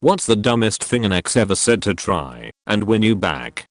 What's the dumbest thing an ex ever said to try and win you back?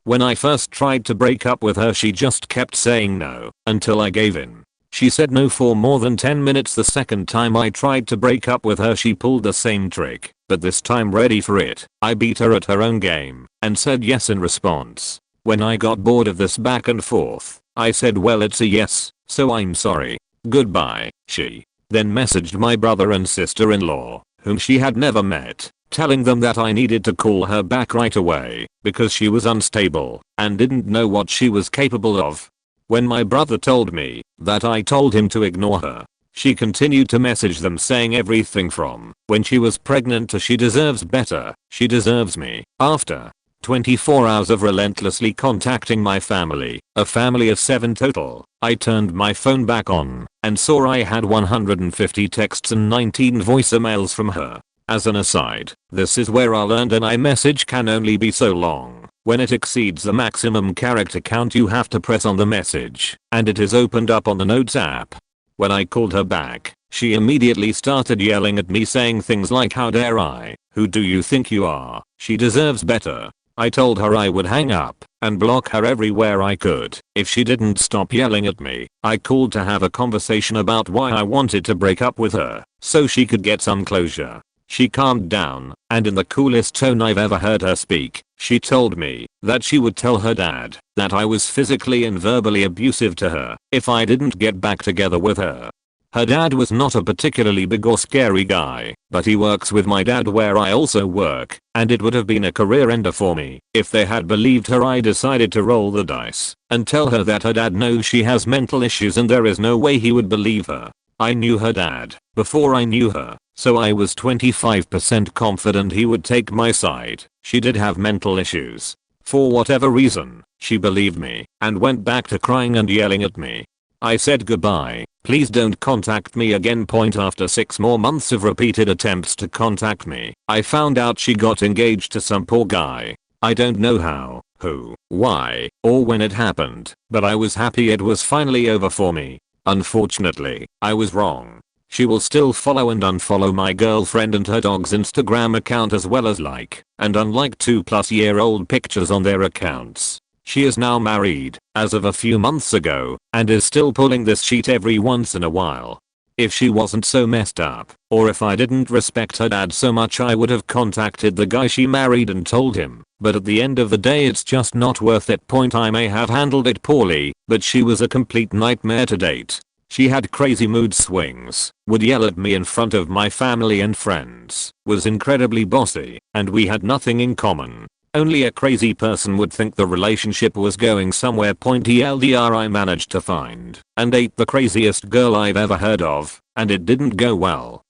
When I first tried to break up with her, she just kept saying no until I gave in. She said no for more than 10 minutes. The second time I tried to break up with her, she pulled the same trick, but this time, ready for it, I beat her at her own game and said yes in response. When I got bored of this back and forth, I said, well, it's a yes, so I'm sorry. Goodbye. She then messaged my brother and sister-in-law, whom she had never met, telling them that I needed to call her back right away because she was unstable and didn't know what she was capable of. When my brother told me that I told him to ignore her, she continued to message them saying everything from when she was pregnant to she deserves better, she deserves me. After 24 hours of relentlessly contacting my family, a family of 7 total, I turned my phone back on and saw I had 150 texts and 19 voice emails from her. As an aside, this is where I learned an iMessage can only be so long. When it exceeds the maximum character count, you have to press on the message, and it is opened up on the Notes app. When I called her back, she immediately started yelling at me saying things like, how dare I? Who do you think you are? She deserves better. I told her I would hang up and block her everywhere I could if she didn't stop yelling at me. I called to have a conversation about why I wanted to break up with her so she could get some closure. She calmed down, and in the coolest tone I've ever heard her speak, she told me that she would tell her dad that I was physically and verbally abusive to her if I didn't get back together with her. Her dad was not a particularly big or scary guy, but he works with my dad where I also work, and it would have been a career ender for me if they had believed her. I decided to roll the dice and tell her that her dad knows she has mental issues and there is no way he would believe her. I knew her dad before I knew her, so I was 25% confident he would take my side. She did have mental issues. For whatever reason, she believed me and went back to crying and yelling at me. I said goodbye, please don't contact me again. After 6 more months of repeated attempts to contact me, I found out she got engaged to some poor guy. I don't know how, who, why, or when it happened, but I was happy it was finally over for me. Unfortunately, I was wrong. She will still follow and unfollow my girlfriend and her dog's Instagram account, as well as like and unlike 2+ year-old pictures on their accounts. She is now married, as of a few months ago, and is still pulling this sheet every once in a while. If she wasn't so messed up, or if I didn't respect her dad so much, I would have contacted the guy she married and told him, but at the end of the day it's just not worth it. I may have handled it poorly, but she was a complete nightmare to date. She had crazy mood swings, would yell at me in front of my family and friends, was incredibly bossy, and we had nothing in common. Only a crazy person would think the relationship was going somewhere. TLDR, I managed to find and date the craziest girl I've ever heard of, and it didn't go well.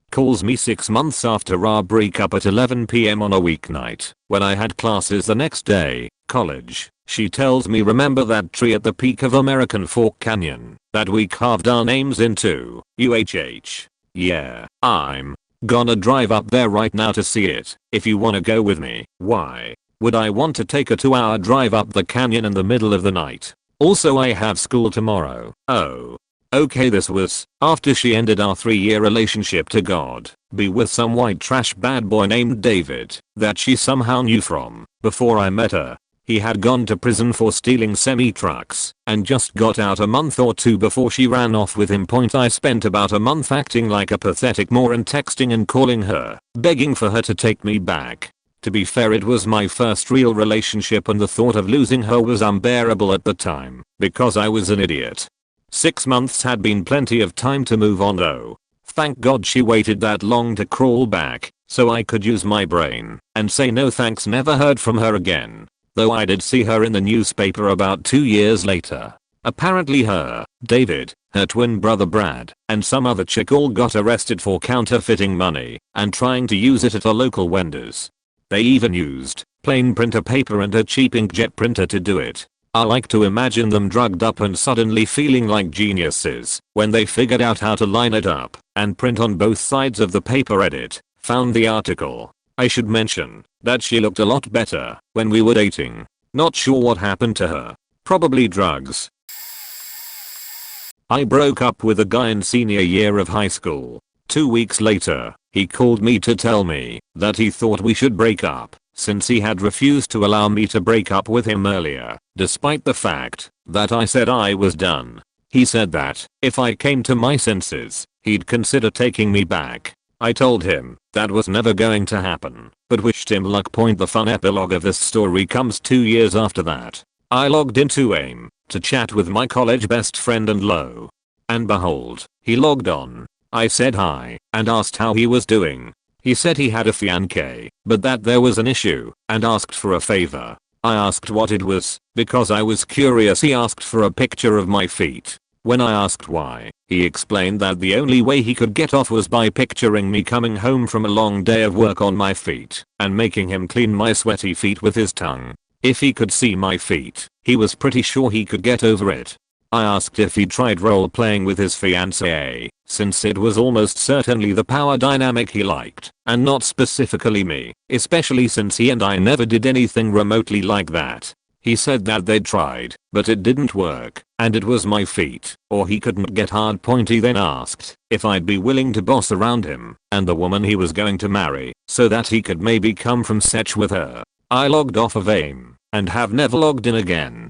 Calls me 6 months after our breakup at 11 PM on a weeknight, when I had classes the next day, college. She tells me, remember that tree at the peak of American Fork Canyon that we carved our names into? Yeah, I'm gonna drive up there right now to see it. If you wanna go with me. Why would I want to take a 2-hour drive up the canyon in the middle of the night? Also, I have school tomorrow. Oh. Okay, this was after she ended our 3-year relationship to God be with some white trash bad boy named David that she somehow knew from before I met her. He had gone to prison for stealing semi-trucks and just got out a month or 2 before she ran off with him. I spent about a month acting like a pathetic moron, texting and calling her, begging for her to take me back. To be fair, it was my first real relationship and the thought of losing her was unbearable at the time because I was an idiot. 6 months had been plenty of time to move on though. Thank God she waited that long to crawl back so I could use my brain and say no thanks. Never heard from her again. Though I did see her in the newspaper about 2 years later. Apparently her, David, her twin brother Brad, and some other chick all got arrested for counterfeiting money and trying to use it at a local vendor's. They even used plain printer paper and a cheap inkjet printer to do it. I like to imagine them drugged up and suddenly feeling like geniuses when they figured out how to line it up and print on both sides of the paper. Edit. Found the article. I should mention that she looked a lot better when we were dating. Not sure what happened to her. Probably drugs. I broke up with a guy in senior year of high school. 2 weeks later, he called me to tell me that he thought we should break up since he had refused to allow me to break up with him earlier, despite the fact that I said I was done. He said that if I came to my senses, he'd consider taking me back. I told him that was never going to happen, but wished him luck. The fun epilogue of this story comes 2 years after that. I logged into AIM to chat with my college best friend, and lo and behold, he logged on. I said hi and asked how he was doing. He said he had a fiancé, but that there was an issue, and asked for a favor. I asked what it was, because I was curious. He asked for a picture of my feet. When I asked why, he explained that the only way he could get off was by picturing me coming home from a long day of work on my feet, and making him clean my sweaty feet with his tongue. If he could see my feet, he was pretty sure he could get over it. I asked if he tried role-playing with his fiancée, since it was almost certainly the power dynamic he liked, and not specifically me, especially since he and I never did anything remotely like that. He said that they'd tried, but it didn't work, and it was my feet, or he couldn't get hard. He then asked if I'd be willing to boss around him and the woman he was going to marry, so that he could maybe come from Sech with her. I logged off of AIM, and have never logged in again.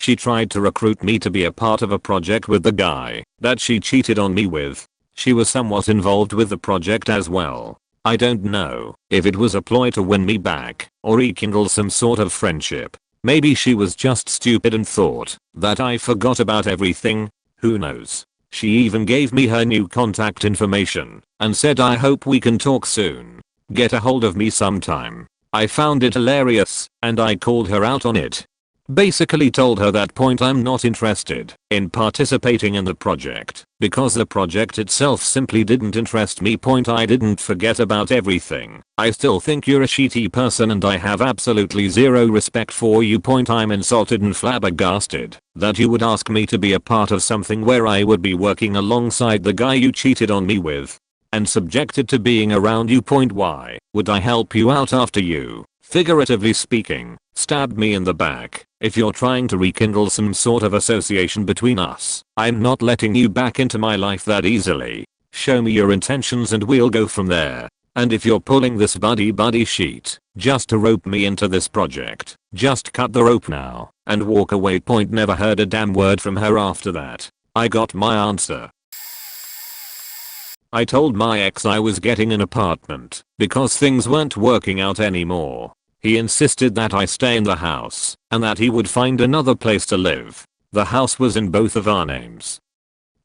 She tried to recruit me to be a part of a project with the guy that she cheated on me with. She was somewhat involved with the project as well. I don't know if it was a ploy to win me back or rekindle some sort of friendship. Maybe she was just stupid and thought that I forgot about everything. Who knows? She even gave me her new contact information and said, I hope we can talk soon. Get a hold of me sometime. I found it hilarious, and I called her out on it. Basically told her that I'm not interested in participating in the project because the project itself simply didn't interest me. I didn't forget about everything. I still think you're a shitty person and I have absolutely zero respect for you. I'm insulted and flabbergasted that you would ask me to be a part of something where I would be working alongside the guy you cheated on me with and subjected to being around you. Why would I help you out after you, figuratively speaking, stabbed me in the back? If you're trying to rekindle some sort of association between us, I'm not letting you back into my life that easily. Show me your intentions and we'll go from there. And if you're pulling this buddy sheet just to rope me into this project, just cut the rope now and walk away. Never heard a damn word from her after that. I got my answer. I told my ex I was getting an apartment because things weren't working out anymore. He insisted that I stay in the house and that he would find another place to live. The house was in both of our names.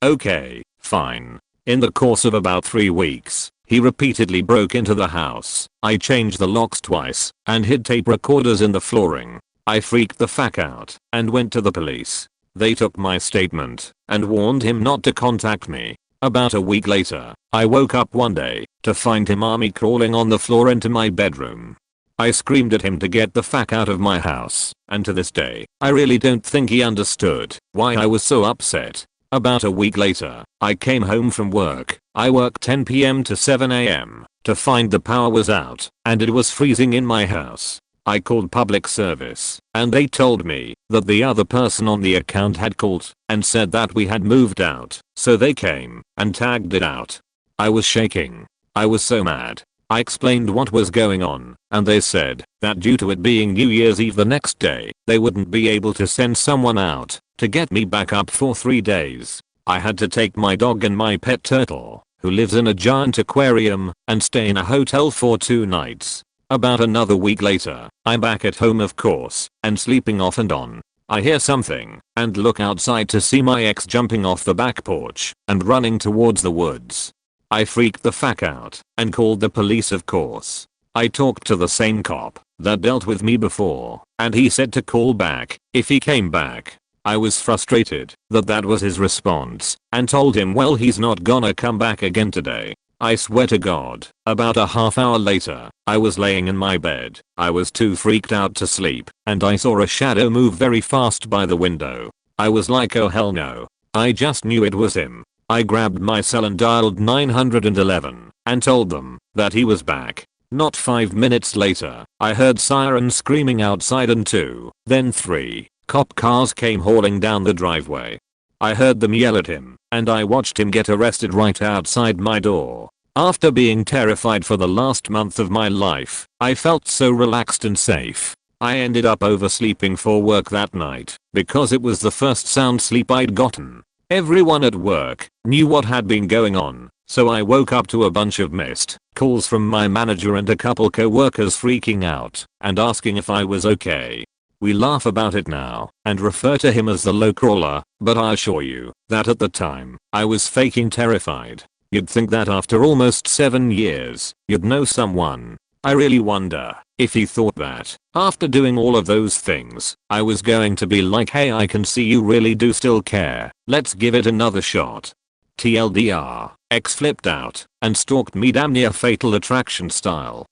Okay, fine. In the course of about 3 weeks, he repeatedly broke into the house. I changed the locks twice and hid tape recorders in the flooring. I freaked the fuck out and went to the police. They took my statement and warned him not to contact me. About a week later, I woke up one day to find him army crawling on the floor into my bedroom. I screamed at him to get the fuck out of my house, and to this day, I really don't think he understood why I was so upset. About a week later, I came home from work. I worked 10 PM to 7 AM to find the power was out and it was freezing in my house. I called public service and they told me that the other person on the account had called and said that we had moved out, so they came and tagged it out. I was shaking. I was so mad. I explained what was going on, and they said that due to it being New Year's Eve the next day, they wouldn't be able to send someone out to get me back up for 3 days. I had to take my dog and my pet turtle, who lives in a giant aquarium, and stay in a hotel for 2 nights. About another week later, I'm back at home of course, and sleeping off and on. I hear something, and look outside to see my ex jumping off the back porch and running towards the woods. I freaked the fuck out and called the police of course. I talked to the same cop that dealt with me before and he said to call back if he came back. I was frustrated that was his response and told him well he's not gonna come back again today. I swear to God, about a half hour later, I was laying in my bed. I was too freaked out to sleep and I saw a shadow move very fast by the window. I was like oh hell no. I just knew it was him. I grabbed my cell and dialed 911 and told them that he was back. Not 5 minutes later, I heard sirens screaming outside and 2, then 3 cop cars came hauling down the driveway. I heard them yell at him, and I watched him get arrested right outside my door. After being terrified for the last month of my life, I felt so relaxed and safe. I ended up oversleeping for work that night because it was the first sound sleep I'd gotten. Everyone at work knew what had been going on, so I woke up to a bunch of missed calls from my manager and a couple co-workers freaking out and asking if I was okay. We laugh about it now and refer to him as the low crawler, but I assure you that at the time, I was faking terrified. You'd think that after almost 7 years, you'd know someone. I really wonder if he thought that, after doing all of those things, I was going to be like, hey, I can see you really do still care, let's give it another shot. TLDR, X flipped out and stalked me damn near Fatal Attraction style.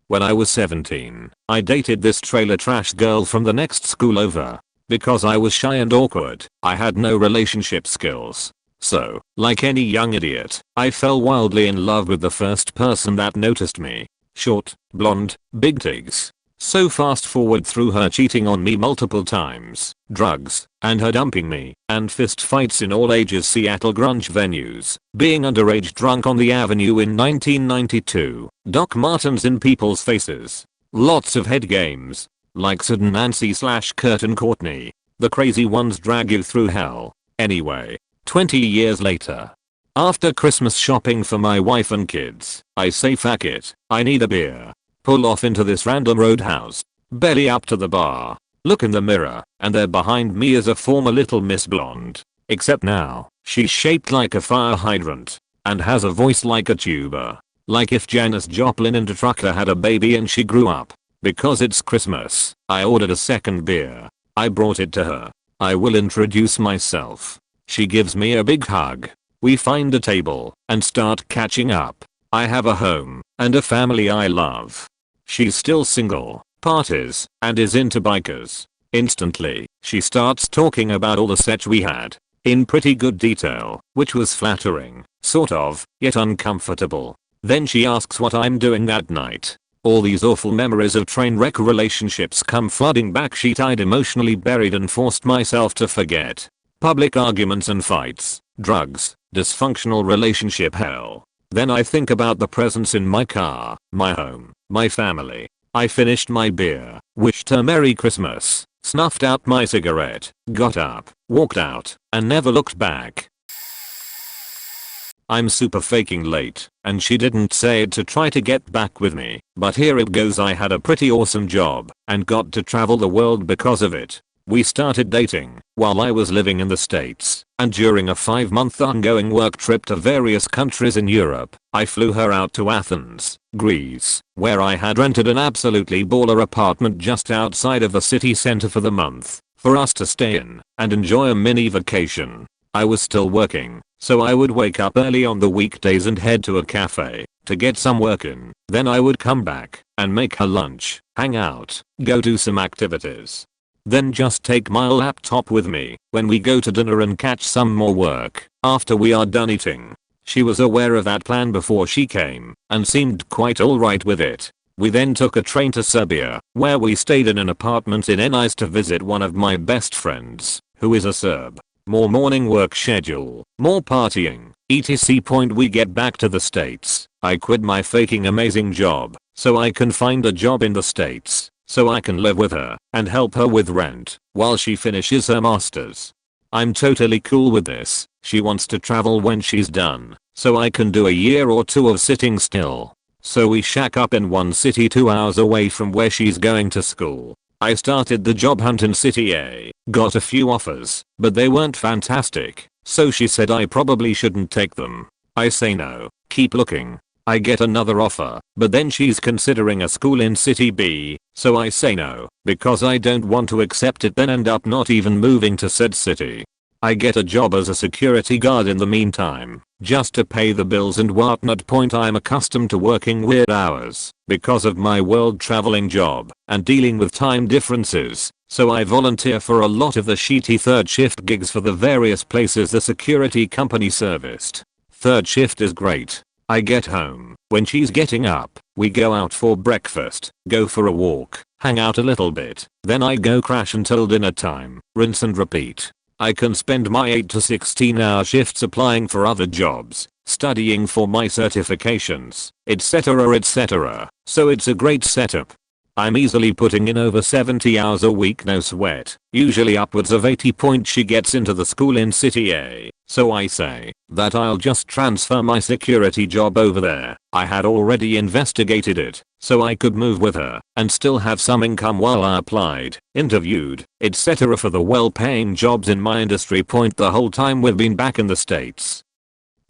When I was 17, I dated this trailer trash girl from the next school over. Because I was shy and awkward, I had no relationship skills. So, like any young idiot, I fell wildly in love with the first person that noticed me. Short, blonde, big tigs. So fast forward through her cheating on me multiple times, drugs, and her dumping me, and fist fights in all ages Seattle grunge venues, being underage drunk on the avenue in 1992, Doc Martens in people's faces. Lots of head games. Like Sid and Nancy / Kurt and Courtney. The crazy ones drag you through hell. Anyway. 20 years later. After Christmas shopping for my wife and kids, I say fuck it, I need a beer. Pull off into this random roadhouse. Belly up to the bar. Look in the mirror, and there behind me is a former Little Miss Blonde. Except now, she's shaped like a fire hydrant. And has a voice like a tuba. Like if Janis Joplin and a trucker had a baby and she grew up. Because it's Christmas, I ordered a second beer. I brought it to her. I will introduce myself. She gives me a big hug. We find a table and start catching up. I have a home and a family I love. She's still single, parties, and is into bikers. Instantly, she starts talking about all the sex we had. In pretty good detail, which was flattering, sort of, yet uncomfortable. Then she asks what I'm doing that night. All these awful memories of train wreck relationships come flooding back. Shit I'd emotionally buried and forced myself to forget. Public arguments and fights, drugs, dysfunctional relationship hell. Then I think about the presents in my car, my home, my family. I finished my beer, wished her Merry Christmas, snuffed out my cigarette, got up, walked out, and never looked back. I'm super faking late, and she didn't say it to try to get back with me, but here it goes. I had a pretty awesome job, and got to travel the world because of it. We started dating while I was living in the States, and during a 5-month ongoing work trip to various countries in Europe, I flew her out to Athens, Greece, where I had rented an absolutely baller apartment just outside of the city center for the month, for us to stay in and enjoy a mini vacation. I was still working, so I would wake up early on the weekdays and head to a cafe to get some work in. Then I would come back and make her lunch, hang out, go do some activities. Then just take my laptop with me when we go to dinner and catch some more work after we are done eating. She was aware of that plan before she came and seemed quite alright with it. We then took a train to Serbia, where we stayed in an apartment in Nice to visit one of my best friends, who is a Serb. More morning work schedule, more partying, etc. Point we get back to the States. I quit my faking amazing job so I can find a job in the States. So I can live with her and help her with rent while she finishes her masters. I'm totally cool with this. She wants to travel when she's done, so I can do a year or 2 of sitting still. So we shack up in one city 2 hours away from where she's going to school. I started the job hunt in City A, got a few offers, but they weren't fantastic, so she said I probably shouldn't take them. I say no, keep looking. I get another offer, but then she's considering a school in City B, so I say no, because I don't want to accept it then end up not even moving to said city. I get a job as a security guard in the meantime, just to pay the bills and whatnot. Point I'm accustomed to working weird hours, because of my world traveling job, and dealing with time differences, so I volunteer for a lot of the shitty third shift gigs for the various places the security company serviced. Third shift is great. I get home when she's getting up, we go out for breakfast, go for a walk, hang out a little bit, then I go crash until dinner time, rinse and repeat. I can spend my 8 to 16-hour shifts applying for other jobs, studying for my certifications, etc. So it's a great setup. I'm easily putting in over 70 hours a week, no sweat, usually upwards of 80 points. She gets into the school in City A, so I say that I'll just transfer my security job over there. I had already investigated it, so I could move with her and still have some income while I applied, interviewed, etc. for the well-paying jobs in my industry. The whole time we've been back in the States,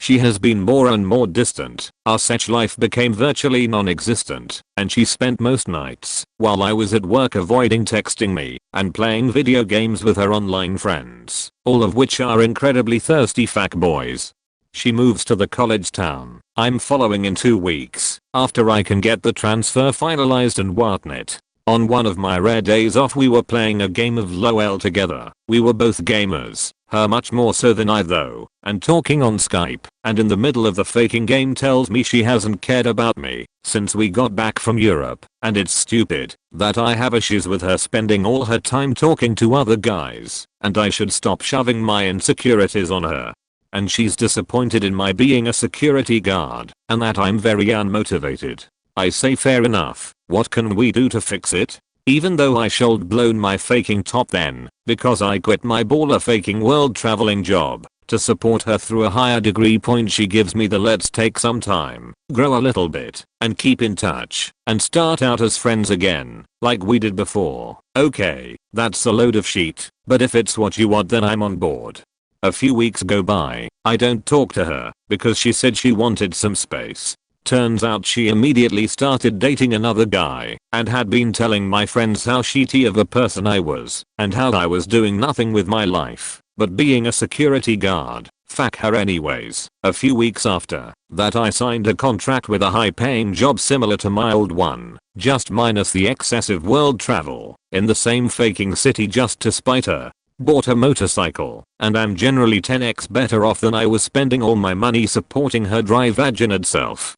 she has been more and more distant. Our such life became virtually non-existent, and she spent most nights while I was at work avoiding texting me and playing video games with her online friends, all of which are incredibly thirsty fuckboys. She moves to the college town I'm following in 2 weeks after I can get the transfer finalized and whatnot. On one of my rare days off, we were playing a game of LOL together. We were both gamers, her much more so than I though, and talking on Skype, and in the middle of the faking game tells me she hasn't cared about me since we got back from Europe, and it's stupid that I have issues with her spending all her time talking to other guys, and I should stop shoving my insecurities on her. And she's disappointed in my being a security guard, and that I'm very unmotivated. I say fair enough, what can we do to fix it? Even though I should blown my faking top then, because I quit my baller faking world traveling job to support her through a higher degree. She gives me the let's take some time, grow a little bit, and keep in touch, and start out as friends again, like we did before. Okay, that's a load of shit, but if it's what you want then I'm on board. A few weeks go by, I don't talk to her, because she said she wanted some space. Turns out she immediately started dating another guy and had been telling my friends how shitty of a person I was and how I was doing nothing with my life but being a security guard. Fuck her anyways. A few weeks after that I signed a contract with a high paying job similar to my old one, just minus the excessive world travel, in the same faking city just to spite her. Bought a motorcycle, and I'm generally 10x better off than I was spending all my money supporting her dry vaginid self.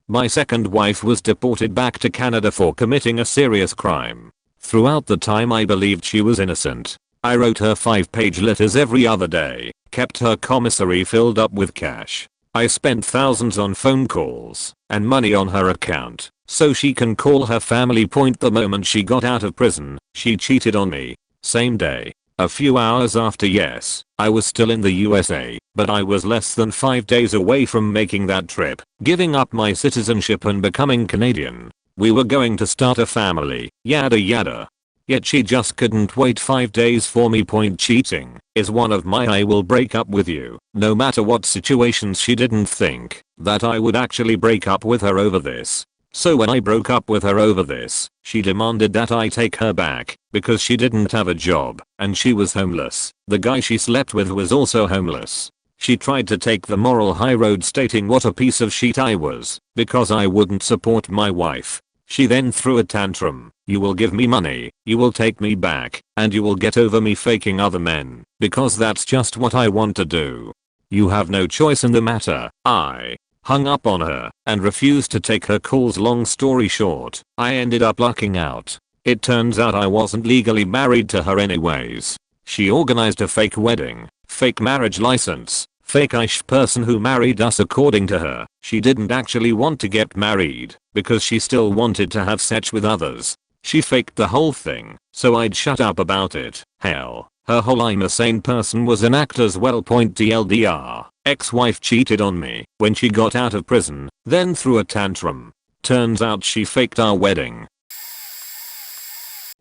My second wife was deported back to Canada for committing a serious crime. Throughout the time I believed she was innocent. I wrote her 5-page letters every other day, kept her commissary filled up with cash. I spent thousands on phone calls and money on her account so she can call her family. The moment she got out of prison, she cheated on me. Same day. A few hours after. Yes, I was still in the USA, but I was less than 5 days away from making that trip, giving up my citizenship and becoming Canadian. We were going to start a family, yada yada. Yet she just couldn't wait 5 days for me. Cheating is one of my I will break up with you, no matter what situations. She didn't think that I would actually break up with her over this. So when I broke up with her over this, she demanded that I take her back because she didn't have a job and she was homeless. The guy she slept with was also homeless. She tried to take the moral high road, stating what a piece of shit I was because I wouldn't support my wife. She then threw a tantrum. You will give me money, you will take me back, and you will get over me faking other men because that's just what I want to do. You have no choice in the matter. I hung up on her and refused to take her calls. Long story short, I ended up lucking out. It turns out I wasn't legally married to her anyways. She organized a fake wedding, fake marriage license, fake-ish person who married us. According to her, she didn't actually want to get married because she still wanted to have sex with others. She faked the whole thing so I'd shut up about it. Hell, her whole I'm a sane person was an act as well. TLDR. Ex-wife cheated on me when she got out of prison, then threw a tantrum. Turns out she faked our wedding.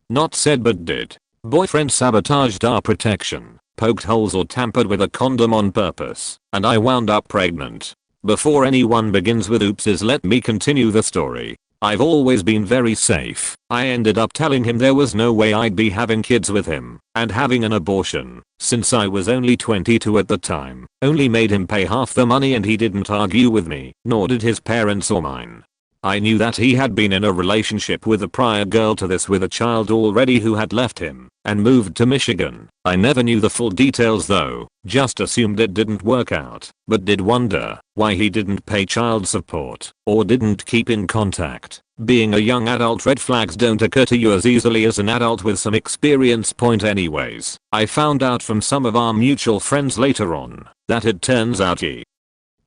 Not said but did. Boyfriend sabotaged our protection, poked holes or tampered with a condom on purpose, and I wound up pregnant. Before anyone begins with oopses, let me continue the story. I've always been very safe. I ended up telling him there was no way I'd be having kids with him and having an abortion since I was only 22 at the time. Only made him pay half the money and he didn't argue with me, nor did his parents or mine. I knew that he had been in a relationship with a prior girl to this with a child already who had left him and moved to Michigan. I never knew the full details though, just assumed it didn't work out, but did wonder why he didn't pay child support or didn't keep in contact. Being a young adult, red flags don't occur to you as easily as an adult with some experience. Anyways, I found out from some of our mutual friends later on that it turns out he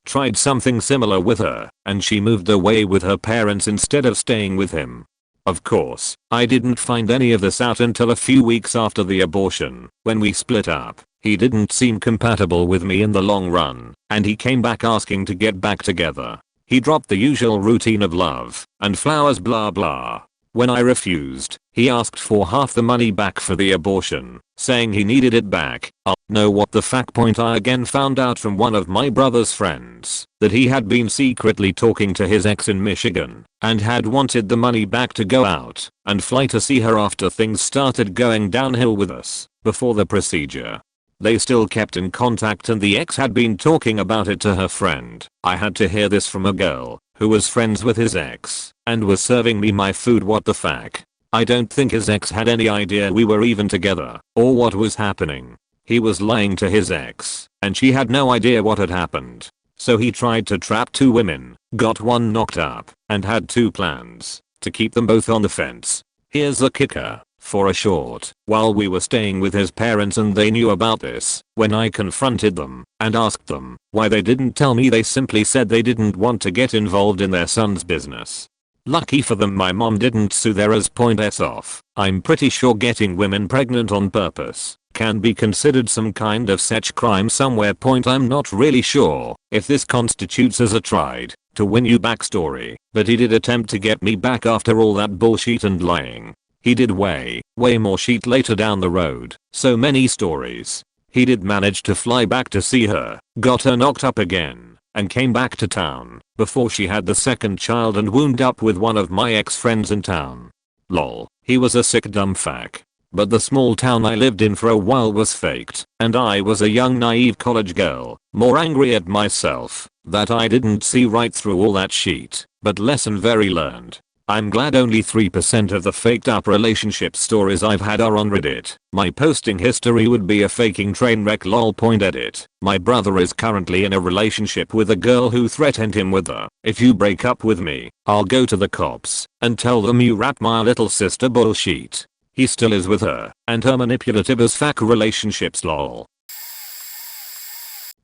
tried something similar with her and she moved away with her parents instead of staying with him. Of course, I didn't find any of this out until a few weeks after the abortion. When we split up, he didn't seem compatible with me in the long run, and he came back asking to get back together. He dropped the usual routine of love and flowers blah blah. When I refused, he asked for half the money back for the abortion, saying he needed it back. Know what the fuck? I again found out from one of my brother's friends that he had been secretly talking to his ex in Michigan and had wanted the money back to go out and fly to see her after things started going downhill with us before the procedure. They still kept in contact and the ex had been talking about it to her friend. I had to hear this from a girl who was friends with his ex and was serving me my food. What the fuck? I don't think his ex had any idea we were even together or what was happening. He was lying to his ex and she had no idea what had happened. So he tried to trap two women, got one knocked up, and had two plans to keep them both on the fence. Here's the kicker. For a short while we were staying with his parents and they knew about this. When I confronted them and asked them why they didn't tell me, they simply said they didn't want to get involved in their son's business. Lucky for them my mom didn't sue their ass off. I'm pretty sure getting women pregnant on purpose can be considered some kind of such crime somewhere. I'm not really sure if this constitutes as a tried to win you backstory, but he did attempt to get me back after all that bullshit and lying. He did way more shit later down the road. So many stories. He did manage to fly back to see her, got her knocked up again, and came back to town before she had the second child and wound up with one of my ex-friends in town. Lol, he was a sick dumb fuck. But the small town I lived in for a while was faked, and I was a young naive college girl, more angry at myself that I didn't see right through all that shit. But lesson very learned. I'm glad only 3% of the faked up relationship stories I've had are on Reddit. My posting history would be a faking train wreck. Lol. Edit. My brother is currently in a relationship with a girl who threatened him with if you break up with me, I'll go to the cops and tell them you rap my little sister bullshit. He still is with her, and her manipulative as fuck relationships. Lol.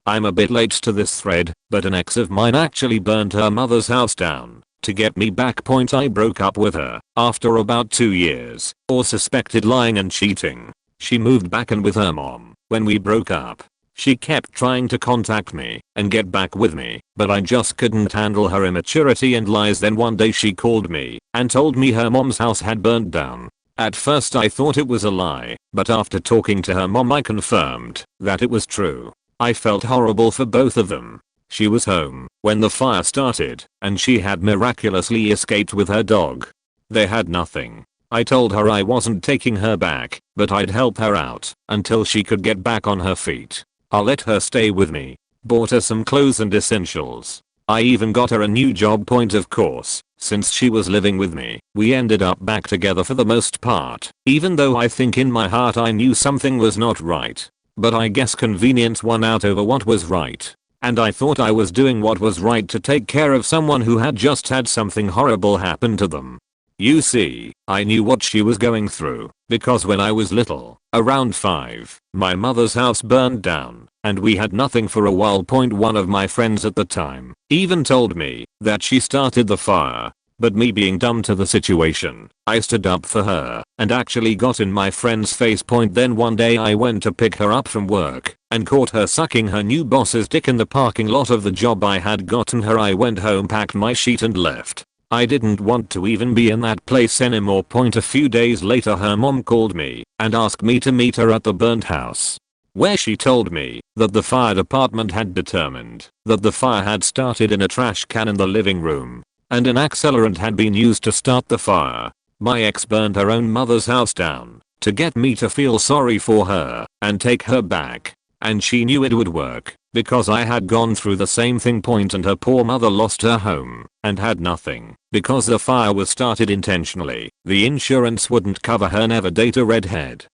I'm a bit late to this thread, but an ex of mine actually burned her mother's house down to get me back. I broke up with her after about 2 years, or suspected lying and cheating. She moved back in with her mom. When we broke up, she kept trying to contact me and get back with me, but I just couldn't handle her immaturity and lies. Then one day she called me and told me her mom's house had burned down. At first I thought it was a lie, but after talking to her mom I confirmed that it was true. I felt horrible for both of them. She was home when the fire started, and she had miraculously escaped with her dog. They had nothing. I told her I wasn't taking her back, but I'd help her out until she could get back on her feet. I'll let her stay with me. Bought her some clothes and essentials. I even got her a new job. Of course, since she was living with me, we ended up back together for the most part, even though I think in my heart I knew something was not right. But I guess convenience won out over what was right. And I thought I was doing what was right to take care of someone who had just had something horrible happen to them. You see, I knew what she was going through, because when I was little, around 5, my mother's house burned down, and we had nothing for a while. One of my friends at the time even told me that she started the fire, but me being dumb to the situation, I stood up for her and actually got in my friend's face. Then one day I went to pick her up from work and caught her sucking her new boss's dick in the parking lot of the job I had gotten her. I went home, packed my sheet and left. I didn't want to even be in that place anymore. A few days later her mom called me and asked me to meet her at the burnt house, where she told me that the fire department had determined that the fire had started in a trash can in the living room, and an accelerant had been used to start the fire. My ex burned her own mother's house down to get me to feel sorry for her and take her back, and she knew it would work. because I had gone through the same thing. And her poor mother lost her home and had nothing because the fire was started intentionally. The insurance wouldn't cover her. Never date a redhead.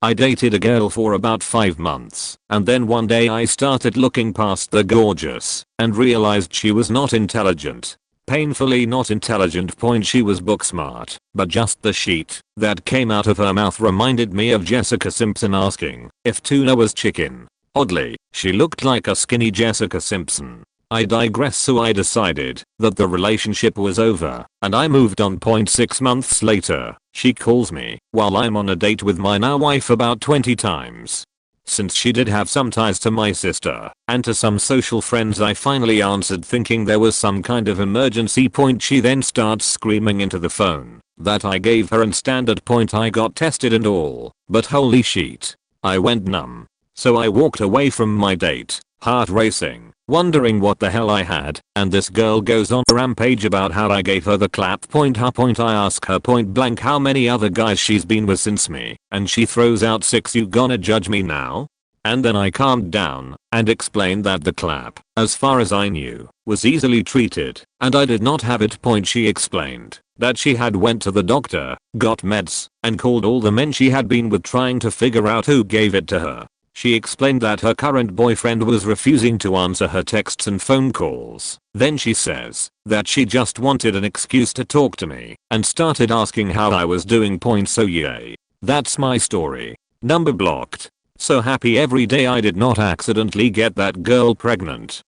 I dated a girl for about 5 months, and then one day I started looking past the gorgeous and realized she was not intelligent. Painfully not intelligent. She was book smart, but just the sheet that came out of her mouth reminded me of Jessica Simpson asking if tuna was chicken. Oddly, she looked like a skinny Jessica Simpson. I digress. So I decided that the relationship was over and I moved on. 6 months later, she calls me while I'm on a date with my now wife about 20 times. Since she did have some ties to my sister and to some social friends, I finally answered thinking there was some kind of emergency. She then starts screaming into the phone that I gave her, and standard I got tested and all, but holy shit, I went numb. So I walked away from my date, heart racing, wondering what the hell I had, and this girl goes on a rampage about how I gave her the clap. I ask her point blank how many other guys she's been with since me, and she throws out 6. You gonna judge me now? And then I calmed down and explained that the clap, as far as I knew, was easily treated and I did not have it. She explained that she had went to the doctor, got meds, and called all the men she had been with trying to figure out who gave it to her. She explained that her current boyfriend was refusing to answer her texts and phone calls. Then she says that she just wanted an excuse to talk to me and started asking how I was doing. So yay. That's my story. Number blocked. So happy every day I did not accidentally get that girl pregnant.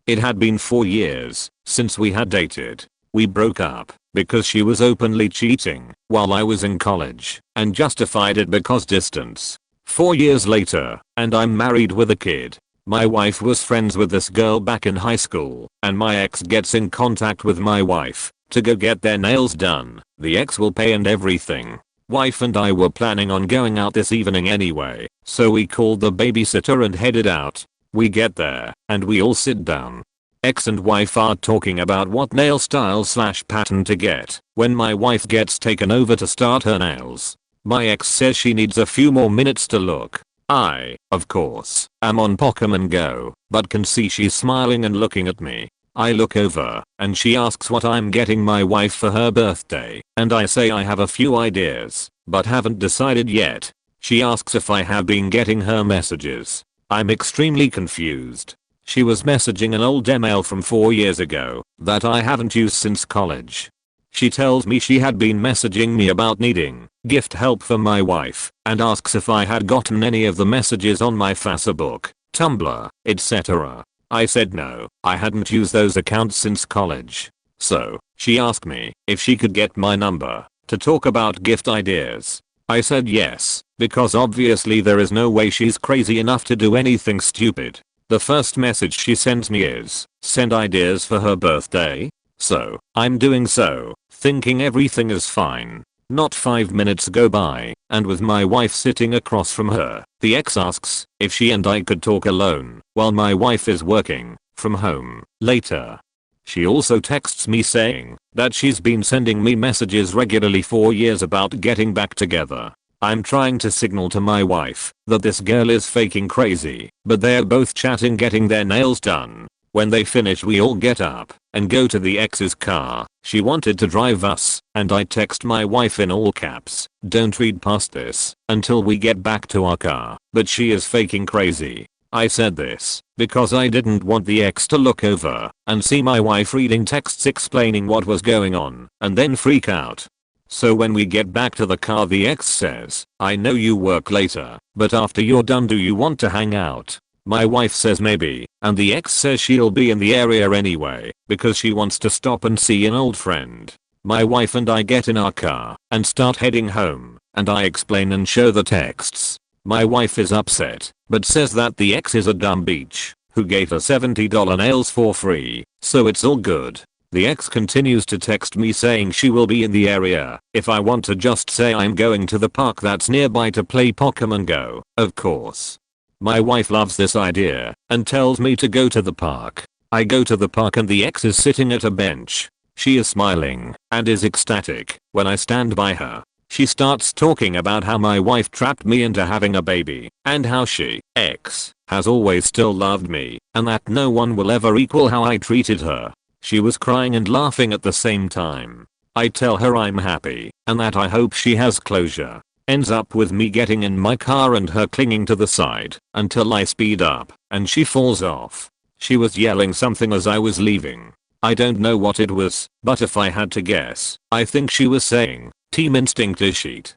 It had been 4 years since we had dated. We broke up because she was openly cheating while I was in college and justified it because distance. 4 years later, and I'm married with a kid. My wife was friends with this girl back in high school, and my ex gets in contact with my wife to go get their nails done. The ex will pay and everything. Wife and I were planning on going out this evening anyway, so we called the babysitter and headed out. We get there, and we all sit down. Ex and wife are talking about what nail style / pattern to get when my wife gets taken over to start her nails. My ex says she needs a few more minutes to look. I, of course, am on Pokemon Go, but can see she's smiling and looking at me. I look over, and she asks what I'm getting my wife for her birthday, and I say I have a few ideas, but haven't decided yet. She asks if I have been getting her messages. I'm extremely confused. She was messaging an old email from 4 years ago that I haven't used since college. She tells me she had been messaging me about needing gift help for my wife and asks if I had gotten any of the messages on my Facebook, Tumblr, etc. I said no, I hadn't used those accounts since college. So, she asked me if she could get my number to talk about gift ideas. I said yes, because obviously there is no way she's crazy enough to do anything stupid. The first message she sends me is, send ideas for her birthday? So, I'm doing so, thinking everything is fine. Not 5 minutes go by, and with my wife sitting across from her, the ex asks if she and I could talk alone while my wife is working from home later. She also texts me saying that she's been sending me messages regularly 4 years about getting back together. I'm trying to signal to my wife that this girl is faking crazy, but they're both chatting getting their nails done. When they finish we all get up and go to the ex's car. She wanted to drive us, and I text my wife in all caps, don't read past this until we get back to our car, but she is faking crazy. I said this because I didn't want the ex to look over and see my wife reading texts explaining what was going on and then freak out. So when we get back to the car the ex says, I know you work later, but after you're done do you want to hang out? My wife says maybe, and the ex says she'll be in the area anyway because she wants to stop and see an old friend. My wife and I get in our car and start heading home, and I explain and show the texts. My wife is upset, but says that the ex is a dumb bitch who gave her $70 nails for free, so it's all good. The ex continues to text me saying she will be in the area if I want to just say I'm going to the park that's nearby to play Pokemon Go, of course. My wife loves this idea and tells me to go to the park. I go to the park and the ex is sitting at a bench. She is smiling and is ecstatic when I stand by her. She starts talking about how my wife trapped me into having a baby and how she, ex, has always still loved me and that no one will ever equal how I treated her. She was crying and laughing at the same time. I tell her I'm happy and that I hope she has closure. Ends up with me getting in my car and her clinging to the side until I speed up and she falls off. She was yelling something as I was leaving. I don't know what it was, but if I had to guess, I think she was saying, "Team Instinct is shit."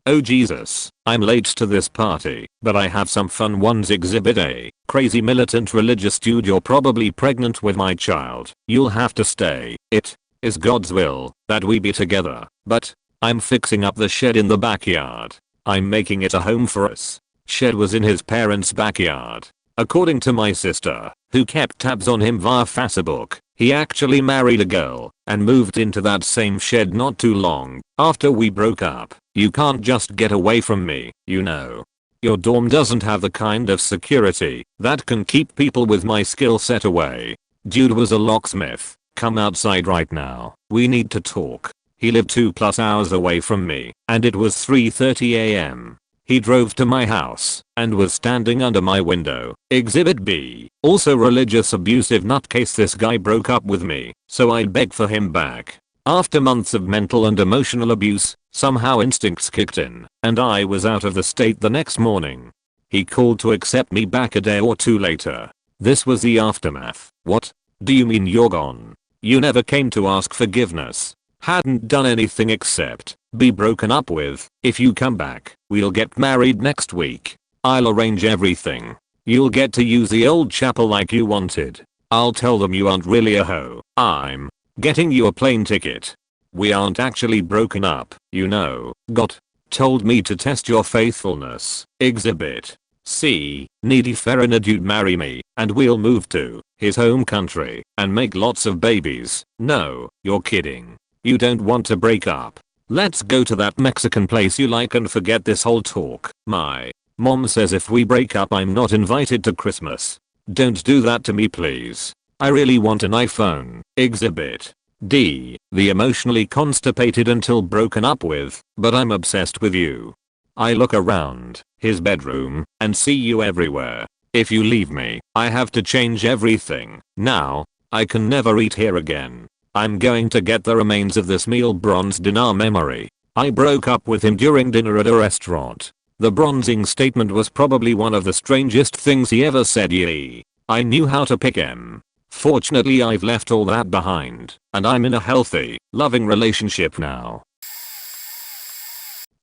Oh Jesus, I'm late to this party, but I have some fun ones. Exhibit A, crazy militant religious dude. You're probably pregnant with my child. You'll have to stay. It is God's will that we be together, but I'm fixing up the shed in the backyard. I'm making it a home for us. Shed was in his parents' backyard. According to my sister, who kept tabs on him via Facebook, he actually married a girl and moved into that same shed not too long after we broke up. You can't just get away from me, you know. Your dorm doesn't have the kind of security that can keep people with my skill set away. Dude was a locksmith. Come outside right now. We need to talk. He lived 2+ hours away from me and it was 3:30 AM. He drove to my house and was standing under my window. Exhibit B. Also religious abusive nutcase. This guy broke up with me, so I'd beg for him back. After months of mental and emotional abuse, somehow instincts kicked in, and I was out of the state the next morning. He called to accept me back a day or two later. This was the aftermath. What? Do you mean you're gone? You never came to ask forgiveness? Hadn't done anything except be broken up with? If you come back, we'll get married next week. I'll arrange everything. You'll get to use the old chapel like you wanted. I'll tell them you aren't really a hoe. I'm getting you a plane ticket. We aren't actually broken up, you know. God told me to test your faithfulness. Exhibit C. Needy foreigner dude marry me and we'll move to his home country and make lots of babies. No, you're kidding. You don't want to break up. Let's go to that Mexican place you like and forget this whole talk. My mom says if we break up I'm not invited to Christmas. Don't do that to me please. I really want an iPhone. Exhibit D. The emotionally constipated until broken up with, but I'm obsessed with you. I look around his bedroom and see you everywhere. If you leave me, I have to change everything. Now, I can never eat here again. I'm going to get the remains of this meal bronzed in our memory. I broke up with him during dinner at a restaurant. The bronzing statement was probably one of the strangest things he ever said. Yee. I knew how to pick him. Fortunately I've left all that behind, and I'm in a healthy, loving relationship now.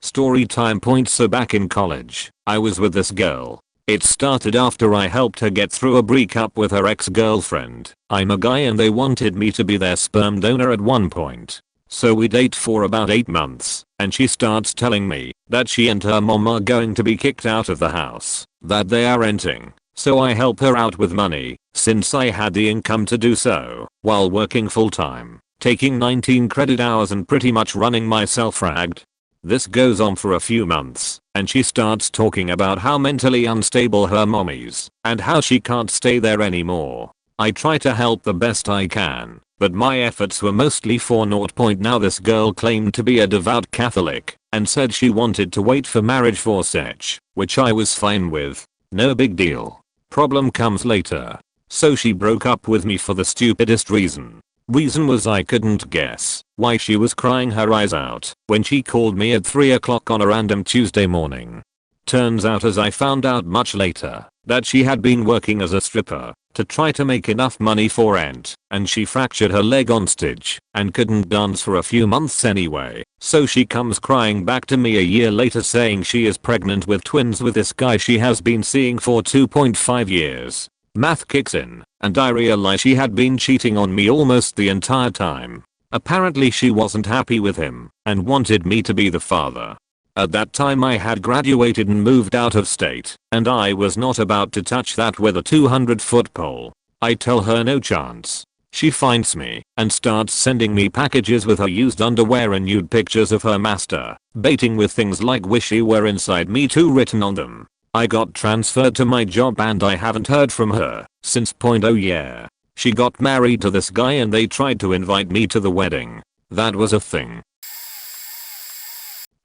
Story time. So back in college, I was with this girl. It started after I helped her get through a breakup with her ex-girlfriend. I'm a guy and they wanted me to be their sperm donor at one point. So we date for about 8 months, and she starts telling me that she and her mom are going to be kicked out of the house that they are renting. So I help her out with money, since I had the income to do so, while working full time, taking 19 credit hours and pretty much running myself ragged. This goes on for a few months, and she starts talking about how mentally unstable her mom is, and how she can't stay there anymore. I try to help the best I can, but my efforts were mostly for naught. Now this girl claimed to be a devout Catholic, and said she wanted to wait for marriage for such, which I was fine with. No big deal. Problem comes later. So she broke up with me for the stupidest reason. Reason was I couldn't guess why she was crying her eyes out when she called me at 3 o'clock on a random Tuesday morning. Turns out, as I found out much later, that she had been working as a stripper to try to make enough money for rent, and she fractured her leg on stage and couldn't dance for a few months anyway. So she comes crying back to me a year later saying she is pregnant with twins with this guy she has been seeing for 2.5 years. Math kicks in, and I realize she had been cheating on me almost the entire time. Apparently she wasn't happy with him and wanted me to be the father. At that time I had graduated and moved out of state, and I was not about to touch that with a 200-foot pole. I tell her no chance. She finds me and starts sending me packages with her used underwear and nude pictures of her master, baiting with things like "wish he were inside me too" written on them. I got transferred to my job and I haven't heard from her since. Oh yeah. She got married to this guy and they tried to invite me to the wedding. That was a thing.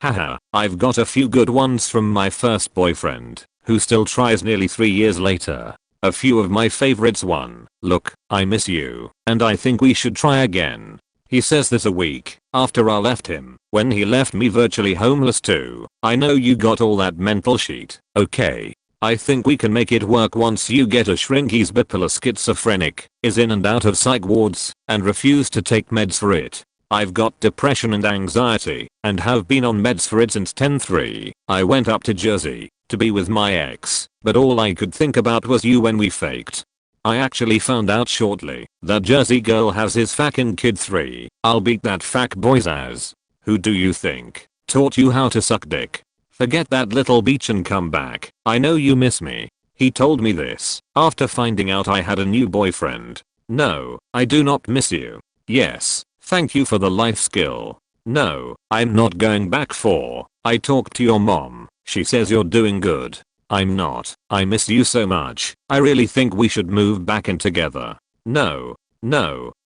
Haha, I've got a few good ones from my first boyfriend, who still tries nearly 3 years later. A few of my favorites. 1. Look, I miss you, and I think we should try again. He says this a week after I left him, when he left me virtually homeless too. I know you got all that mental shit. Okay. I think we can make it work once you get a shrink. He's bipolar schizophrenic, is in and out of psych wards, and refuse to take meds for it. I've got depression and anxiety, and have been on meds for it since 10/3. I went up to Jersey to be with my ex, but all I could think about was you when we faked. I actually found out shortly that Jersey girl has his fucking kid 3. I'll beat that fuck boy's ass. Who do you think taught you how to suck dick? Forget that little beach and come back. I know you miss me. He told me this after finding out I had a new boyfriend. No, I do not miss you. Yes, thank you for the life skill. No, I'm not going back. 4. I talked to your mom. She says you're doing good. I'm not. I miss you so much. I really think we should move back in together. No,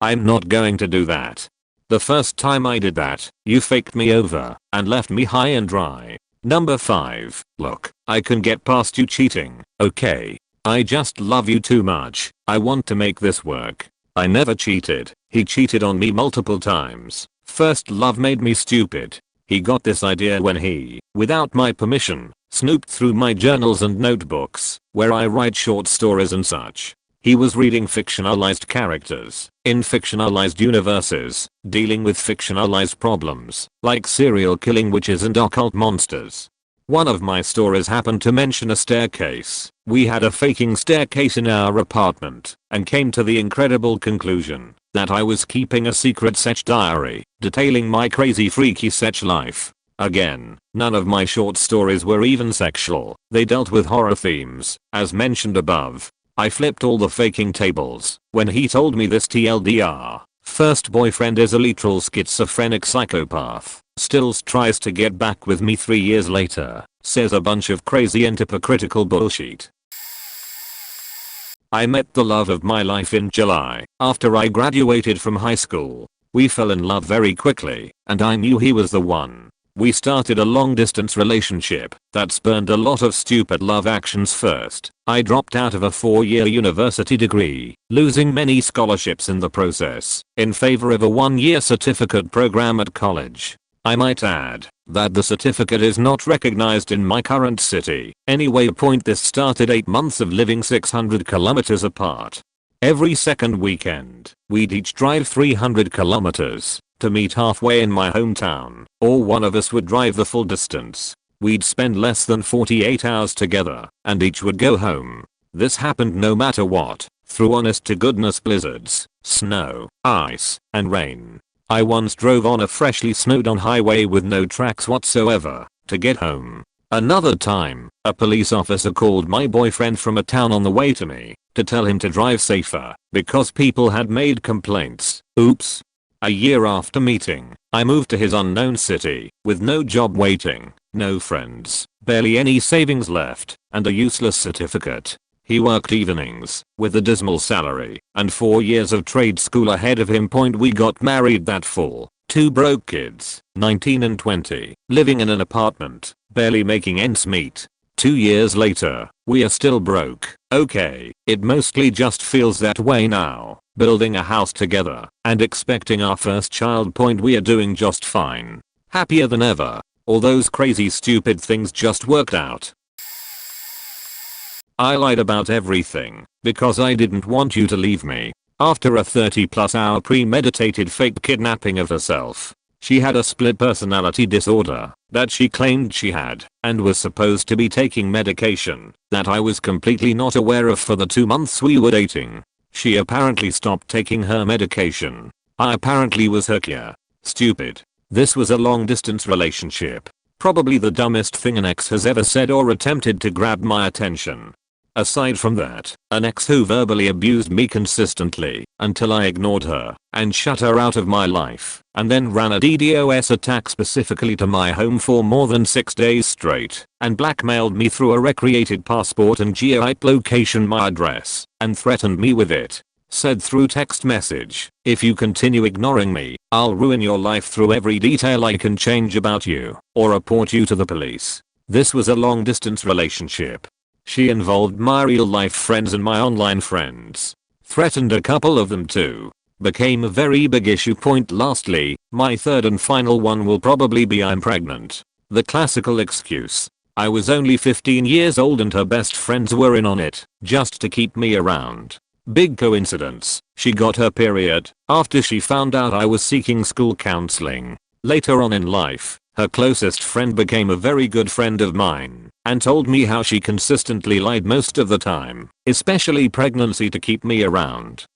I'm not going to do that. The first time I did that, you faked me over and left me high and dry. Number 5. Look, I can get past you cheating, okay? I just love you too much. I want to make this work. I never cheated. He cheated on me multiple times. First love made me stupid. He got this idea when he, without my permission, snooped through my journals and notebooks, where I write short stories and such. He was reading fictionalized characters in fictionalized universes, dealing with fictionalized problems, like serial killing witches and occult monsters. One of my stories happened to mention a staircase. We had a faking staircase in our apartment, and came to the incredible conclusion that I was keeping a secret sex diary, detailing my crazy freaky sex life. Again, none of my short stories were even sexual. They dealt with horror themes, as mentioned above. I flipped all the faking tables when he told me this. TLDR. First boyfriend is a literal schizophrenic psychopath. Still tries to get back with me 3 years later. Says a bunch of crazy and hypocritical bullshit. I met the love of my life in July after I graduated from high school. We fell in love very quickly, and I knew he was the one. We started a long distance relationship that spurned a lot of stupid love actions. First, I dropped out of a 4-year university degree, losing many scholarships in the process, in favor of a 1-year certificate program at college. I might add that the certificate is not recognized in my current city. Anyway, this started 8 months of living 600 kilometers apart. Every second weekend, we'd each drive 300 kilometers to meet halfway in my hometown, or one of us would drive the full distance. We'd spend less than 48 hours together, and each would go home. This happened no matter what, through honest to goodness blizzards, snow, ice, and rain. I once drove on a freshly snowed on highway with no tracks whatsoever to get home. Another time, a police officer called my boyfriend from a town on the way to me to tell him to drive safer because people had made complaints. Oops. A year after meeting, I moved to his unknown city with no job waiting, no friends, barely any savings left, and a useless certificate. He worked evenings with a dismal salary and 4 years of trade school ahead of him. We got married that fall. 2 broke kids, 19 and 20, living in an apartment, barely making ends meet. 2 years later, we are still broke. Okay, it mostly just feels that way now. Building a house together and expecting our first child. We are doing just fine. Happier than ever. All those crazy stupid things just worked out. I lied about everything because I didn't want you to leave me. After a 30+ hour premeditated fake kidnapping of herself, she had a split personality disorder that she claimed she had and was supposed to be taking medication that I was completely not aware of for the 2 months we were dating. She apparently stopped taking her medication. I apparently was her cure. Stupid. This was a long distance relationship. Probably the dumbest thing an ex has ever said or attempted to grab my attention. Aside from that, an ex who verbally abused me consistently until I ignored her and shut her out of my life, and then ran a DDoS attack specifically to my home for more than 6 days straight, and blackmailed me through a recreated passport and geo-location my address, and threatened me with it. said through text message, "If you continue ignoring me, I'll ruin your life through every detail I can change about you, or report you to the police." This was a long distance relationship. She involved my real life friends and my online friends. Threatened a couple of them too. Became a very big issue point. Lastly, my third and final one will probably be I'm pregnant. The classical excuse. I was only 15 years old and her best friends were in on it, just to keep me around. Big coincidence, she got her period after she found out I was seeking school counseling. Later on in life, her closest friend became a very good friend of mine and told me how she consistently lied most of the time, especially pregnancy, to keep me around.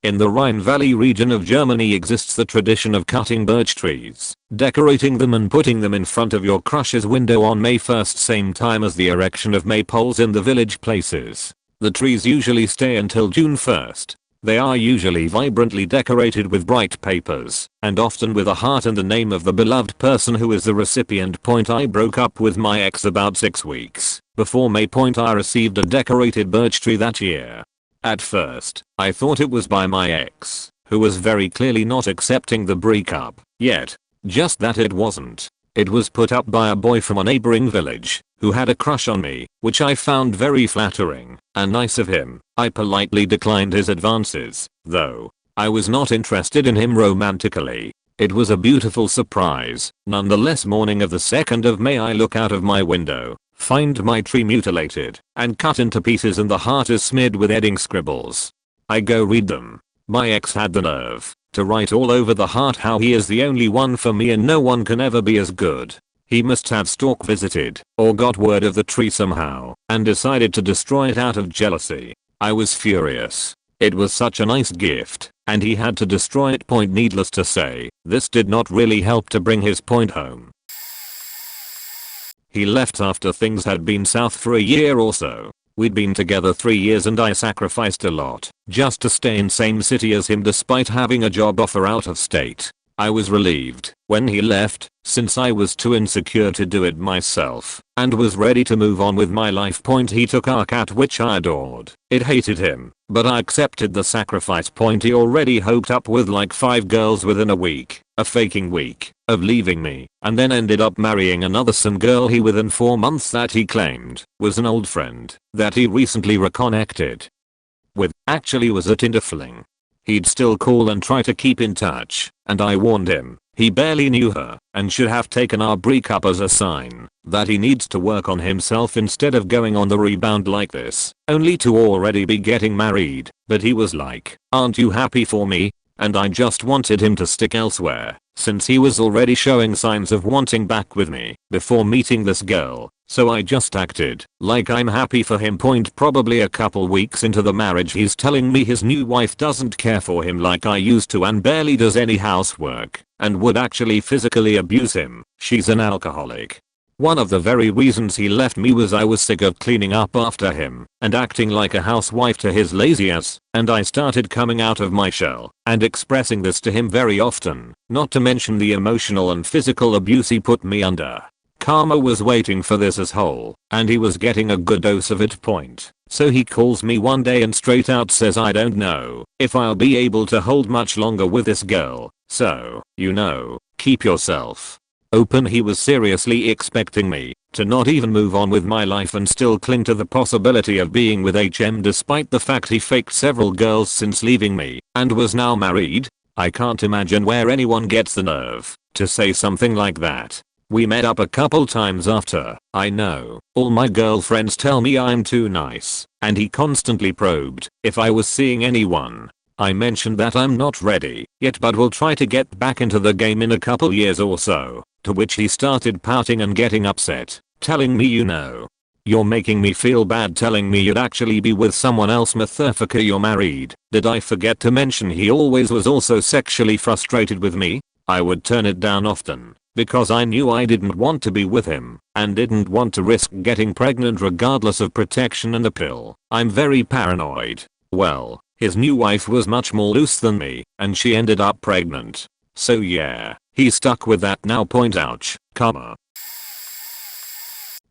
In the Rhine Valley region of Germany exists the tradition of cutting birch trees, decorating them and putting them in front of your crush's window on May 1st, same time as the erection of maypoles in the village places. The trees usually stay until June 1st. They are usually vibrantly decorated with bright papers, and often with a heart and the name of the beloved person who is the recipient. I broke up with my ex about 6 weeks before May. I received a decorated birch tree that year. At first, I thought it was by my ex, who was very clearly not accepting the breakup, yet, just that it wasn't. It was put up by a boy from a neighboring village, who had a crush on me, which I found very flattering and nice of him. I politely declined his advances, though. I was not interested in him romantically. It was a beautiful surprise. Nonetheless, morning of the 2nd of May, I look out of my window, find my tree mutilated and cut into pieces and the heart is smeared with edding scribbles. I go read them. My ex had the nerve to write all over the heart how he is the only one for me and no one can ever be as good. He must have stalk visited or got word of the tree somehow and decided to destroy it out of jealousy. I was furious. It was such a nice gift and he had to destroy it. Needless to say, this did not really help to bring his point home. He left after things had been south for a year or so. We'd been together 3 years and I sacrificed a lot just to stay in same city as him despite having a job offer out of state. I was relieved when he left, since I was too insecure to do it myself and was ready to move on with my life. He took our cat, which I adored. It hated him, but I accepted the sacrifice. He already hooked up with like 5 girls within a week, a faking week of leaving me, and then ended up marrying some girl he within 4 months that he claimed was an old friend that he recently reconnected with. Actually was a Tinder fling. He'd still call and try to keep in touch, and I warned him he barely knew her and should have taken our breakup as a sign that he needs to work on himself instead of going on the rebound like this, only to already be getting married. But he was like, "Aren't you happy for me?" And I just wanted him to stick elsewhere, since he was already showing signs of wanting back with me before meeting this girl. So I just acted like I'm happy for him. Probably a couple weeks into the marriage, he's telling me his new wife doesn't care for him like I used to and barely does any housework and would actually physically abuse him. She's an alcoholic. One of the very reasons he left me was I was sick of cleaning up after him and acting like a housewife to his lazy ass, and I started coming out of my shell and expressing this to him very often, not to mention the emotional and physical abuse he put me under. Karma was waiting for this asshole, and he was getting a good dose of it. So he calls me one day and straight out says, "I don't know if I'll be able to hold much longer with this girl, so, keep yourself open." He was seriously expecting me to not even move on with my life and still cling to the possibility of being with HM despite the fact he faked several girls since leaving me and was now married. I can't imagine where anyone gets the nerve to say something like that. We met up a couple times after. I know all my girlfriends tell me I'm too nice, and he constantly probed if I was seeing anyone. I mentioned that I'm not ready yet but will try to get back into the game in a couple years or so, to which he started pouting and getting upset, telling me, "You're making me feel bad telling me you'd actually be with someone else. Motherfucker, you're married." Did I forget to mention he always was also sexually frustrated with me? I would turn it down often because I knew I didn't want to be with him and didn't want to risk getting pregnant regardless of protection and a pill. I'm very paranoid. Well, his new wife was much more loose than me and she ended up pregnant. So yeah, he's stuck with that now. Ouch, karma.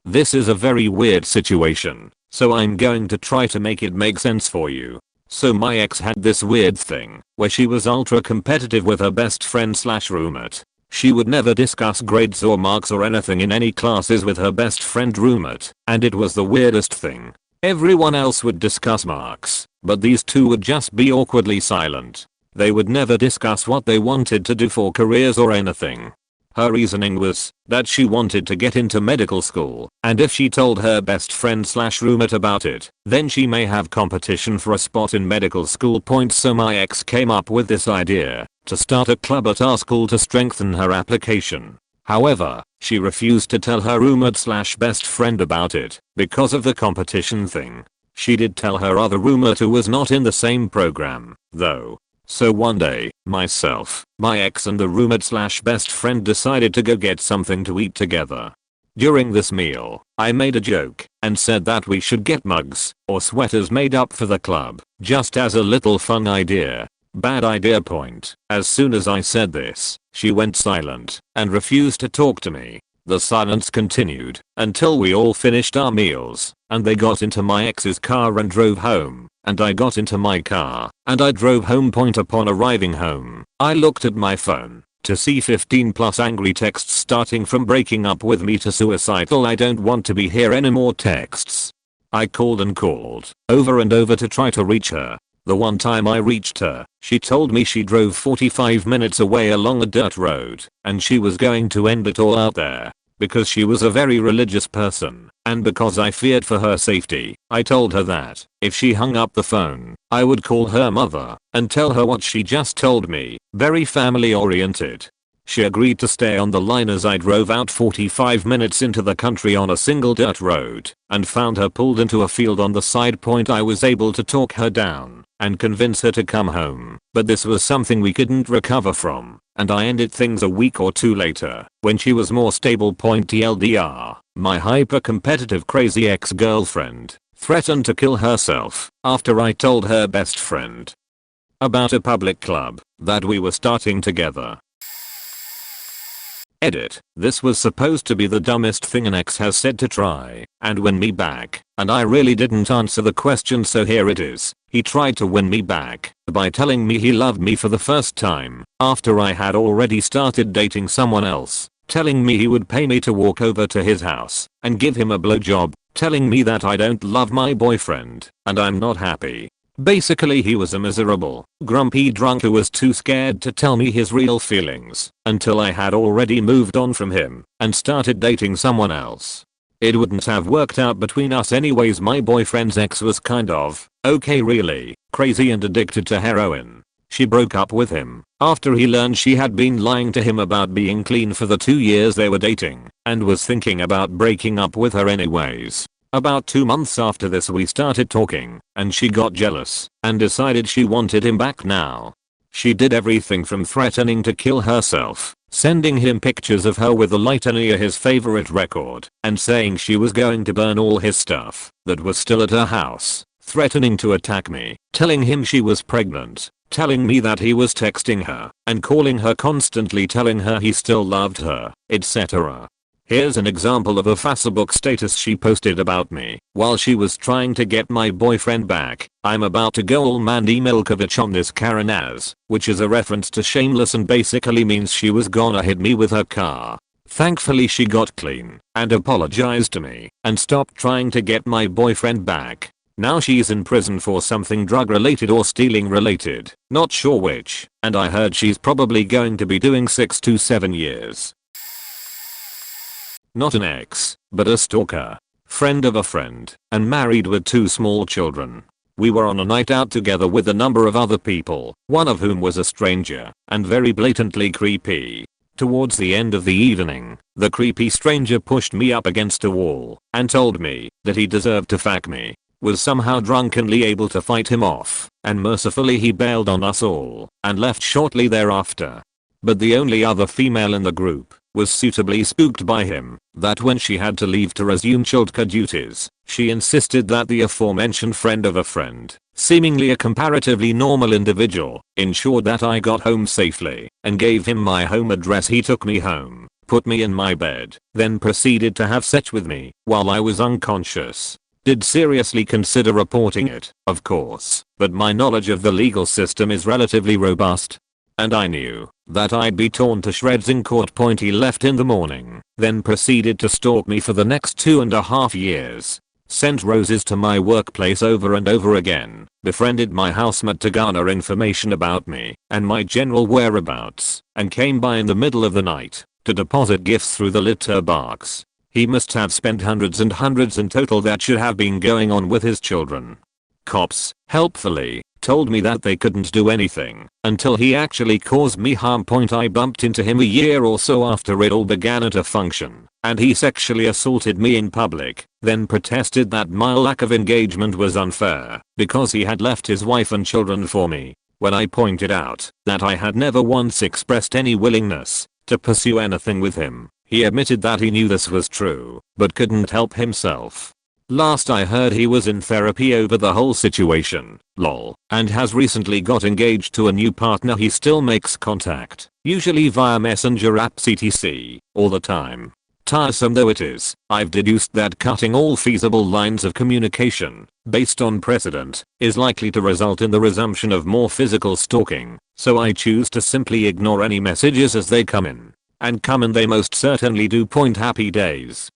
This is a very weird situation, so I'm going to try to make it make sense for you. So my ex had this weird thing where she was ultra competitive with her best friend slash roommate. She would never discuss grades or marks or anything in any classes with her best friend roommate, and it was the weirdest thing. Everyone else would discuss marks, but these two would just be awkwardly silent. They would never discuss what they wanted to do for careers or anything. Her reasoning was that she wanted to get into medical school, and if she told her best friend slash roommate about it, then she may have competition for a spot in medical school. So my ex came up with this idea to start a club at our school to strengthen her application. However, she refused to tell her roommate slash best friend about it because of the competition thing. She did tell her other roommate who was not in the same program, though. So one day, myself, my ex and the roommate slash best friend decided to go get something to eat together. During this meal, I made a joke and said that we should get mugs or sweaters made up for the club, just as a little fun idea. Bad idea point. As soon as I said this, she went silent and refused to talk to me. The silence continued until we all finished our meals and they got into my ex's car and drove home, and I got into my car and I drove home. Upon arriving home, I looked at my phone to see 15 plus angry texts starting from breaking up with me to suicidal I don't want to be here anymore texts. I called and called over and over to try to reach her. The one time I reached her, she told me she drove 45 minutes away along a dirt road and she was going to end it all out there because she was a very religious person, and because I feared for her safety, I told her that if she hung up the phone, I would call her mother and tell her what she just told me. Very family oriented. She agreed to stay on the line as I drove out 45 minutes into the country on a single dirt road and found her pulled into a field on the side. I was able to talk her down and convince her to come home, but this was something we couldn't recover from, and I ended things a week or two later when she was more stable. TLDR, my hyper-competitive crazy ex-girlfriend threatened to kill herself after I told her best friend about a public club that we were starting together. Edit. This was supposed to be the dumbest thing an ex has said to try and win me back, and I really didn't answer the question, so here it is. He tried to win me back by telling me he loved me for the first time after I had already started dating someone else, telling me he would pay me to walk over to his house and give him a blowjob, telling me that I don't love my boyfriend and I'm not happy. Basically he was a miserable, grumpy drunk who was too scared to tell me his real feelings until I had already moved on from him and started dating someone else. It wouldn't have worked out between us anyways. My boyfriend's ex was kind of, okay, really crazy and addicted to heroin. She broke up with him after he learned she had been lying to him about being clean for the 2 years they were dating and was thinking about breaking up with her anyways. About 2 months after this we started talking and she got jealous and decided she wanted him back now. She did everything from threatening to kill herself, sending him pictures of her with a lighter near his favorite record and saying she was going to burn all his stuff that was still at her house, threatening to attack me, telling him she was pregnant, telling me that he was texting her and calling her constantly, telling her he still loved her, etc. Here's an example of a Facebook status she posted about me while she was trying to get my boyfriend back. I'm about to go all Mandy Milkovich on this Karen as, which is a reference to Shameless and basically means she was gonna hit me with her car. Thankfully she got clean and apologized to me and stopped trying to get my boyfriend back. Now she's in prison for something drug related or stealing related, not sure which, and I heard she's probably going to be doing 6 to 7 years. Not an ex, but a stalker. Friend of a friend, and married with 2 small children. We were on a night out together with a number of other people, one of whom was a stranger, and very blatantly creepy. Towards the end of the evening, the creepy stranger pushed me up against a wall and told me that he deserved to fuck me, was somehow drunkenly able to fight him off, and mercifully he bailed on us all and left shortly thereafter. But the only other female in the group was suitably spooked by him that when she had to leave to resume childcare duties, she insisted that the aforementioned friend of a friend, seemingly a comparatively normal individual, ensured that I got home safely and gave him my home address. He took me home, put me in my bed, then proceeded to have sex with me while I was unconscious. Did seriously consider reporting it, of course, but my knowledge of the legal system is relatively robust. And I knew that I'd be torn to shreds in court. He left in the morning, then proceeded to stalk me for the next 2.5 years. Sent roses to my workplace over and over again, befriended my housemate to garner information about me and my general whereabouts, and came by in the middle of the night to deposit gifts through the litter box. He must have spent hundreds and hundreds in total. That should have been going on with his children. Cops, helpfully, told me that they couldn't do anything until he actually caused me harm. I bumped into him a year or so after it all began at a function, and he sexually assaulted me in public, then protested that my lack of engagement was unfair because he had left his wife and children for me. When I pointed out that I had never once expressed any willingness to pursue anything with him, he admitted that he knew this was true, but couldn't help himself. Last I heard he was in therapy over the whole situation, lol, and has recently got engaged to a new partner. He still makes contact, usually via messenger apps etc, all the time. Tiresome though it is, I've deduced that cutting all feasible lines of communication, based on precedent, is likely to result in the resumption of more physical stalking, so I choose to simply ignore any messages as they come in. And come in they most certainly do. Happy days.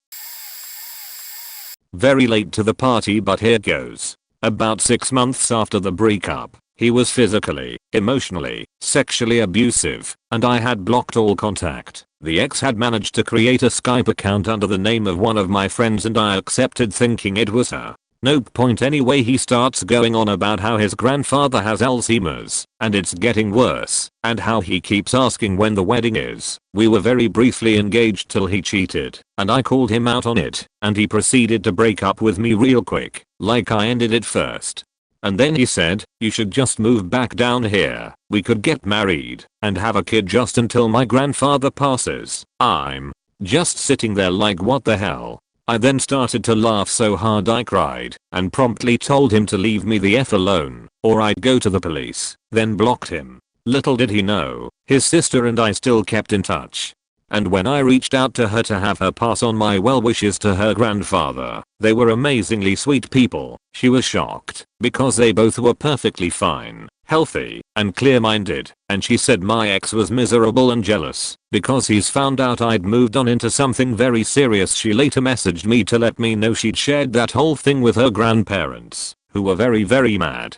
Very late to the party, but here goes. About 6 months after the breakup, he was physically, emotionally, sexually abusive, and I had blocked all contact. The ex had managed to create a Skype account under the name of one of my friends and I accepted thinking it was her. Nope. Anyway, he starts going on about how his grandfather has Alzheimer's, and it's getting worse, and how he keeps asking when the wedding is. We were very briefly engaged till he cheated, and I called him out on it, and he proceeded to break up with me real quick, like I ended it first. And then he said, you should just move back down here, we could get married, and have a kid just until my grandfather passes. I'm just sitting there like what the hell. I then started to laugh so hard I cried, and promptly told him to leave me the F alone, or I'd go to the police, then blocked him. Little did he know, his sister and I still kept in touch. And when I reached out to her to have her pass on my well wishes to her grandfather, they were amazingly sweet people. She was shocked, because they both were perfectly fine, healthy, and clear-minded, and she said my ex was miserable and jealous, because he's found out I'd moved on into something very serious. She later messaged me to let me know she'd shared that whole thing with her grandparents, who were very mad.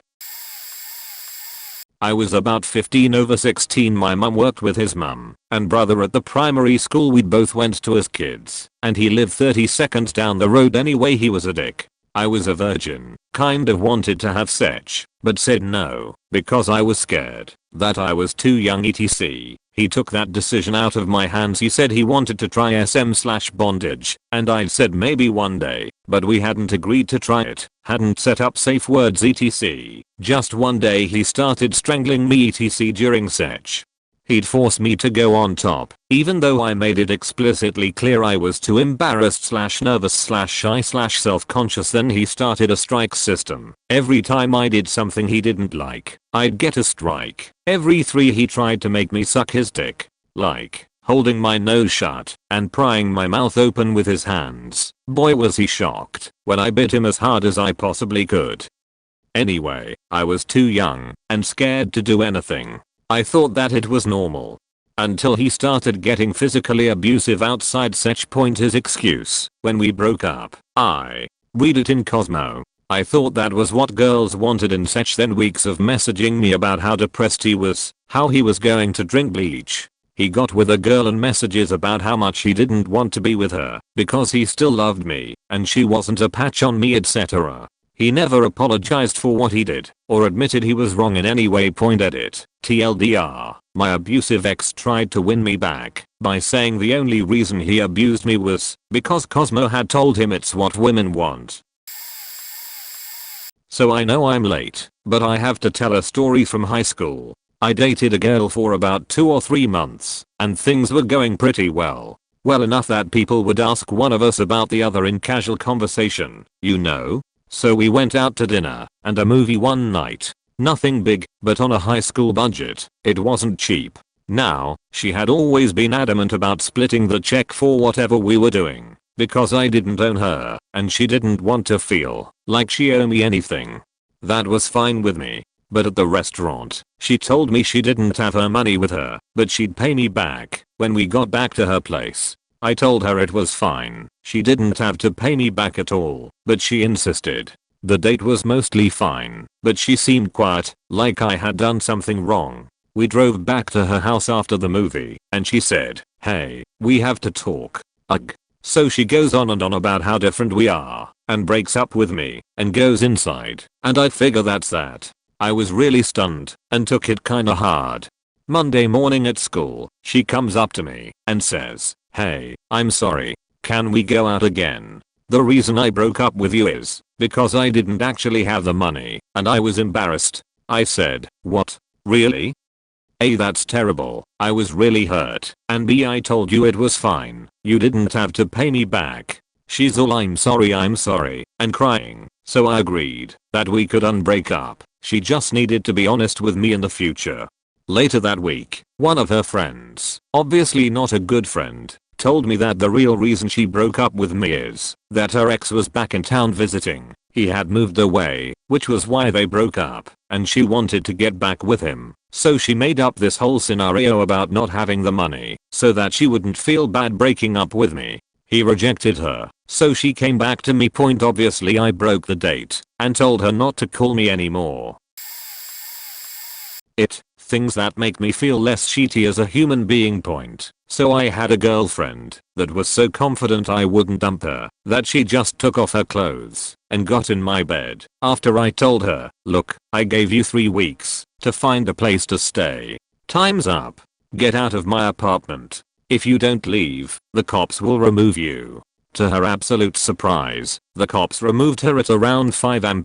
I was about 15 over 16. My mum worked with his mum and brother at the primary school we both went to as kids, and he lived 30 seconds down the road. Anyway, he was a dick. I was a virgin, kind of wanted to have sex, but said no, because I was scared that I was too young etc. He took that decision out of my hands. He said he wanted to try SM/bondage, and I'd said maybe one day, but we hadn't agreed to try it, hadn't set up safe words etc. Just one day he started strangling me etc. during sex. He'd force me to go on top, even though I made it explicitly clear I was too embarrassed/nervous/shy/self-conscious. Then he started a strike system. Every time I did something he didn't like, I'd get a strike. Every 3 he tried to make me suck his dick. Like, holding my nose shut and prying my mouth open with his hands. Boy was he shocked when I bit him as hard as I possibly could. Anyway, I was too young and scared to do anything. I thought that it was normal. Until he started getting physically abusive outside sex. His excuse, when we broke up, I read it in Cosmo. I thought that was what girls wanted in sex. Then weeks of messaging me about how depressed he was, how he was going to drink bleach. He got with a girl and messages about how much he didn't want to be with her because he still loved me and she wasn't a patch on me etc. He never apologized for what he did or admitted he was wrong in any way. Edit. TLDR, my abusive ex tried to win me back by saying the only reason he abused me was because Cosmo had told him it's what women want. So I know I'm late, but I have to tell a story from high school. I dated a girl for about 2 or 3 months, and things were going pretty well. Well enough that people would ask one of us about the other in casual conversation, you know? So we went out to dinner and a movie one night. Nothing big, but on a high school budget. It wasn't cheap. Now, she had always been adamant about splitting the check for whatever we were doing, because I didn't own her, and she didn't want to feel like she owed me anything. That was fine with me. But at the restaurant, she told me she didn't have her money with her, but she'd pay me back when we got back to her place. I told her it was fine, she didn't have to pay me back at all, but she insisted. The date was mostly fine, but she seemed quiet, like I had done something wrong. We drove back to her house after the movie, and she said, "Hey, we have to talk." Ugh. So she goes on and on about how different we are, and breaks up with me, and goes inside, and I figure that's that. I was really stunned, and took it kinda hard. Monday morning at school, she comes up to me, and says, "Hey, I'm sorry. Can we go out again? The reason I broke up with you is because I didn't actually have the money, and I was embarrassed." I said, "What? Really?" A, that's terrible. I was really hurt, and B, I told you it was fine. You didn't have to pay me back. She's all I'm sorry, and crying, so I agreed that we could unbreak up. She just needed to be honest with me in the future. Later that week, one of her friends, obviously not a good friend, told me that the real reason she broke up with me is that her ex was back in town visiting. He had moved away, which was why they broke up, and she wanted to get back with him. So she made up this whole scenario about not having the money, so that she wouldn't feel bad breaking up with me. He rejected her, so she came back to me. Obviously I broke the date, and told her not to call me anymore. Things that make me feel less shitty as a human being. So I had a girlfriend that was so confident I wouldn't dump her that she just took off her clothes and got in my bed after I told her, "Look, I gave you 3 weeks to find a place to stay. Time's up. Get out of my apartment. If you don't leave, the cops will remove you." To her absolute surprise, the cops removed her at around 5 am.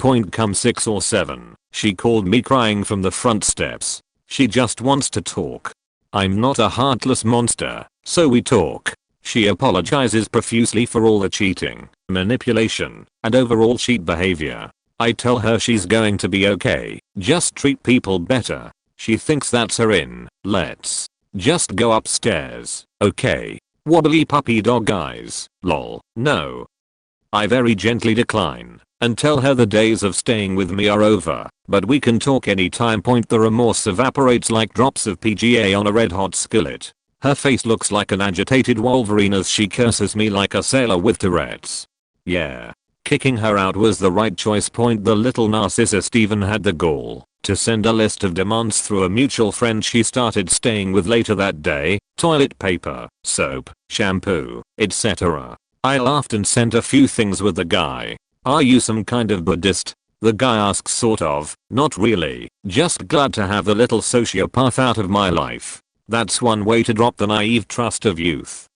6 or 7. She called me crying from the front steps. She just wants to talk. I'm not a heartless monster, so we talk. She apologizes profusely for all the cheating, manipulation, and overall cheat behavior. I tell her she's going to be okay, just treat people better. She thinks that's her in. Let's just go upstairs, okay? Wobbly puppy dog eyes, lol, no. I very gently decline and tell her the days of staying with me are over, but we can talk anytime. The remorse evaporates like drops of PGA on a red hot skillet. Her face looks like an agitated Wolverine as she curses me like a sailor with Tourette's. Yeah. Kicking her out was the right choice. The little narcissist even had the gall to send a list of demands through a mutual friend she started staying with later that day: toilet paper, soap, shampoo, etc. I laughed and sent a few things with the guy. "Are you some kind of Buddhist?" The guy asks, sort of. "Not really, just glad to have the little sociopath out of my life." That's one way to drop the naive trust of youth.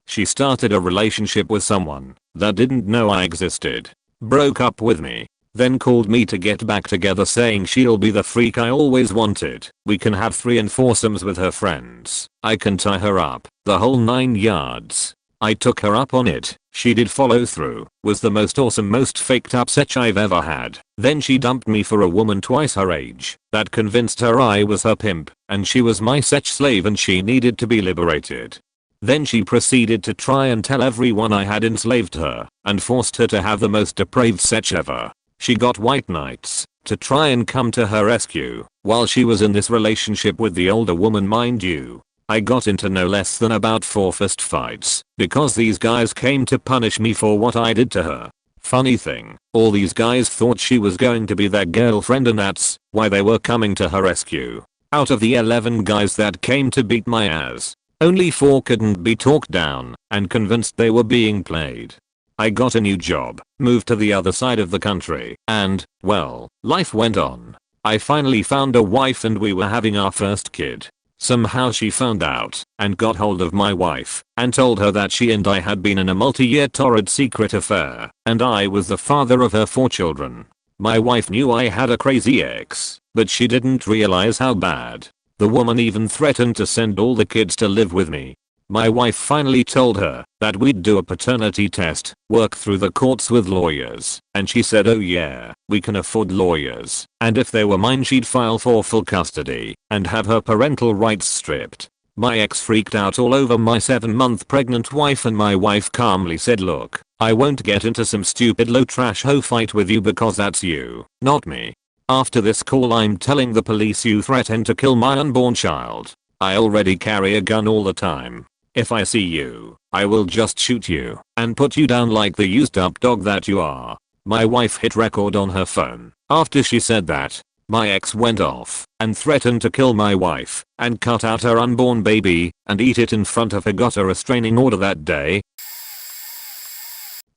She started a relationship with someone that didn't know I existed. Broke up with me. Then called me to get back together, saying she'll be the freak I always wanted. We can have 3 and foursomes with her friends. I can tie her up. The whole 9 yards. I took her up on it. She did follow through. Was the most awesome, most faked up sex I've ever had. Then she dumped me for a woman twice her age that convinced her I was her pimp and she was my sex slave and she needed to be liberated. Then she proceeded to try and tell everyone I had enslaved her and forced her to have the most depraved sex ever. She got white knights to try and come to her rescue while she was in this relationship with the older woman, mind you. I got into no less than about 4 fist fights because these guys came to punish me for what I did to her. Funny thing, all these guys thought she was going to be their girlfriend and that's why they were coming to her rescue. Out of the 11 guys that came to beat my ass, only 4 couldn't be talked down and convinced they were being played. I got a new job, moved to the other side of the country, and, well, life went on. I finally found a wife and we were having our first kid. Somehow she found out and got hold of my wife and told her that she and I had been in a multi-year torrid secret affair and I was the father of her 4 children. My wife knew I had a crazy ex, but she didn't realize how bad. The woman even threatened to send all the kids to live with me. My wife finally told her that we'd do a paternity test, work through the courts with lawyers, and she said, "Oh yeah, we can afford lawyers," and if they were mine she'd file for full custody and have her parental rights stripped. My ex freaked out all over my 7-month pregnant wife and my wife calmly said, look, I won't get into some stupid low trash hoe fight with you because that's you, not me. After this call I'm telling the police you threatened to kill my unborn child. I already carry a gun all the time. If I see you, I will just shoot you and put you down like the used up dog that you are. My wife hit record on her phone. After she said that, my ex went off and threatened to kill my wife and cut out her unborn baby and eat it in front of her. Got a restraining order that day.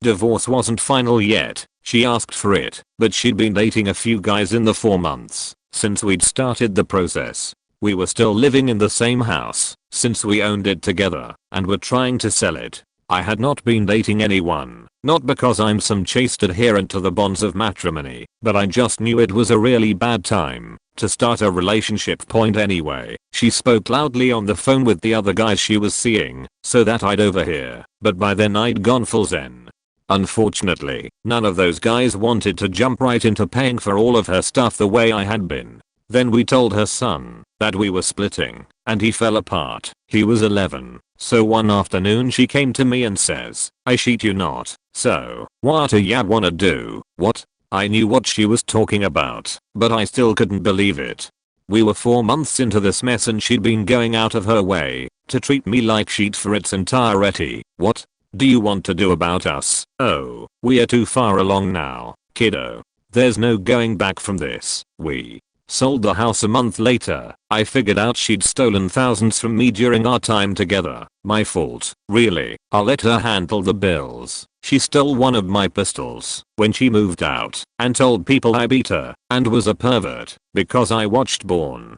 Divorce wasn't final yet. She asked for it, but she'd been dating a few guys in the 4 months since we'd started the process. We were still living in the same house since we owned it together and were trying to sell it. I had not been dating anyone, not because I'm some chaste adherent to the bonds of matrimony, but I just knew it was a really bad time to start a relationship. Point anyway, she spoke loudly on the phone with the other guys she was seeing so that I'd overhear, but by then I'd gone full zen. Unfortunately, none of those guys wanted to jump right into paying for all of her stuff the way I had been. Then we told her son that we were splitting, and he fell apart. He was 11, so one afternoon she came to me and says, I shit you not, so what do ya wanna do? What? I knew what she was talking about, but I still couldn't believe it. We were 4 months into this mess and she'd been going out of her way to treat me like shit for its entirety. What do you want to do about us? Oh, we are too far along now, kiddo. There's no going back from this. We sold the house a month later. I figured out she'd stolen thousands from me during our time together. My fault, really. I'll let her handle the bills. She stole one of my pistols when she moved out and told people I beat her and was a pervert because I watched porn.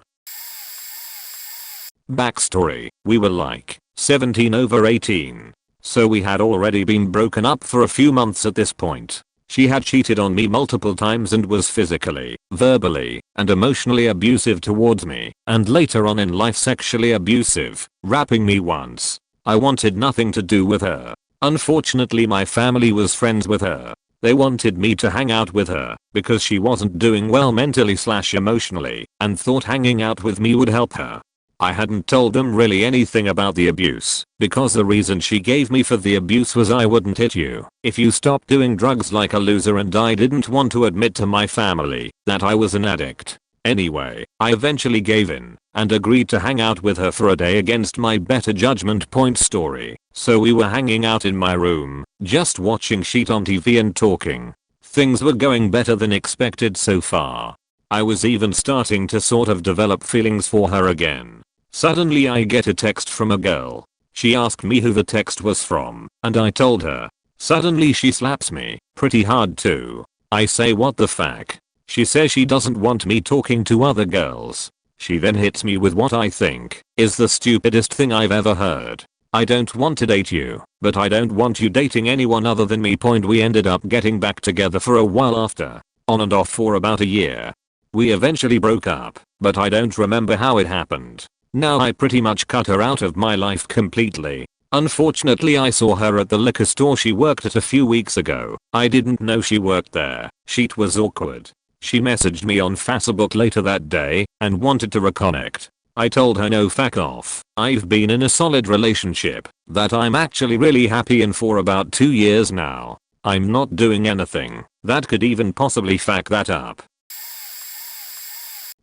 Backstory, we were like 17 over 18. So we had already been broken up for a few months at this point. She had cheated on me multiple times and was physically, verbally, and emotionally abusive towards me, and later on in life sexually abusive, rapping me once. I wanted nothing to do with her. Unfortunately my family was friends with her. They wanted me to hang out with her because she wasn't doing well mentally/emotionally and thought hanging out with me would help her. I hadn't told them really anything about the abuse because the reason she gave me for the abuse was I wouldn't hit you if you stopped doing drugs like a loser, and I didn't want to admit to my family that I was an addict. Anyway, I eventually gave in and agreed to hang out with her for a day against my better judgment. Point story. So we were hanging out in my room, just watching shit on TV and talking. Things were going better than expected so far. I was even starting to sort of develop feelings for her again. Suddenly I get a text from a girl. She asked me who the text was from, and I told her. Suddenly she slaps me, pretty hard too. I say what the fuck? She says she doesn't want me talking to other girls. She then hits me with what I think is the stupidest thing I've ever heard. I don't want to date you, but I don't want you dating anyone other than me. We ended up getting back together for a while after, on and off for about a year. We eventually broke up, but I don't remember how it happened. Now I pretty much cut her out of my life completely. Unfortunately I saw her at the liquor store she worked at a few weeks ago. I didn't know she worked there. Shit was awkward. She messaged me on Facebook later that day and wanted to reconnect. I told her no, fuck off. I've been in a solid relationship that I'm actually really happy in for about 2 years now. I'm not doing anything that could even possibly fuck that up.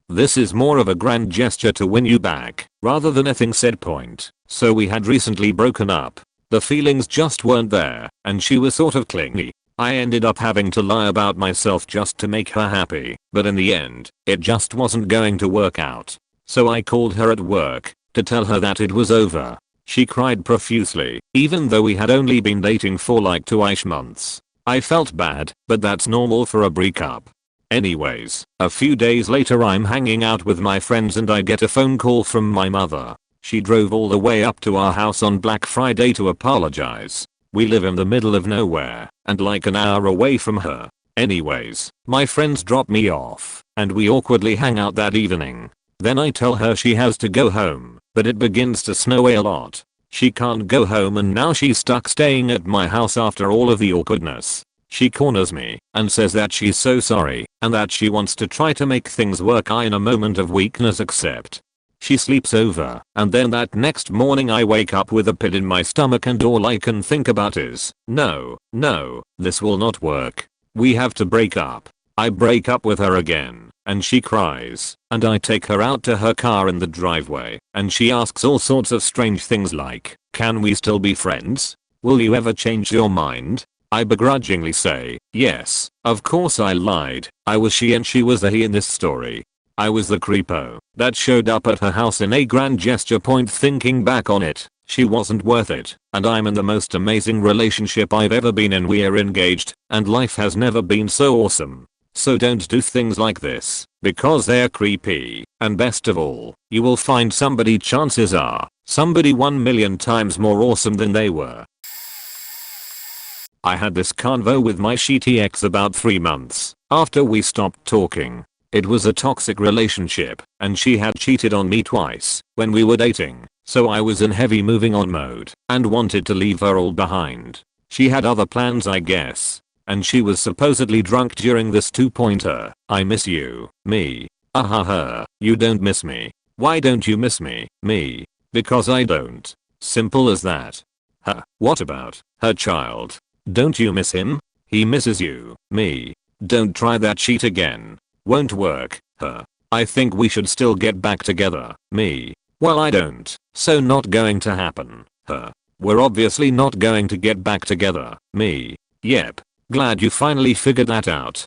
This is more of a grand gesture to win you back rather than a thing said. Point. So we had recently broken up. The feelings just weren't there and she was sort of clingy. I ended up having to lie about myself just to make her happy, but in the end, it just wasn't going to work out. So I called her at work to tell her that it was over. She cried profusely, even though we had only been dating for like 2-ish months. I felt bad, but that's normal for a breakup. Anyways, a few days later I'm hanging out with my friends and I get a phone call from my mother. She drove all the way up to our house on Black Friday to apologize. We live in the middle of nowhere and like an hour away from her. Anyways, my friends drop me off and we awkwardly hang out that evening. Then I tell her she has to go home, but it begins to snow a lot. She can't go home and now she's stuck staying at my house after all of the awkwardness. She corners me and says that she's so sorry and that she wants to try to make things work. I in a moment of weakness accept. She sleeps over, and then that next morning I wake up with a pit in my stomach and all I can think about is, no, this will not work. We have to break up. I break up with her again, and she cries, and I take her out to her car in the driveway, and she asks all sorts of strange things like, can we still be friends? Will you ever change your mind? I begrudgingly say, yes, of course I lied. I was she and she was the he in this story. I was the creepo that showed up at her house in a grand gesture. Thinking back on it, she wasn't worth it, and I'm in the most amazing relationship I've ever been in. We're engaged, and life has never been so awesome. So don't do things like this, because they're creepy, and best of all, you will find somebody, chances are, somebody 1,000,000 times more awesome than they were. I had this convo with my shitty ex about 3 months after we stopped talking. It was a toxic relationship, and she had cheated on me twice when we were dating, so I was in heavy moving on mode and wanted to leave her all behind. She had other plans, I guess, and she was supposedly drunk during this 2-pointer. I miss you, me. You don't miss me. Why don't you miss me, me? Because I don't. Simple as that. What about her child? Don't you miss him? He misses you, me. Don't try that shit again. Won't work. I think we should still get back together, me. Well, I don't, so not going to happen. We're obviously not going to get back together, me. Yep. Glad you finally figured that out.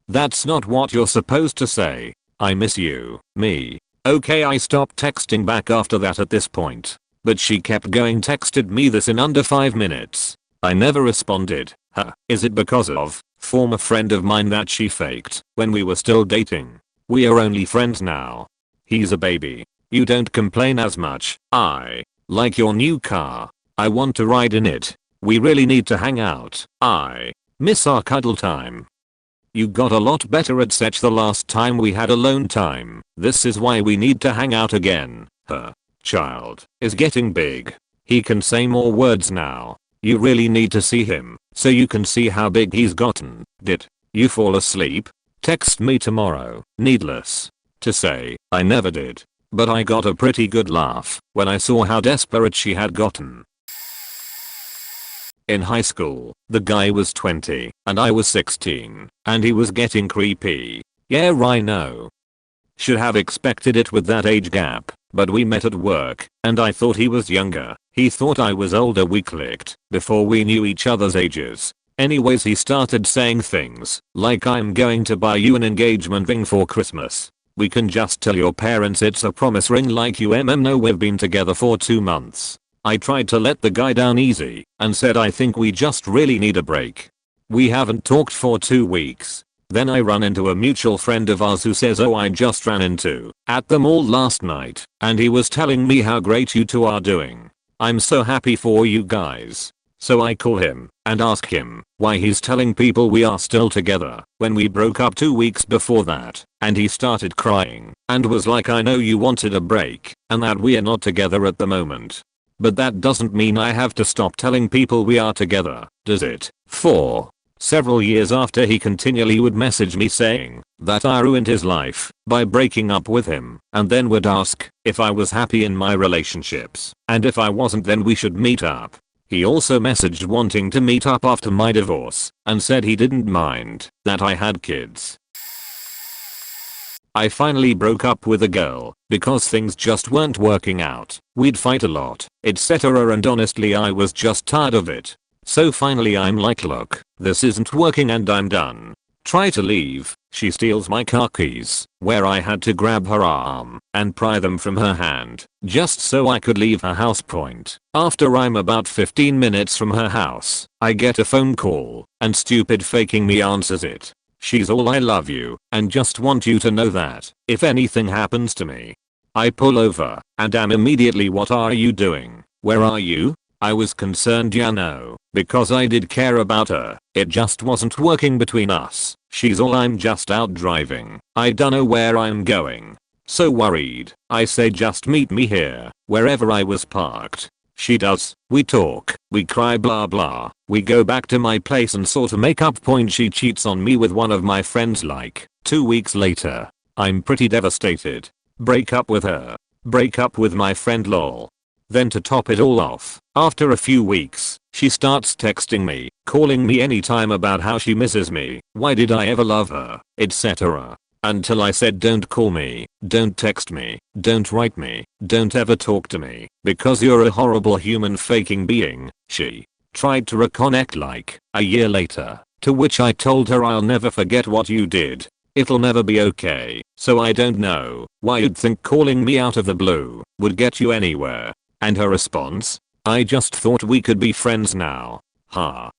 That's not what you're supposed to say. I miss you, me. Okay, I stopped texting back after that at this point. But she kept going, texted me this in under 5 minutes. I never responded. Is it because of former friend of mine that she faked when we were still dating? We are only friends now. He's a baby. You don't complain as much. I like your new car. I want to ride in it. We really need to hang out. I miss our cuddle time. You got a lot better at sex the last time we had alone time. This is why we need to hang out again. Her child is getting big. He can say more words now. You really need to see him so you can see how big he's gotten. Did you fall asleep? Text me tomorrow. Needless to say, I never did. But I got a pretty good laugh when I saw how desperate she had gotten. In high school, the guy was 20 and I was 16, and he was getting creepy. Yeah, I know. Should have expected it with that age gap, but we met at work, and I thought he was younger. He thought I was older. We clicked before we knew each other's ages. Anyways, he started saying things like, I'm going to buy you an engagement ring for Christmas. We can just tell your parents it's a promise ring. Like, you know, we've been together for 2 months. I tried to let the guy down easy and said I think we just really need a break. We haven't talked for 2 weeks. Then I run into a mutual friend of ours who says, oh, I just ran into at the mall last night and he was telling me how great you two are doing. I'm so happy for you guys. So I call him and ask him why he's telling people we are still together when we broke up 2 weeks before that, and he started crying and was like, I know you wanted a break and that we are not together at the moment. But that doesn't mean I have to stop telling people we are together, does it? For several years after, he continually would message me saying that I ruined his life by breaking up with him, and then would ask if I was happy in my relationships, and if I wasn't then we should meet up. He also messaged wanting to meet up after my divorce and said he didn't mind that I had kids. I finally broke up with a girl because things just weren't working out. We'd fight a lot, etc., and honestly I was just tired of it. So finally I'm like, look, this isn't working and I'm done. Try to leave. She steals my car keys, where I had to grab her arm and pry them from her hand just so I could leave her house. After I'm about 15 minutes from her house, I get a phone call and stupid faking me answers it. She's all, I love you and just want you to know that if anything happens to me. I pull over and am immediately, what are you doing? Where are you? I was concerned, you know, because I did care about her. It just wasn't working between us. She's all, I'm just out driving. I don't know where I'm going. So worried, I say just meet me here, wherever I was parked. She does. We talk, we cry, blah blah. We go back to my place and sort of make up. She cheats on me with one of my friends like 2 weeks later. I'm pretty devastated. Break up with her. Break up with my friend lol. Then to top it all off, after a few weeks, she starts texting me, calling me anytime about how she misses me, why did I ever love her, etc. Until I said don't call me, don't text me, don't write me, don't ever talk to me, because you're a horrible human faking being. She tried to reconnect like a year later, to which I told her I'll never forget what you did. It'll never be okay, so I don't know why you'd think calling me out of the blue would get you anywhere. And her response? I just thought we could be friends now. Ha.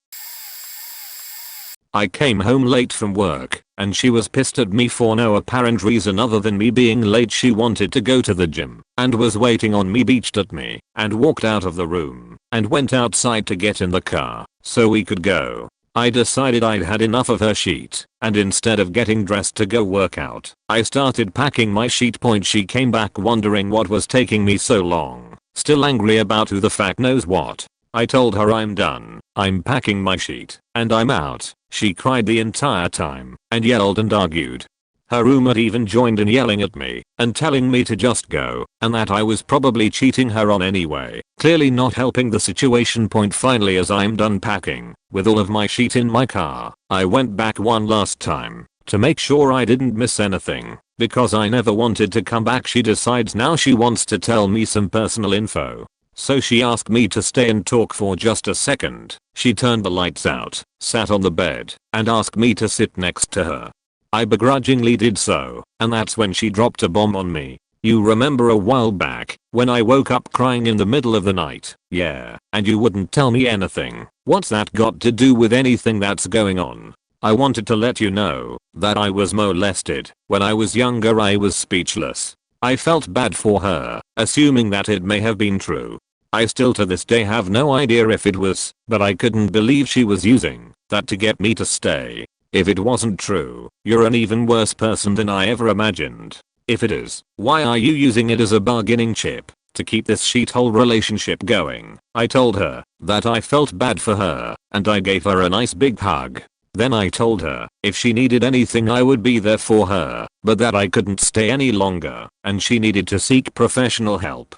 I came home late from work, and she was pissed at me for no apparent reason other than me being late. She wanted to go to the gym, and was waiting on me, beached at me, and walked out of the room, and went outside to get in the car, so we could go. I decided I'd had enough of her shit, and instead of getting dressed to go work out, I started packing my sheet. She came back wondering what was taking me so long, still angry about who the fuck knows what. I told her I'm done, I'm packing my sheet, and I'm out. She cried the entire time, and yelled and argued. Her roommate even joined in yelling at me, and telling me to just go, and that I was probably cheating her on anyway, clearly not helping the situation. Finally, as I'm done packing, with all of my sheet in my car, I went back one last time, to make sure I didn't miss anything, because I never wanted to come back. She decides now she wants to tell me some personal info. So she asked me to stay and talk for just a second. She turned the lights out, sat on the bed, and asked me to sit next to her. I begrudgingly did so, and that's when she dropped a bomb on me. You remember a while back, when I woke up crying in the middle of the night? Yeah, and you wouldn't tell me anything. What's that got to do with anything that's going on? I wanted to let you know that I was molested. When I was younger I was speechless. I felt bad for her, assuming that it may have been true. I still to this day have no idea if it was, but I couldn't believe she was using that to get me to stay. If it wasn't true, you're an even worse person than I ever imagined. If it is, why are you using it as a bargaining chip to keep this shithole relationship going? I told her that I felt bad for her, and I gave her a nice big hug. Then I told her if she needed anything I would be there for her, but that I couldn't stay any longer, and she needed to seek professional help.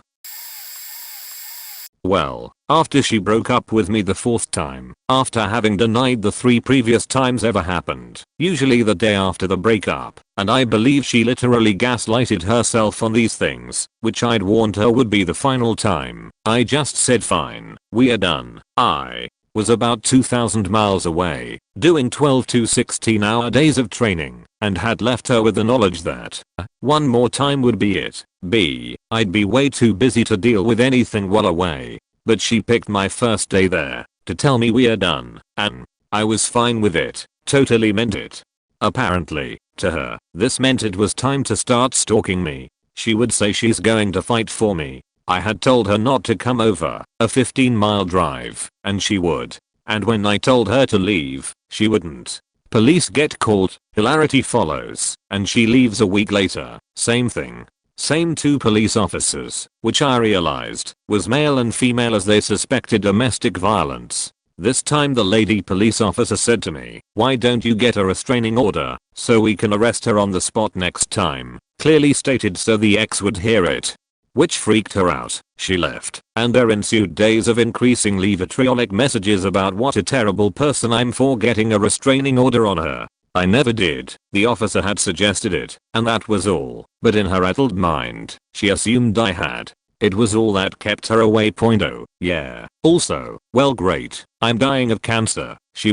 Well, after she broke up with me the fourth time, after having denied the 3 previous times ever happened, usually the day after the breakup, and I believe she literally gaslighted herself on these things, which I'd warned her would be the final time, I just said fine, we are done. I was about 2,000 miles away, doing 12 to 16 hour days of training, and had left her with the knowledge that one more time would be it. I'd be way too busy to deal with anything while away. But she picked my first day there to tell me we are done, and I was fine with it, totally meant it. Apparently, to her, this meant it was time to start stalking me. She would say she's going to fight for me. I had told her not to come over, a 15-mile drive, and she would. And when I told her to leave, she wouldn't. Police get called, hilarity follows, and she leaves a week later, same thing. Same 2 police officers, which I realized was male and female as they suspected domestic violence. This time the lady police officer said to me, why don't you get a restraining order so we can arrest her on the spot next time? Clearly stated so the ex would hear it. Which freaked her out. She left, and there ensued days of increasingly vitriolic messages about what a terrible person I'm for getting a restraining order on her. I never did. The officer had suggested it, and that was all. But in her addled mind, she assumed I had. It was all that kept her away. Oh, yeah. Also, well great, I'm dying of cancer. She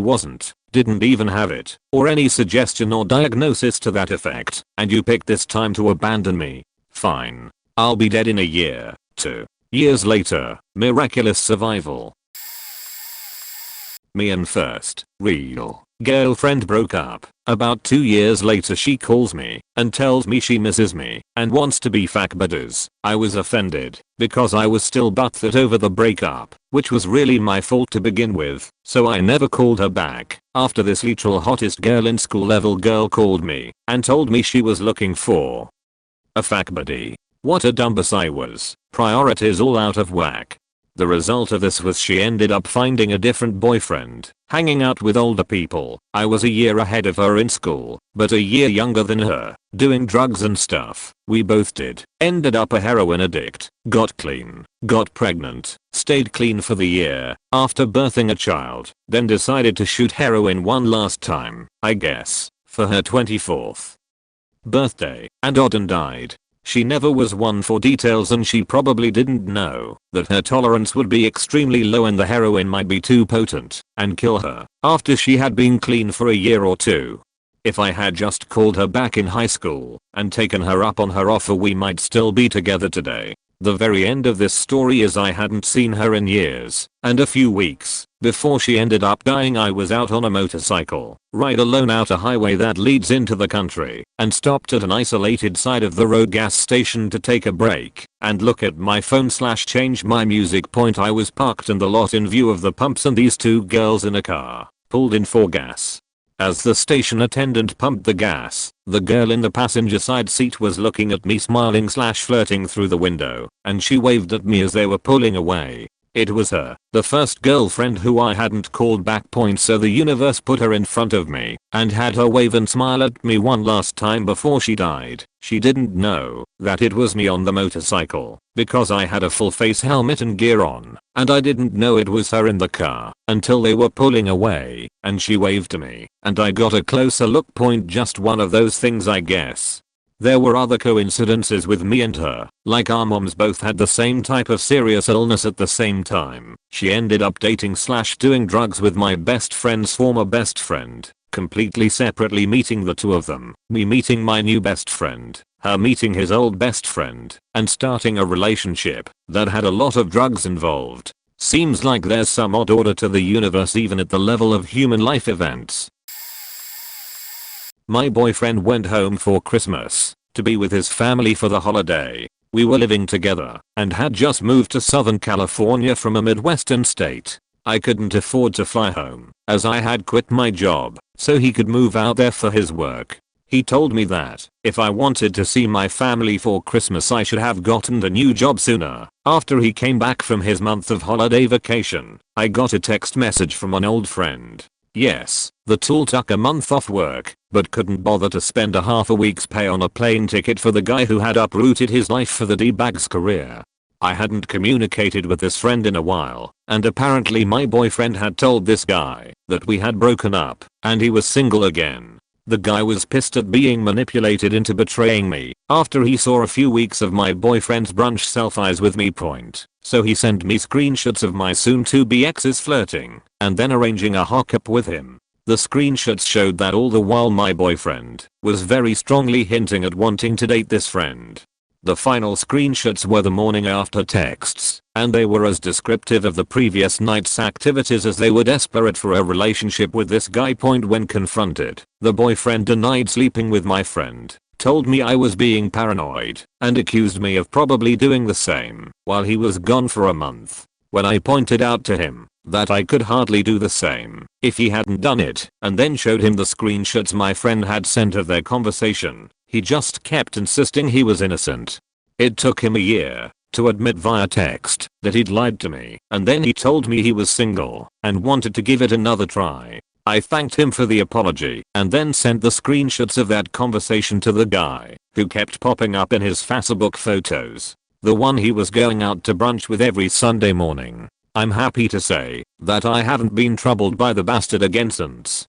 didn't even have it, or any suggestion or diagnosis to that effect, and you picked this time to abandon me. Fine. I'll be dead in a year. 2 years later, miraculous survival. Me and first real girlfriend broke up. About 2 years later she calls me and tells me she misses me and wants to be fuck buddies. I was offended because I was still butthurt over the breakup, which was really my fault to begin with, so I never called her back. After this, literal hottest girl in school level girl called me and told me she was looking for a fuck buddy. What a dumbass I was. Priorities all out of whack. The result of this was she ended up finding a different boyfriend, hanging out with older people. I was a year ahead of her in school, but a year younger than her, doing drugs and stuff. We both did. Ended up a heroin addict, got clean, got pregnant, stayed clean for the year, after birthing a child, then decided to shoot heroin one last time, I guess, for her 24th birthday, and odd and died. She never was one for details and she probably didn't know that her tolerance would be extremely low and the heroin might be too potent and kill her after she had been clean for a year or two. If I had just called her back in high school and taken her up on her offer, we might still be together today. The very end of this story is I hadn't seen her in years, and a few weeks before she ended up dying I was out on a motorcycle ride alone out a highway that leads into the country and stopped at an isolated side of the road gas station to take a break and look at my phone / change my music. Point, I was parked in the lot in view of the pumps and these two girls in a car pulled in for gas. As the station attendant pumped the gas, the girl in the passenger side seat was looking at me smiling / flirting through the window, and she waved at me as they were pulling away. It was her, the first girlfriend who I hadn't called back. Point, so the universe put her in front of me and had her wave and smile at me one last time before she died. She didn't know that it was me on the motorcycle because I had a full face helmet and gear on, and I didn't know it was her in the car until they were pulling away and she waved to me and I got a closer look. Point, just one of those things, I guess. There were other coincidences with me and her, like our moms both had the same type of serious illness at the same time. She ended up dating / doing drugs with my best friend's former best friend, completely separately meeting the two of them, me meeting my new best friend, her meeting his old best friend, and starting a relationship that had a lot of drugs involved. Seems like there's some odd order to the universe even at the level of human life events. My boyfriend went home for Christmas to be with his family for the holiday. We were living together and had just moved to Southern California from a Midwestern state. I couldn't afford to fly home as I had quit my job so he could move out there for his work. He told me that if I wanted to see my family for Christmas I should have gotten a new job sooner. After he came back from his month of holiday vacation, I got a text message from an old friend. Yes, the tool took a month off work, but couldn't bother to spend a half a week's pay on a plane ticket for the guy who had uprooted his life for the D-bag's career. I hadn't communicated with this friend in a while, and apparently my boyfriend had told this guy that we had broken up and he was single again. The guy was pissed at being manipulated into betraying me after he saw a few weeks of my boyfriend's brunch selfies with me. Point. So he sent me screenshots of my soon-to-be ex's flirting and then arranging a hookup with him. The screenshots showed that all the while my boyfriend was very strongly hinting at wanting to date this friend. The final screenshots were the morning after texts, and they were as descriptive of the previous night's activities as they were desperate for a relationship with this guy. Point, when confronted, the boyfriend denied sleeping with my friend, told me I was being paranoid, and accused me of probably doing the same while he was gone for a month. When I pointed out to him that I could hardly do the same if he hadn't done it, and then showed him the screenshots my friend had sent of their conversation, he just kept insisting he was innocent. It took him a year to admit via text that he'd lied to me, and then he told me he was single and wanted to give it another try. I thanked him for the apology and then sent the screenshots of that conversation to the guy who kept popping up in his Facebook photos, the one he was going out to brunch with every Sunday morning. I'm happy to say that I haven't been troubled by the bastard again since.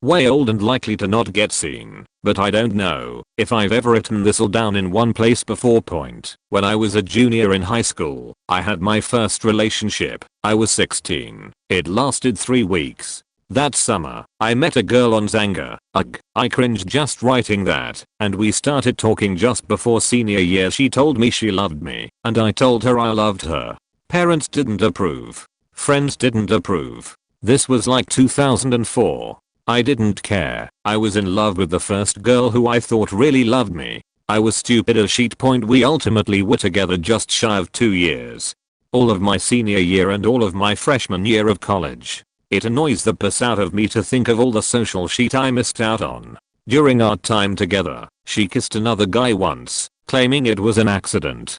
Way old and likely to not get seen, but I don't know if I've ever written this all down in one place before. Point. When I was a junior in high school, I had my first relationship. I was 16. It lasted 3 weeks. That summer, I met a girl on Zanga. Ugh, I cringed just writing that, and we started talking just before senior year. She told me she loved me, and I told her I loved her. Parents didn't approve. Friends didn't approve. This was like 2004. I didn't care. I was in love with the first girl who I thought really loved me. I was stupid as shit. Point. We ultimately were together just shy of 2 years. All of my senior year and all of my freshman year of college. It annoys the piss out of me to think of all the social shit I missed out on. During our time together, she kissed another guy once, claiming it was an accident.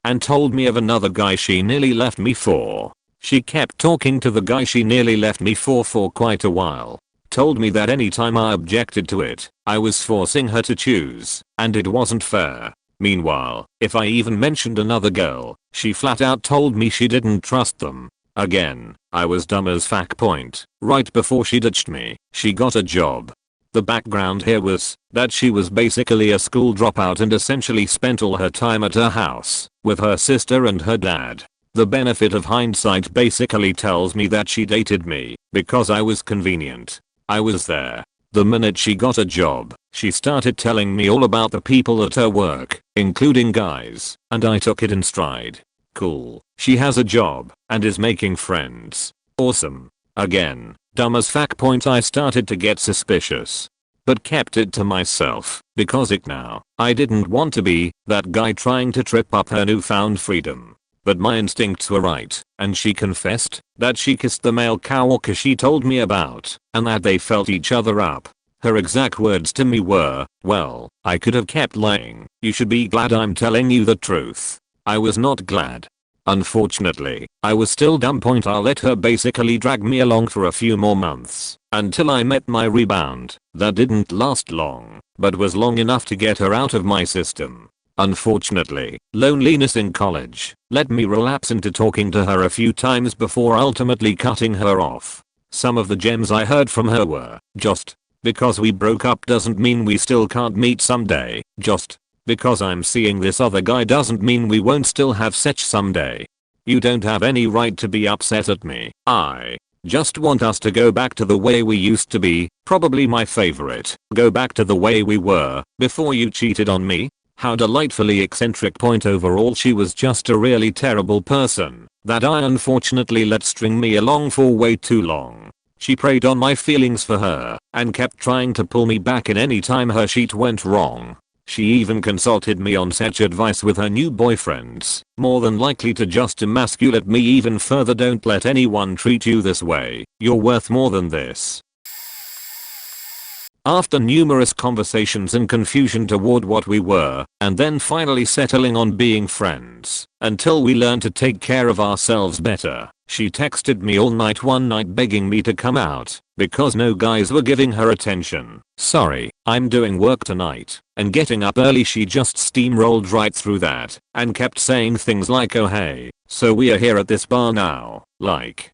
and told me of another guy she nearly left me for. She kept talking to the guy she nearly left me for quite a while. Told me that anytime I objected to it, I was forcing her to choose, and it wasn't fair. Meanwhile, if I even mentioned another girl, she flat out told me she didn't trust them. Again, I was dumb as fuck. Right before she ditched me, she got a job. The background here was that she was basically a school dropout and essentially spent all her time at her house with her sister and her dad. The benefit of hindsight basically tells me that she dated me because I was convenient. I was there. The minute she got a job, she started telling me all about the people at her work, including guys, and I took it in stride. Cool. She has a job and is making friends. Awesome. Again, dumb as fuck. I started to get suspicious, but kept it to myself because I didn't want to be that guy trying to trip up her newfound freedom. But my instincts were right, and she confessed that she kissed the male coworker she told me about, and that they felt each other up. Her exact words to me were, "Well, I could have kept lying. You should be glad I'm telling you the truth." I was not glad. Unfortunately, I was still dumb. I let her basically drag me along for a few more months, until I met my rebound. That didn't last long, but was long enough to get her out of my system. Unfortunately, loneliness in college let me relapse into talking to her a few times before ultimately cutting her off. Some of the gems I heard from her were, "Just because we broke up doesn't mean we still can't meet someday. Just because I'm seeing this other guy doesn't mean we won't still have sex someday. You don't have any right to be upset at me. I just want us to go back to the way we used to be." Probably my favorite. Go back to the way we were before you cheated on me. How delightfully eccentric. Overall, she was just a really terrible person that I unfortunately let string me along for way too long. She preyed on my feelings for her and kept trying to pull me back in any time her shit went wrong. She even consulted me on sex advice with her new boyfriends, more than likely to just emasculate me even further. Don't let anyone treat you this way. You're worth more than this. After numerous conversations and confusion toward what we were, and then finally settling on being friends, until we learned to take care of ourselves better, she texted me all night one night begging me to come out, because no guys were giving her attention. "Sorry, I'm doing work tonight," and getting up early. She just steamrolled right through that, and kept saying things like, "Oh hey, so we are here at this bar now," like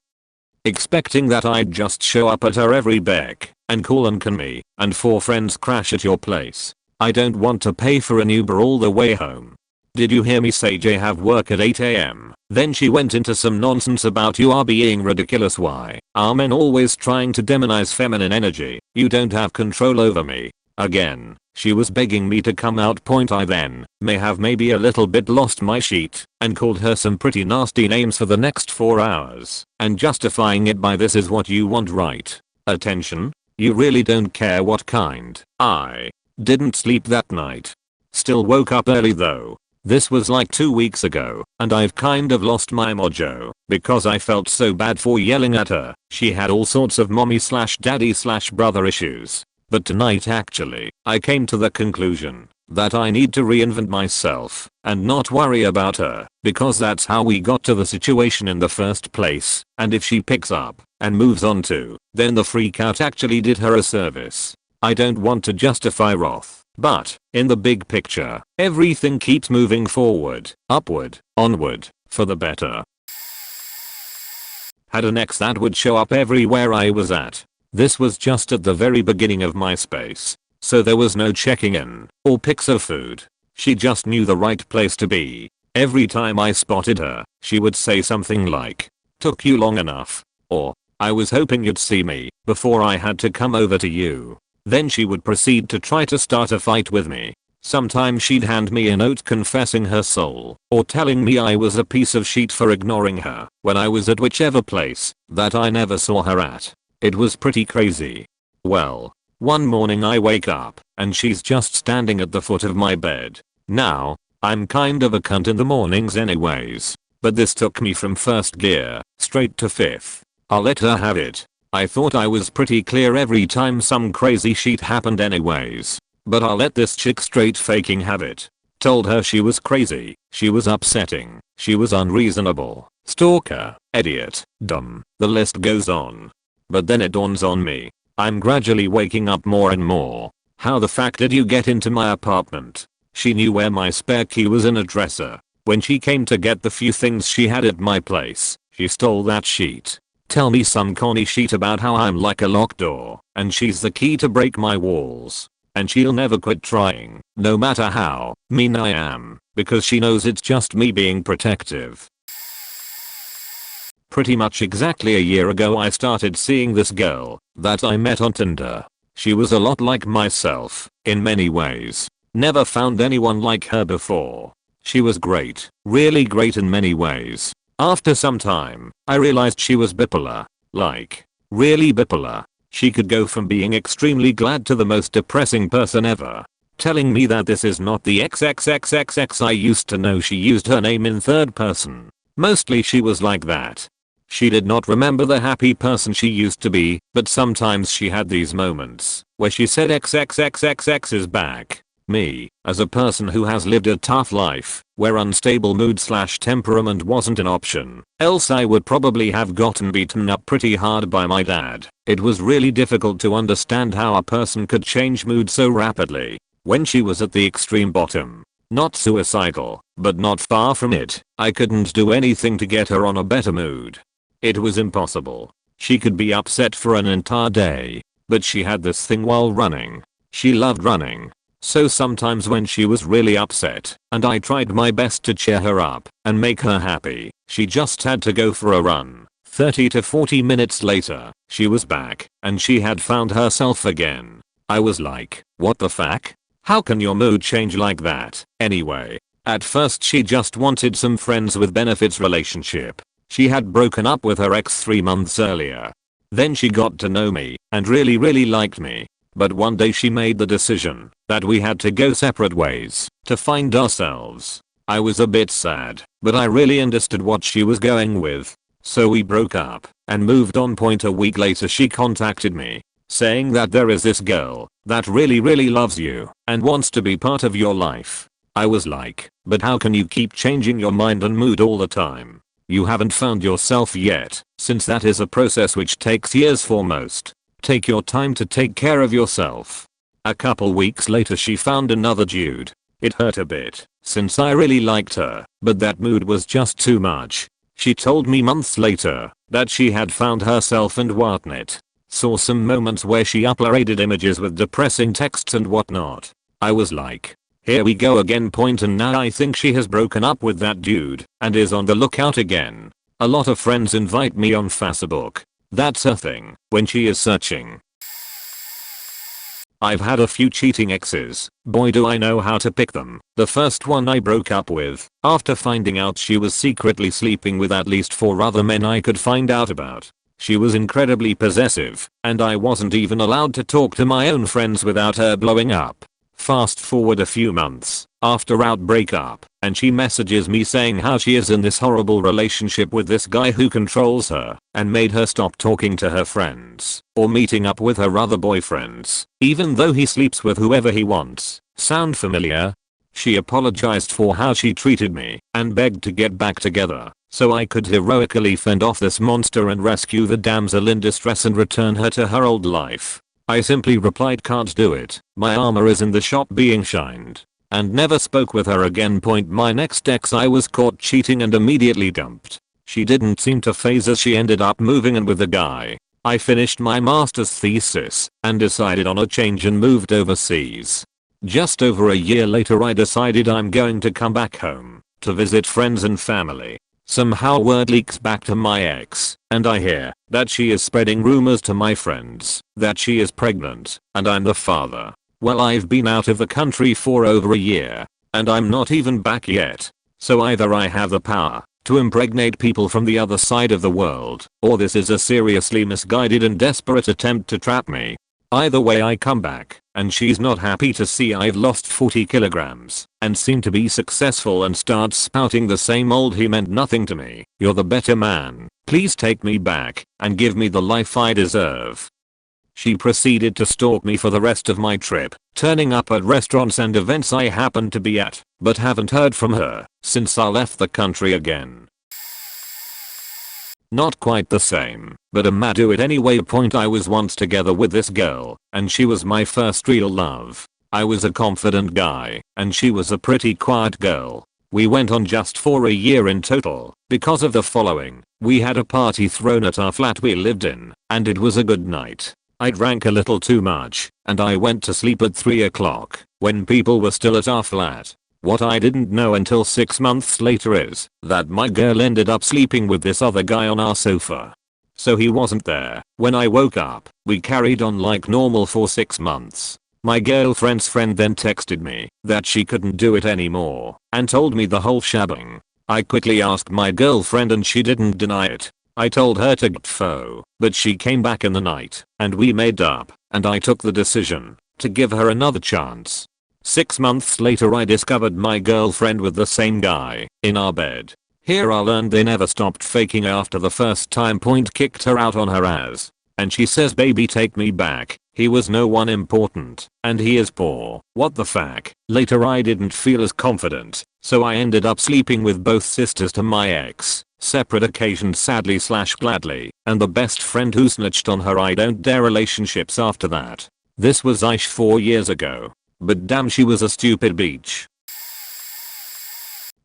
expecting that I'd just show up at her every beck and call and can me and 4 friends crash at your place. I don't want to pay for an Uber all the way home. Did you hear me say Jay have work at 8 AM? Then she went into some nonsense about you are being ridiculous. Why are men always trying to demonize feminine energy? You don't have control over me. Again, she was begging me to come out. I then maybe a little bit lost my sheet and called her some pretty nasty names for the next 4 hours and justifying it by "This is what you want, right? Attention? You really don't care what kind." I didn't sleep that night. Still woke up early though. This was like 2 weeks ago, and I've kind of lost my mojo because I felt so bad for yelling at her. She had all sorts of mommy/daddy/brother issues. But tonight actually, I came to the conclusion that I need to reinvent myself and not worry about her, because that's how we got to the situation in the first place. And if she picks up and moves on too, then the freak out actually did her a service. I don't want to justify wrath, but in the big picture, everything keeps moving forward, upward, onward, for the better. Had an ex that would show up everywhere I was at. This was just at the very beginning of MySpace, so there was no checking in or pics of food. She just knew the right place to be. Every time I spotted her, she would say something like, "Took you long enough," or "I was hoping you'd see me before I had to come over to you." Then she would proceed to try to start a fight with me. Sometimes she'd hand me a note confessing her soul or telling me I was a piece of shit for ignoring her when I was at whichever place that I never saw her at. It was pretty crazy. Well, one morning I wake up and she's just standing at the foot of my bed. Now, I'm kind of a cunt in the mornings anyways, but this took me from first gear straight to fifth. I'll let her have it. I thought I was pretty clear every time some crazy shit happened anyways, but I'll let this chick straight faking have it. Told her she was crazy, she was upsetting, she was unreasonable, stalker, idiot, dumb, the list goes on. But then it dawns on me. I'm gradually waking up more and more. How the fuck did you get into my apartment? She knew where my spare key was in a dresser. When she came to get the few things she had at my place, she stole that sheet. Tell me some corny shit about how I'm like a locked door, and she's the key to break my walls. And she'll never quit trying, no matter how mean I am, because she knows it's just me being protective. Pretty much exactly a year ago I started seeing this girl that I met on Tinder. She was a lot like myself, in many ways. Never found anyone like her before. She was great, really great in many ways. After some time, I realized she was bipolar. Like, really bipolar. She could go from being extremely glad to the most depressing person ever. Telling me that this is not the XXXXX I used to know. She used her name in third person. Mostly she was like that. She did not remember the happy person she used to be, but sometimes she had these moments where she said XXXXX is back. Me, as a person who has lived a tough life, where unstable mood/temperament wasn't an option, else I would probably have gotten beaten up pretty hard by my dad. It was really difficult to understand how a person could change mood so rapidly. When she was at the extreme bottom, not suicidal, but not far from it, I couldn't do anything to get her on a better mood. It was impossible. She could be upset for an entire day, but she had this thing while running. She loved running. So sometimes when she was really upset, and I tried my best to cheer her up and make her happy, she just had to go for a run. 30 to 40 minutes later, she was back, and she had found herself again. I was like, what the fuck? How can your mood change like that? Anyway, at first she just wanted some friends with benefits relationship. She had broken up with her ex 3 months earlier. Then she got to know me, and really liked me. But one day she made the decision that we had to go separate ways to find ourselves. I was a bit sad, but I really understood what she was going with. So we broke up and moved on. A week later she contacted me, saying that there is this girl that really loves you and wants to be part of your life. I was like, but how can you keep changing your mind and mood all the time? You haven't found yourself yet, since that is a process which takes years for most. Take your time to take care of yourself. A couple weeks later she found another dude. It hurt a bit, since I really liked her, but that mood was just too much. She told me months later that she had found herself and whatnot. Saw some moments where she uploaded images with depressing texts and whatnot. I was like, here we go again. And now I think she has broken up with that dude and is on the lookout again. A lot of friends invite me on Facebook. That's her thing when she is searching. I've had a few cheating exes. Boy do I know how to pick them. The first one I broke up with after finding out she was secretly sleeping with at least 4 other men I could find out about. She was incredibly possessive, and I wasn't even allowed to talk to my own friends without her blowing up. Fast forward a few months after our breakup, and she messages me saying how she is in this horrible relationship with this guy who controls her and made her stop talking to her friends or meeting up with her other boyfriends, even though he sleeps with whoever he wants. Sound familiar? She apologized for how she treated me and begged to get back together so I could heroically fend off this monster and rescue the damsel in distress and return her to her old life. I simply replied, can't do it. My armor is in the shop being shined. And never spoke with her again. My next ex I was caught cheating and immediately dumped. She didn't seem to faze as she ended up moving in with the guy. I finished my master's thesis and decided on a change and moved overseas. Just over a year later I decided I'm going to come back home to visit friends and family. Somehow word leaks back to my ex, and I hear that she is spreading rumors to my friends that she is pregnant and I'm the father. Well, I've been out of the country for over a year and I'm not even back yet. So either I have the power to impregnate people from the other side of the world, or this is a seriously misguided and desperate attempt to trap me. Either way I come back, and she's not happy to see I've lost 40 kilograms and seem to be successful and starts spouting the same old he meant nothing to me. You're the better man. Please take me back and give me the life I deserve. She proceeded to stalk me for the rest of my trip, turning up at restaurants and events I happened to be at, but haven't heard from her since I left the country again. Not quite the same, but I'ma do it anyway. Point: I was once together with this girl, and she was my first real love. I was a confident guy, and she was a pretty quiet girl. We went on just for a year in total, because of the following. We had a party thrown at our flat we lived in, and it was a good night. I drank a little too much, and I went to sleep at 3 o'clock, when people were still at our flat. What I didn't know until 6 months later is that my girl ended up sleeping with this other guy on our sofa. So he wasn't there. When I woke up, we carried on like normal for 6 months. My girlfriend's friend then texted me that she couldn't do it anymore and told me the whole shebang. I quickly asked my girlfriend and she didn't deny it. I told her to get pho, but she came back in the night and we made up, and I took the decision to give her another chance. 6 months later I discovered my girlfriend with the same guy in our bed. Here I learned they never stopped faking after the first time. Point: kicked her out on her ass. And she says, baby, take me back. He was no one important, and he is poor. What the fuck? Later I didn't feel as confident, so I ended up sleeping with both sisters to my ex. Separate occasions, sadly / gladly, and the best friend who snitched on her. I don't dare relationships after that. This was 4 years ago. But damn, she was a stupid bitch.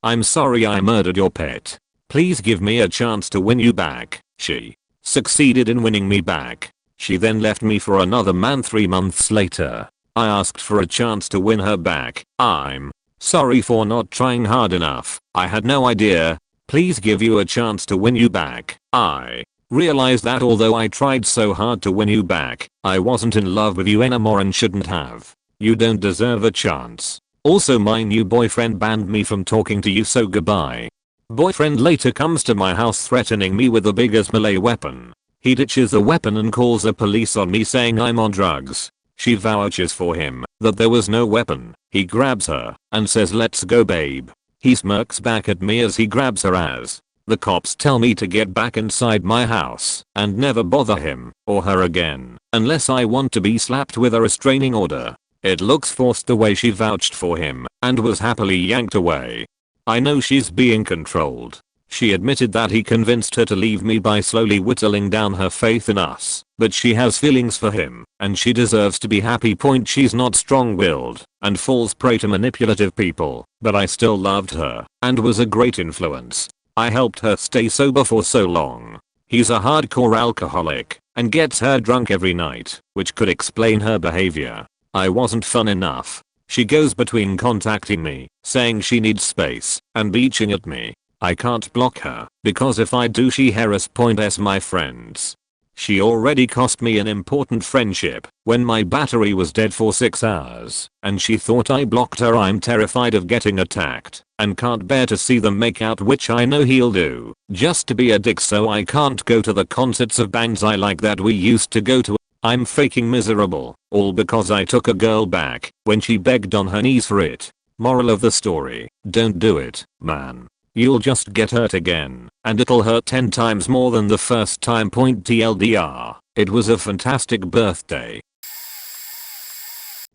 I'm sorry I murdered your pet. Please give me a chance to win you back. She succeeded in winning me back. She then left me for another man 3 months later. I asked for a chance to win her back. I'm sorry for not trying hard enough. I had no idea. Please give you a chance to win you back. I realized that although I tried so hard to win you back, I wasn't in love with you anymore and shouldn't have. You don't deserve a chance. Also, my new boyfriend banned me from talking to you, so goodbye. Boyfriend later comes to my house threatening me with the biggest melee weapon. He ditches the weapon and calls the police on me saying I'm on drugs. She vouches for him that there was no weapon. He grabs her and says, let's go, babe. He smirks back at me as he grabs her ass. The cops tell me to get back inside my house and never bother him or her again unless I want to be slapped with a restraining order. It looks forced the way she vouched for him and was happily yanked away. I know she's being controlled. She admitted that he convinced her to leave me by slowly whittling down her faith in us, but she has feelings for him and she deserves to be happy. Point: she's not strong-willed and falls prey to manipulative people, but I still loved her and was a great influence. I helped her stay sober for so long. He's a hardcore alcoholic and gets her drunk every night, which could explain her behavior. I wasn't fun enough. She goes between contacting me, saying she needs space, and bitching at me. I can't block her, because if I do she harasses my friends. She already cost me an important friendship when my battery was dead for 6 hours, and she thought I blocked her. I'm terrified of getting attacked, and can't bear to see them make out, which I know he'll do, just to be a dick, so I can't go to the concerts of bands I like that we used to go to. I'm freaking miserable, all because I took a girl back when she begged on her knees for it. Moral of the story: don't do it, man. You'll just get hurt again, and it'll hurt 10 times more than the first time. Point: TLDR, it was a fantastic birthday.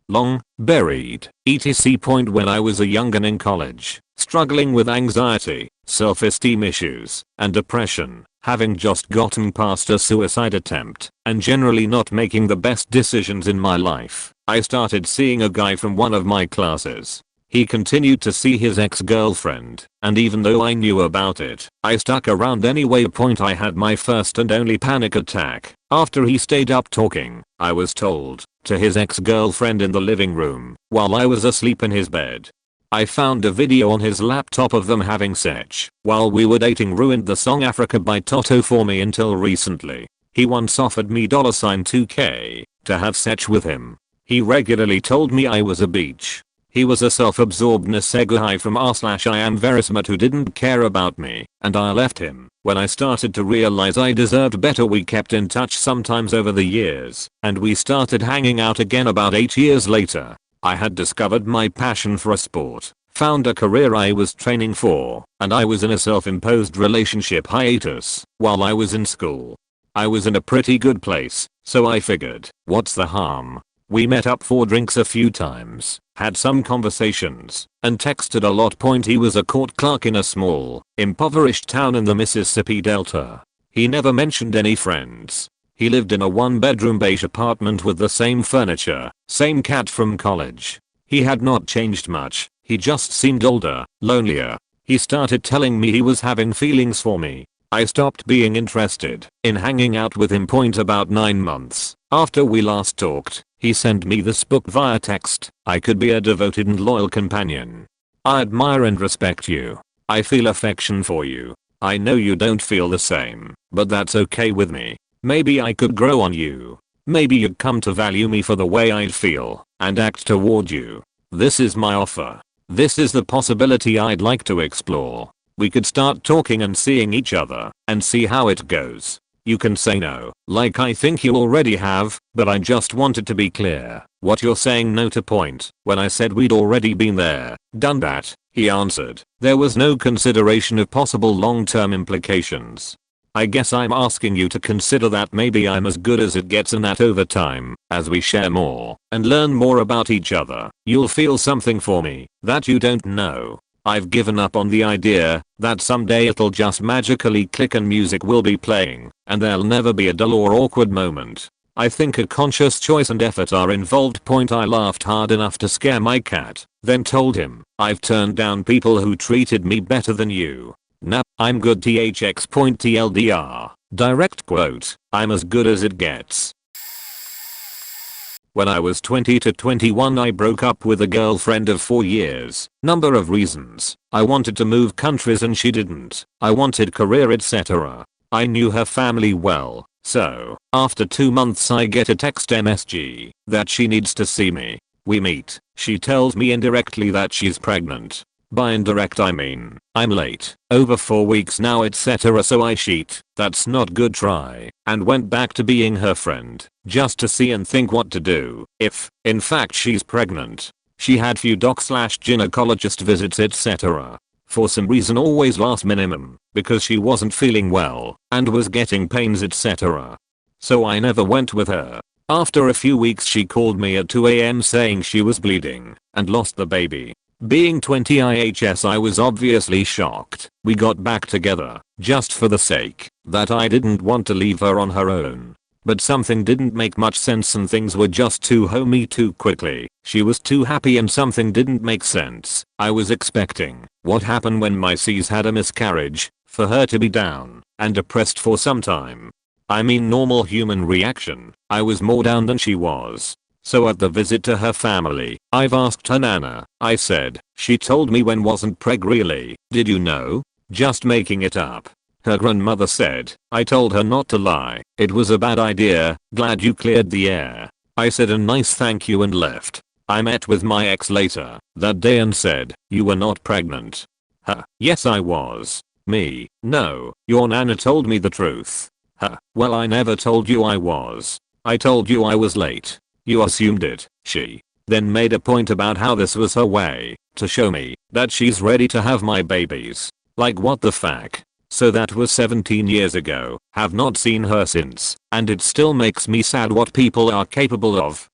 Long buried, etc. Point: when I was a young'un in college, struggling with anxiety, self-esteem issues, and depression, having just gotten past a suicide attempt, and generally not making the best decisions in my life, I started seeing a guy from one of my classes. He continued to see his ex-girlfriend, and even though I knew about it, I stuck around anyway. Point: I had my first and only panic attack after he stayed up talking, I was told, to his ex-girlfriend in the living room while I was asleep in his bed. I found a video on his laptop of them having sex while we were dating. Ruined the song Africa by Toto for me until recently. He once offered me $2K to have sex with him. He regularly told me I was a bitch. He was a self-absorbed Naseguhai from r/I am very smart who didn't care about me, and I left him when I started to realize I deserved better. We kept in touch sometimes over the years, and we started hanging out again about 8 years later. I had discovered my passion for a sport, found a career I was training for, and I was in a self-imposed relationship hiatus while I was in school. I was in a pretty good place, so I figured, what's the harm? We met up for drinks a few times, had some conversations, and texted a lot. He was a court clerk in a small, impoverished town in the Mississippi Delta. He never mentioned any friends. He lived in a one-bedroom beige apartment with the same furniture, same cat from college. He had not changed much, he just seemed older, lonelier. He started telling me he was having feelings for me. I stopped being interested in hanging out with him. About 9 months after we last talked, he sent me this book via text. I could be a devoted and loyal companion. I admire and respect you. I feel affection for you. I know you don't feel the same, but that's okay with me. Maybe I could grow on you. Maybe you'd come to value me for the way I'd feel and act toward you. This is my offer. This is the possibility I'd like to explore. We could start talking and seeing each other and see how it goes. You can say no, like I think you already have, but I just wanted to be clear what you're saying no to. When I said we'd already been there, done that, he answered, there was no consideration of possible long-term implications. I guess I'm asking you to consider that maybe I'm as good as it gets and that over time, as we share more and learn more about each other, you'll feel something for me that you don't know. I've given up on the idea that someday it'll just magically click and music will be playing and there'll never be a dull or awkward moment. I think a conscious choice and effort are involved. I laughed hard enough to scare my cat, then told him, I've turned down people who treated me better than you. Nah, I'm good. THX.TLDR. Direct quote, I'm as good as it gets. When I was 20 to 21 I broke up with a girlfriend of 4 years. Number of reasons. I wanted to move countries and she didn't. I wanted career etc. I knew her family well, so after 2 months I get a text MSG that she needs to see me. We meet. She tells me indirectly that she's pregnant. By indirect I mean, I'm late, over 4 weeks now etc. So I cheat, that's not good try, and went back to being her friend, just to see and think what to do, if, in fact she's pregnant. She had few doc/gynecologist visits etc. For some reason always last minimum, because she wasn't feeling well, and was getting pains etc. So I never went with her. After a few weeks she called me at 2 AM saying she was bleeding, and lost the baby. Being 20 IHS I was obviously shocked. We got back together, just for the sake that I didn't want to leave her on her own. But something didn't make much sense and things were just too homey too quickly. She was too happy and something didn't make sense. I was expecting what happened when my C's had a miscarriage, for her to be down and depressed for some time. I mean normal human reaction. I was more down than she was. So at the visit to her family, I've asked her nana. I said, she told me when wasn't preg really, did you know? Just making it up. Her grandmother said, I told her not to lie, it was a bad idea, glad you cleared the air. I said a nice thank you and left. I met with my ex later that day and said, you were not pregnant. Huh, yes I was. Me, no, your nana told me the truth. Huh, well I never told you I was. I told you I was late. You assumed it. She then made a point about how this was her way to show me that she's ready to have my babies. Like what the fuck? So that was 17 years ago. Have not seen her since, and it still makes me sad what people are capable of.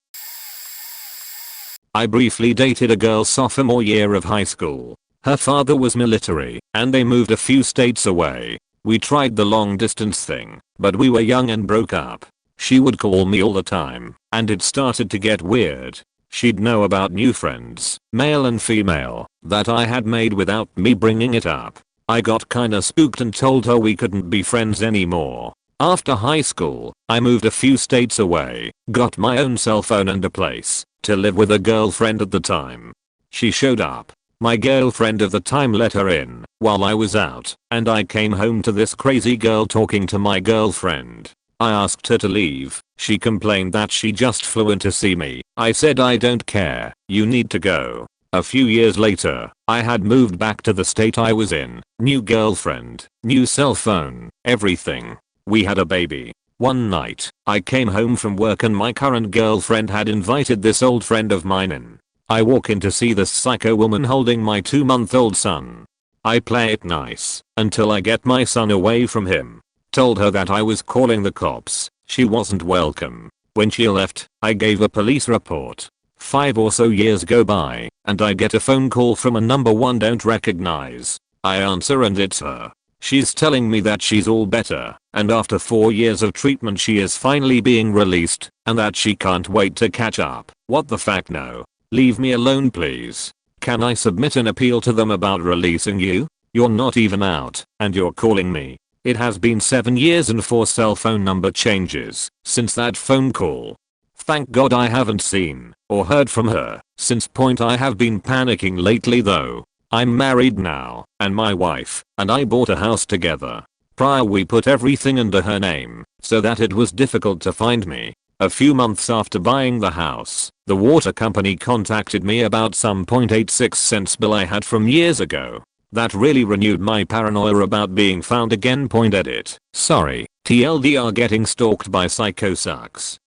I briefly dated a girl sophomore year of high school. Her father was military, and they moved a few states away. We tried the long distance thing, but we were young and broke up. She would call me all the time, and it started to get weird. She'd know about new friends, male and female, that I had made without me bringing it up. I got kinda spooked and told her we couldn't be friends anymore. After high school, I moved a few states away, got my own cell phone and a place to live with a girlfriend at the time. She showed up. My girlfriend of the time let her in while I was out, and I came home to this crazy girl talking to my girlfriend. I asked her to leave. She complained that she just flew in to see me. I said I don't care, you need to go. A few years later, I had moved back to the state I was in. New girlfriend, new cell phone, everything. We had a baby. One night, I came home from work and my current girlfriend had invited this old friend of mine in. I walk in to see this psycho woman holding my 2-month-old son. I play it nice until I get my son away from him. Told her that I was calling the cops. She wasn't welcome. When she left, I gave a police report. 5 or so years go by, and I get a phone call from a number I don't recognize. I answer and it's her. She's telling me that she's all better, and after 4 years of treatment she is finally being released, and that she can't wait to catch up. What the fuck, no. Leave me alone please. Can I submit an appeal to them about releasing you? You're not even out, and you're calling me. It has been 7 years and 4 cell phone number changes since that phone call. Thank God I haven't seen or heard from her since point. I have been panicking lately though. I'm married now, and my wife and I bought a house together. Prior we put everything under her name so that it was difficult to find me. A few months after buying the house, the water company contacted me about some 0.86 cents bill I had from years ago. That really renewed my paranoia about being found again. Edit. Sorry, TLDR, getting stalked by psycho sucks.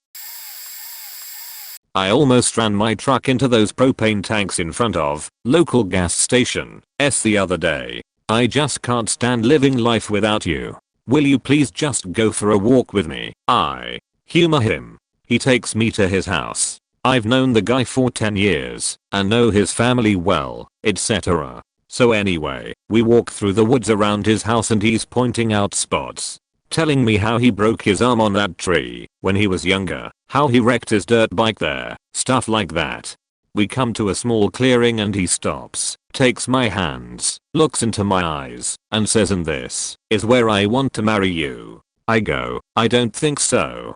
I almost ran my truck into those propane tanks in front of local gas station the other day. I just can't stand living life without you. Will you please just go for a walk with me? I humor him. He takes me to his house. I've known the guy for 10 years and know his family well, etc. So anyway, we walk through the woods around his house and he's pointing out spots. Telling me how he broke his arm on that tree when he was younger, how he wrecked his dirt bike there, stuff like that. We come to a small clearing and he stops, takes my hands, looks into my eyes, and says, "And this is where I want to marry you." I go, "I don't think so,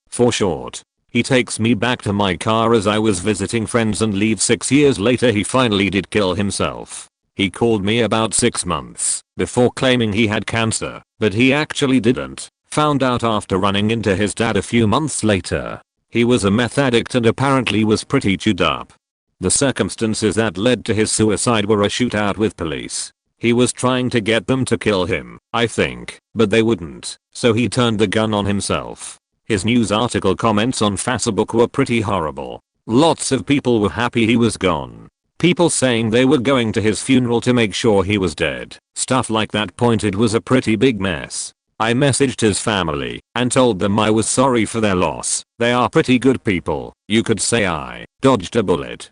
for short." He takes me back to my car as I was visiting friends and leaves. 6 years later he finally did kill himself. He called me about 6 months before claiming he had cancer, but he actually didn't. Found out after running into his dad a few months later. He was a meth addict and apparently was pretty chewed up. The circumstances that led to his suicide were a shootout with police. He was trying to get them to kill him, I think, but they wouldn't, so he turned the gun on himself. His news article comments on Facebook were pretty horrible. Lots of people were happy he was gone. People saying they were going to his funeral to make sure he was dead. Stuff like that. It was a pretty big mess. I messaged his family and told them I was sorry for their loss. They are pretty good people. You could say I dodged a bullet.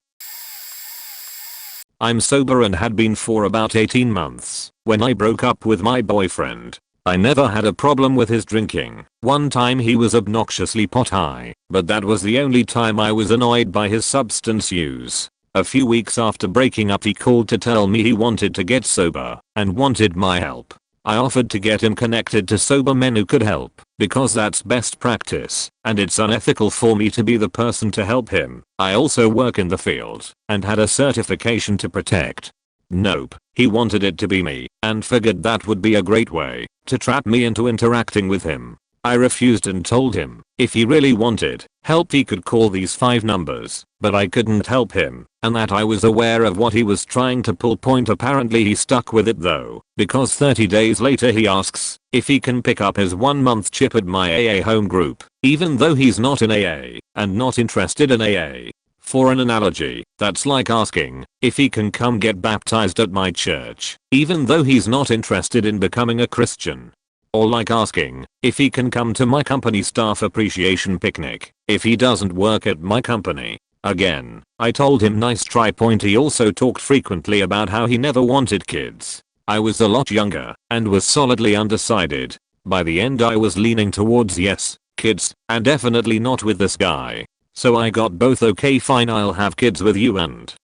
I'm sober and had been for about 18 months when I broke up with my boyfriend. I never had a problem with his drinking. One time he was obnoxiously pot high, but that was the only time I was annoyed by his substance use. A few weeks after breaking up he called to tell me he wanted to get sober and wanted my help. I offered to get him connected to sober men who could help, because that's best practice, and it's unethical for me to be the person to help him. I also work in the field and had a certification to protect. Nope, he wanted it to be me, and figured that would be a great way to trap me into interacting with him. I refused and told him if he really wanted help he could call these 5 numbers, but I couldn't help him, and that I was aware of what he was trying to pull. Apparently he stuck with it though, because 30 days later he asks if he can pick up his 1-month chip at my AA home group, even though he's not in AA and not interested in AA. For an analogy, that's like asking if he can come get baptized at my church, even though he's not interested in becoming a Christian. Or like asking if he can come to my company staff appreciation picnic if he doesn't work at my company. Again, I told him nice try. He also talked frequently about how he never wanted kids. I was a lot younger and was solidly undecided. By the end I was leaning towards yes, kids, and definitely not with this guy. So I got both. Okay fine, I'll have kids with you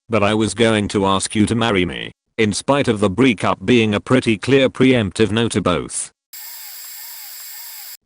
but I was going to ask you to marry me. In spite of the breakup being a pretty clear preemptive no to both.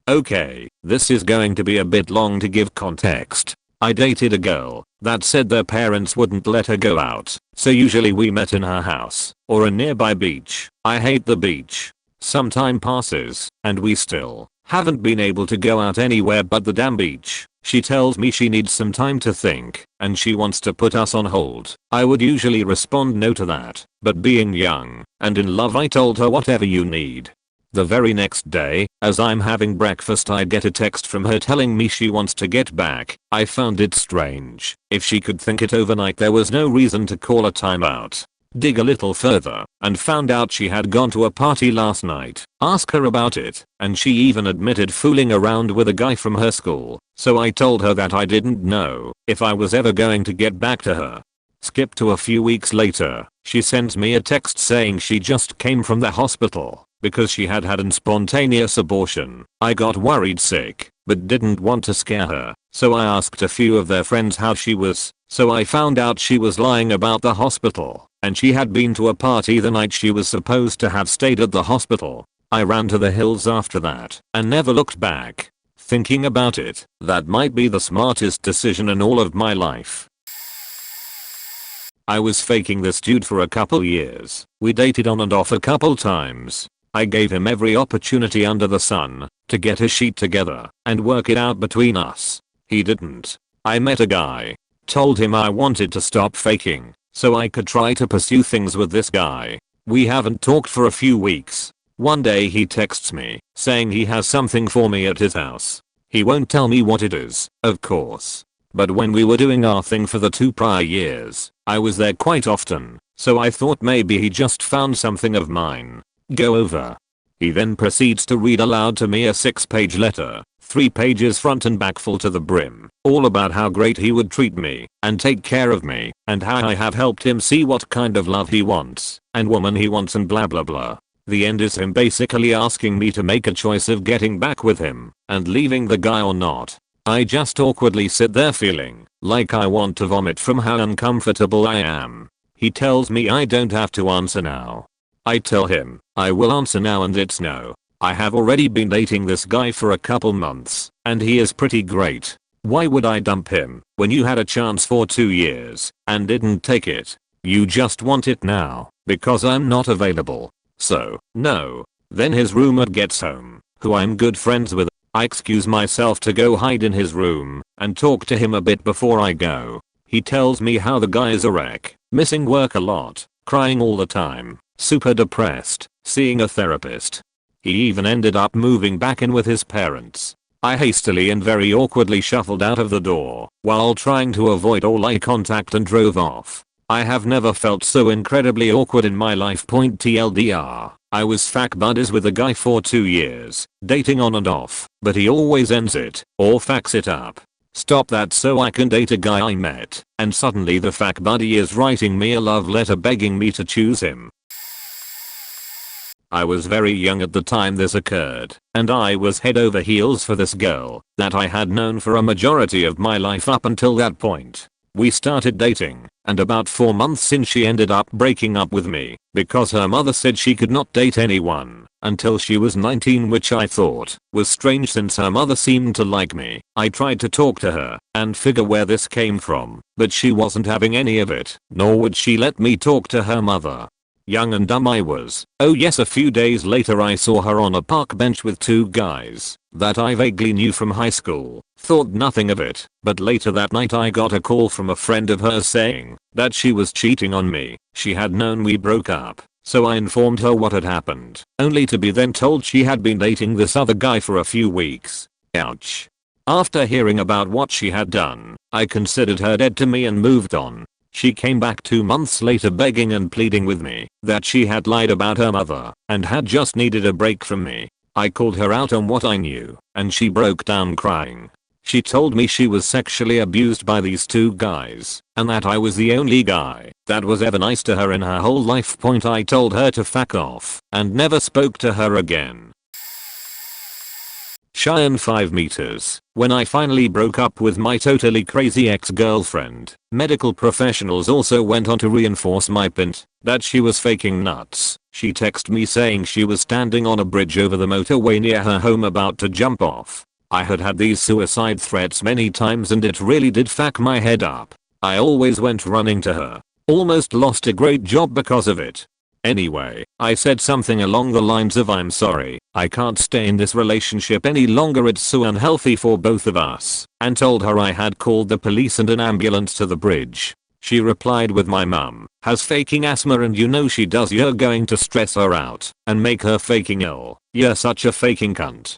Okay, this is going to be a bit long to give context. I dated a girl that said their parents wouldn't let her go out, so usually we met in her house or a nearby beach. I hate the beach. Some time passes and we still haven't been able to go out anywhere but the damn beach. She tells me she needs some time to think and she wants to put us on hold. I would usually respond no to that, but being young and in love I told her whatever you need. The very next day, as I'm having breakfast, I get a text from her telling me she wants to get back. I found it strange. If she could think it overnight there was no reason to call a timeout. dig a little further, and found out she had gone to a party last night. Asked her about it, and she even admitted fooling around with a guy from her school, so I told her that I didn't know if I was ever going to get back to her. Skip to a few weeks later, she sends me a text saying she just came from the hospital because she had had a spontaneous abortion. I got worried sick, but didn't want to scare her, so I asked a few of their friends how she was, so I found out she was lying about the hospital, and she had been to a party the night she was supposed to have stayed at the hospital. I ran to the hills after that and never looked back. Thinking about it, that might be the smartest decision in all of my life. I was faking this dude for a couple years. We dated on and off a couple times. I gave him every opportunity under the sun to get his shit together and work it out between us. He didn't. I met a guy, told him I wanted to stop faking so I could try to pursue things with this guy. We haven't talked for a few weeks. One day he texts me saying he has something for me at his house. He won't tell me what it is, of course. But when we were doing our thing for the 2 prior years, I was there quite often, so I thought maybe he just found something of mine. Go over. He then proceeds to read aloud to me a 6-page letter, 3 pages front and back full to the brim, all about how great he would treat me and take care of me, and how I have helped him see what kind of love he wants and woman he wants, and blah blah blah. The end is him basically asking me to make a choice of getting back with him and leaving the guy or not. I just awkwardly sit there feeling like I want to vomit from how uncomfortable I am. He tells me I don't have to answer now. I tell him I will answer now, and it's no. I have already been dating this guy for a couple months and he is pretty great. Why would I dump him when you had a chance for 2 years and didn't take it? You just want it now because I'm not available. So, no. Then his roommate gets home, who I'm good friends with. I excuse myself to go hide in his room and talk to him a bit before I go. He tells me how the guy is a wreck, missing work a lot, crying all the time, super depressed, seeing a therapist. He even ended up moving back in with his parents. I hastily and very awkwardly shuffled out of the door while trying to avoid all eye contact and drove off. I have never felt so incredibly awkward in my life. TLDR. I was fac buddies with a guy for 2 years, dating on and off, but he always ends it or fucks it up. Stop that so I can date a guy I met, and suddenly the fac buddy is writing me a love letter begging me to choose him. I was very young at the time this occurred, and I was head over heels for this girl that I had known for a majority of my life up until that point. We started dating, and about 4 months in she ended up breaking up with me because her mother said she could not date anyone until she was 19, which I thought was strange since her mother seemed to like me. I tried to talk to her and figure where this came from, but she wasn't having any of it, nor would she let me talk to her mother. Young and dumb I was. Oh yes, a few days later I saw her on a park bench with 2 guys that I vaguely knew from high school. Thought nothing of it, but later that night I got a call from a friend of hers saying that she was cheating on me. She had known we broke up, so I informed her what had happened, only to be then told she had been dating this other guy for a few weeks. Ouch. After hearing about what she had done, I considered her dead to me and moved on. She came back 2 months later begging and pleading with me that she had lied about her mother and had just needed a break from me. I called her out on what I knew, and she broke down crying. She told me she was sexually abused by these 2 guys, and that I was the only guy that was ever nice to her in her whole life. I told her to fuck off and never spoke to her again. Shy and 5 meters. When I finally broke up with my totally crazy ex-girlfriend, medical professionals also went on to reinforce my point that she was faking nuts. She texted me saying she was standing on a bridge over the motorway near her home about to jump off. I had had these suicide threats many times and it really did fuck my head up. I always went running to her. Almost lost a great job because of it. Anyway, I said something along the lines of I'm sorry, I can't stay in this relationship any longer, it's so unhealthy for both of us, and told her I had called the police and an ambulance to the bridge. She replied with my mum has faking asthma and you know she does, you're going to stress her out and make her faking ill, you're such a faking cunt.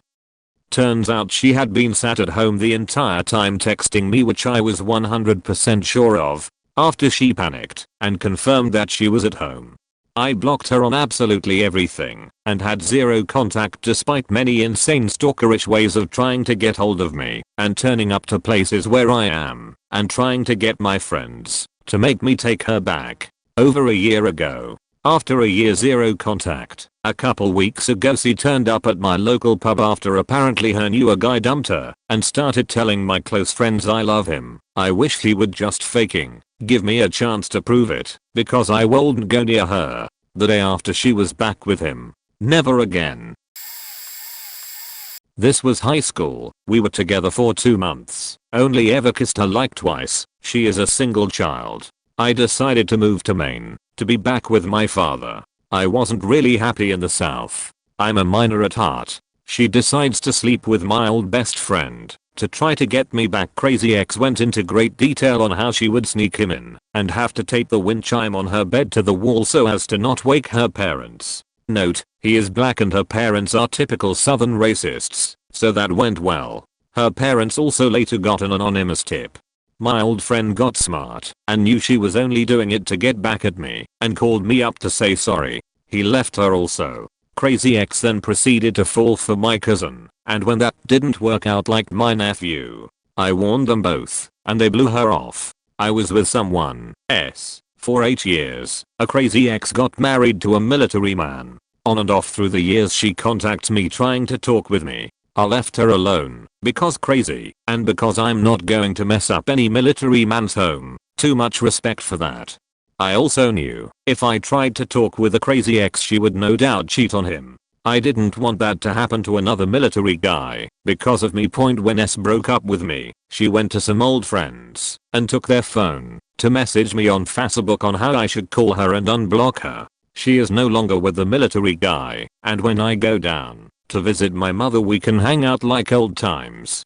Turns out she had been sat at home the entire time texting me, which I was 100% sure of. after she panicked and confirmed that she was at home. I blocked her on absolutely everything and had zero contact despite many insane stalkerish ways of trying to get hold of me and turning up to places where I am and trying to get my friends to make me take her back. Over a year ago, after a year zero contact, a couple weeks ago she turned up at my local pub after apparently her newer guy dumped her and started telling my close friends I love him. I wish he would just faking give me a chance to prove it because I wouldn't go near her. The day after she was back with him. Never again. This was high school. We were together for 2 months. Only ever kissed her like twice. She is a single child. I decided to move to Maine to be back with my father. I wasn't really happy in the South. I'm a minor at heart. She decides to sleep with my old best friend. To try to get me back, Crazy Ex went into great detail on how she would sneak him in and have to tape the wind chime on her bed to the wall so as to not wake her parents. Note, he is black and her parents are typical southern racists, so that went well. Her parents also later got an anonymous tip. My old friend got smart and knew she was only doing it to get back at me and called me up to say sorry. He left her also. Crazy Ex then proceeded to fall for my cousin, and when that didn't work out like my nephew, I warned them both, and they blew her off. I was with someone else for 8 years. A Crazy Ex got married to a military man. On and off through the years she contacts me trying to talk with me. I left her alone because crazy and because I'm not going to mess up any military man's home. Too much respect for that. I also knew if I tried to talk with a Crazy Ex she would no doubt cheat on him. I didn't want that to happen to another military guy because of me. When S broke up with me, she went to some old friends and took their phone to message me on Facebook on how I should call her and unblock her. She is no longer with the military guy, and when I go down to visit my mother we can hang out like old times.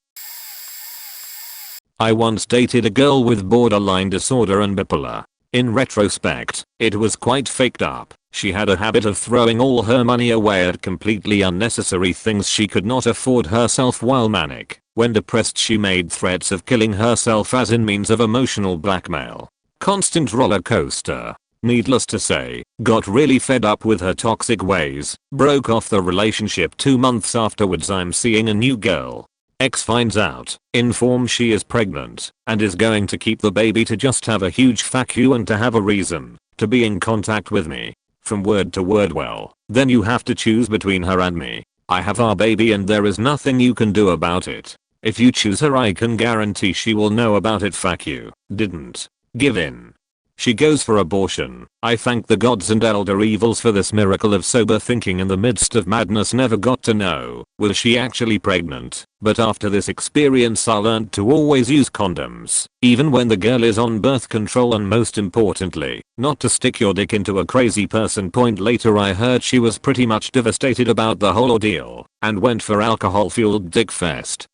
I once dated a girl with borderline disorder and bipolar. In retrospect, it was quite faked up. She had a habit of throwing all her money away at completely unnecessary things she could not afford herself while manic. When depressed she made threats of killing herself as in means of emotional blackmail. Constant roller coaster. Needless to say, got really fed up with her toxic ways, broke off the relationship 2 months afterwards. I'm seeing a new girl. Ex finds out, informs she is pregnant, and is going to keep the baby to just have a huge fuck you and to have a reason to be in contact with me. From word to word. Well, then you have to choose between her and me. I have our baby and there is nothing you can do about it. If you choose her I can guarantee she will know about it. Fuck you. Didn't give in. She goes for abortion. I thank the gods and elder evils for this miracle of sober thinking in the midst of madness. Never got to know was she actually pregnant, but after this experience I learned to always use condoms, even when the girl is on birth control, and most importantly, not to stick your dick into a crazy person. Later I heard she was pretty much devastated about the whole ordeal and went for alcohol fueled dick fest.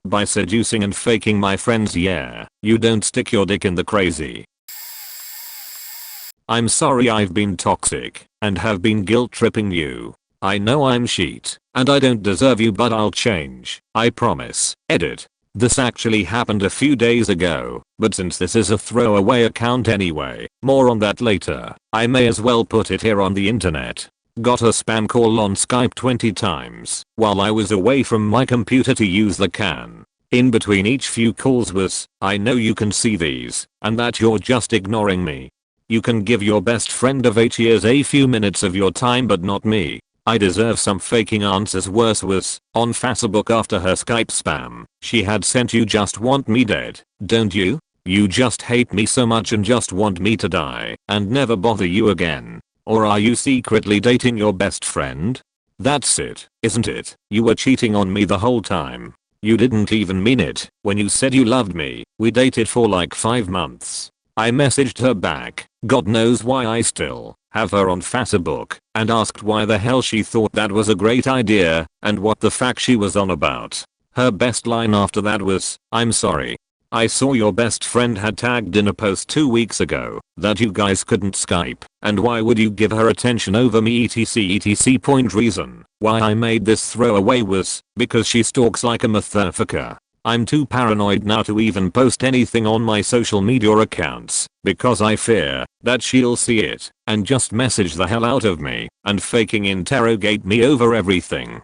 By seducing and faking my friends. Yeah, you don't stick your dick in the crazy. I'm sorry I've been toxic and have been guilt tripping you. I know I'm shit and I don't deserve you, but I'll change. I promise. Edit. This actually happened a few days ago, but since this is a throwaway account anyway, more on that later, I may as well put it here on the internet. Got a spam call on Skype 20 times while I was away from my computer to use the can. In between each few calls was, I know you can see these and that you're just ignoring me. You can give your best friend of 8 years a few minutes of your time, but not me. I deserve some faking answers. Worse was, on Facebook after her Skype spam, she had sent you just want me dead, don't you? You just hate me so much and just want me to die and never bother you again. Or are you secretly dating your best friend? That's it, isn't it? You were cheating on me the whole time. You didn't even mean it when you said you loved me. We dated for like 5 months. I messaged her back, God knows why I still have her on Facebook, and asked why the hell she thought that was a great idea and what the fuck she was on about. Her best line after that was, I'm sorry. I saw your best friend had tagged in a post 2 weeks ago that you guys couldn't Skype, and why would you give her attention over me etc. Reason why I made this throwaway was because she stalks like a motherfucker. I'm too paranoid now to even post anything on my social media accounts because I fear that she'll see it and just message the hell out of me and faking interrogate me over everything.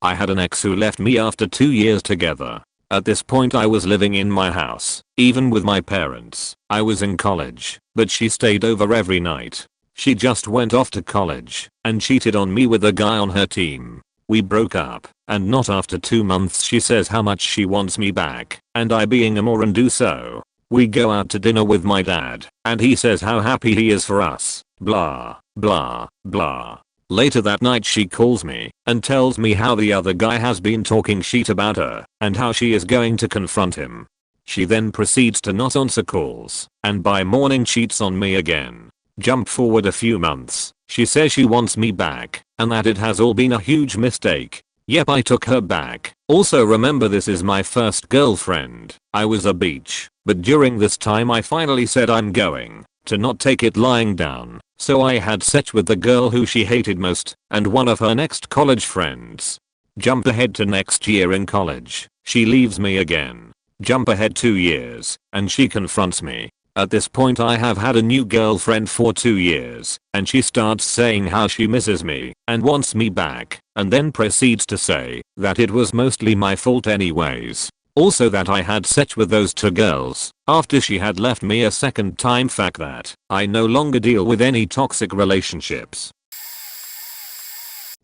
I had an ex who left me after 2 years together. At this point I was living in my house, even with my parents. I was in college, but she stayed over every night. She just went off to college and cheated on me with a guy on her team. We broke up, and not after 2 months she says how much she wants me back, and I being a moron do so. We go out to dinner with my dad, and he says how happy he is for us, blah, blah, blah. Later that night she calls me and tells me how the other guy has been talking shit about her and how she is going to confront him. She then proceeds to not answer calls and by morning cheats on me again. Jump forward a few months, she says she wants me back and that it has all been a huge mistake. Yep, I took her back. Also remember, this is my first girlfriend. I was a bitch, but during this time I finally said I'm going to not take it lying down. So I had sex with the girl who she hated most and one of her next college friends. Jump ahead to next year in college. She leaves me again. Jump ahead 2 years and she confronts me. At this point I have had a new girlfriend for 2 years and she starts saying how she misses me and wants me back and then proceeds to say that it was mostly my fault anyways. Also that I had sex with those 2 girls after she had left me a second time. Fact that I no longer deal with any toxic relationships.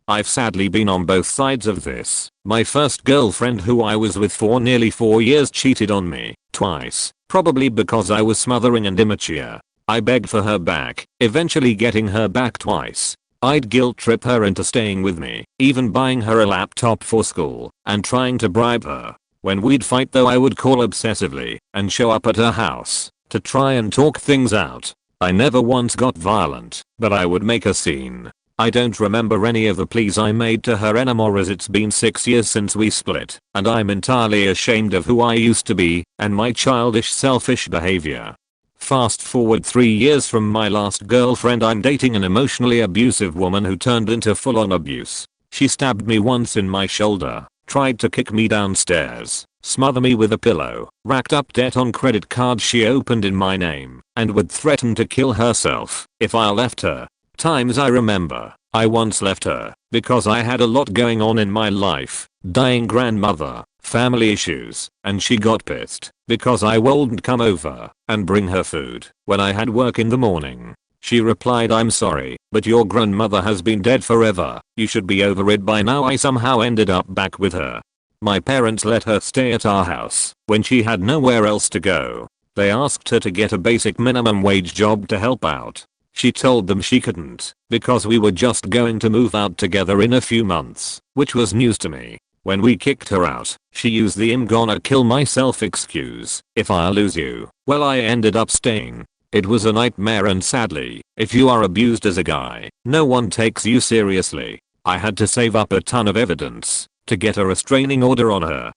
I've sadly been on both sides of this. My first girlfriend, who I was with for nearly 4 years, cheated on me twice, probably because I was smothering and immature. I begged for her back, eventually getting her back twice. I'd guilt trip her into staying with me, even buying her a laptop for school and trying to bribe her. When we'd fight though, I would call obsessively and show up at her house to try and talk things out. I never once got violent, but I would make a scene. I don't remember any of the pleas I made to her anymore, as it's been 6 years since we split, and I'm entirely ashamed of who I used to be and my childish, selfish behavior. Fast forward 3 years from my last girlfriend, I'm dating an emotionally abusive woman who turned into full-on abuse. She stabbed me once in my shoulder, tried to kick me downstairs, smother me with a pillow, racked up debt on credit cards she opened in my name, and would threaten to kill herself if I left her. Times I remember, I once left her because I had a lot going on in my life, dying grandmother, family issues, and she got pissed because I wouldn't come over and bring her food when I had work in the morning. She replied, "I'm sorry, but your grandmother has been dead forever. You should be over it by now." I somehow ended up back with her. My parents let her stay at our house when she had nowhere else to go. They asked her to get a basic minimum wage job to help out. She told them she couldn't because we were just going to move out together in a few months, which was news to me. When we kicked her out, she used the "I'm gonna kill myself" excuse. If I lose you, well, I ended up staying. It was a nightmare, and sadly, if you are abused as a guy, no one takes you seriously. I had to save up a ton of evidence to get a restraining order on her.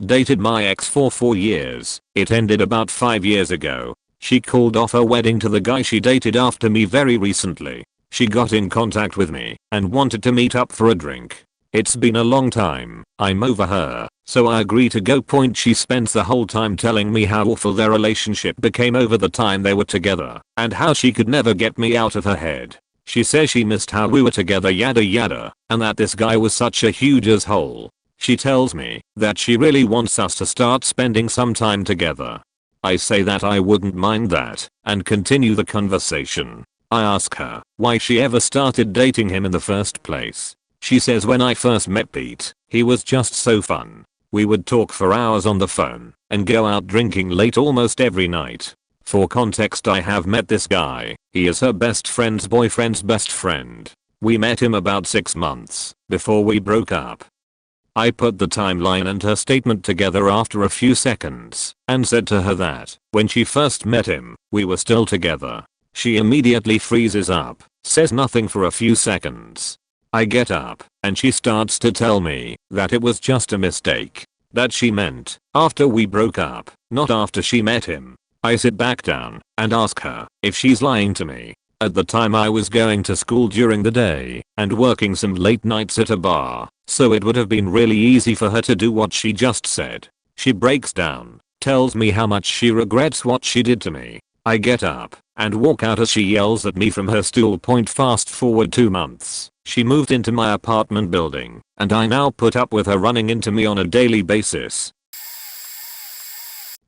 Dated my ex for 4 years. It ended about 5 years ago. She called off her wedding to the guy she dated after me very recently. She got in contact with me and wanted to meet up for a drink. It's been a long time. I'm over her, so I agree to go. She spends the whole time telling me how awful their relationship became over the time they were together and how she could never get me out of her head. She says she missed how we were together, yada yada, and that this guy was such a huge asshole. She tells me that she really wants us to start spending some time together. I say that I wouldn't mind that and continue the conversation. I ask her why she ever started dating him in the first place. She says, "When I first met Pete, he was just so fun. We would talk for hours on the phone and go out drinking late almost every night." For context, I have met this guy. He is her best friend's boyfriend's best friend. We met him about 6 months before we broke up. I put the timeline and her statement together after a few seconds and said to her that when she first met him, we were still together. She immediately freezes up, says nothing for a few seconds. I get up and she starts to tell me that it was just a mistake. That she meant after we broke up, not after she met him. I sit back down and ask her if she's lying to me. At the time I was going to school during the day and working some late nights at a bar. so it would have been really easy for her to do what she just said. She breaks down, tells me how much she regrets what she did to me. I get up and walk out as she yells at me from her stool. Fast forward 2 months. She moved into my apartment building, and I now put up with her running into me on a daily basis.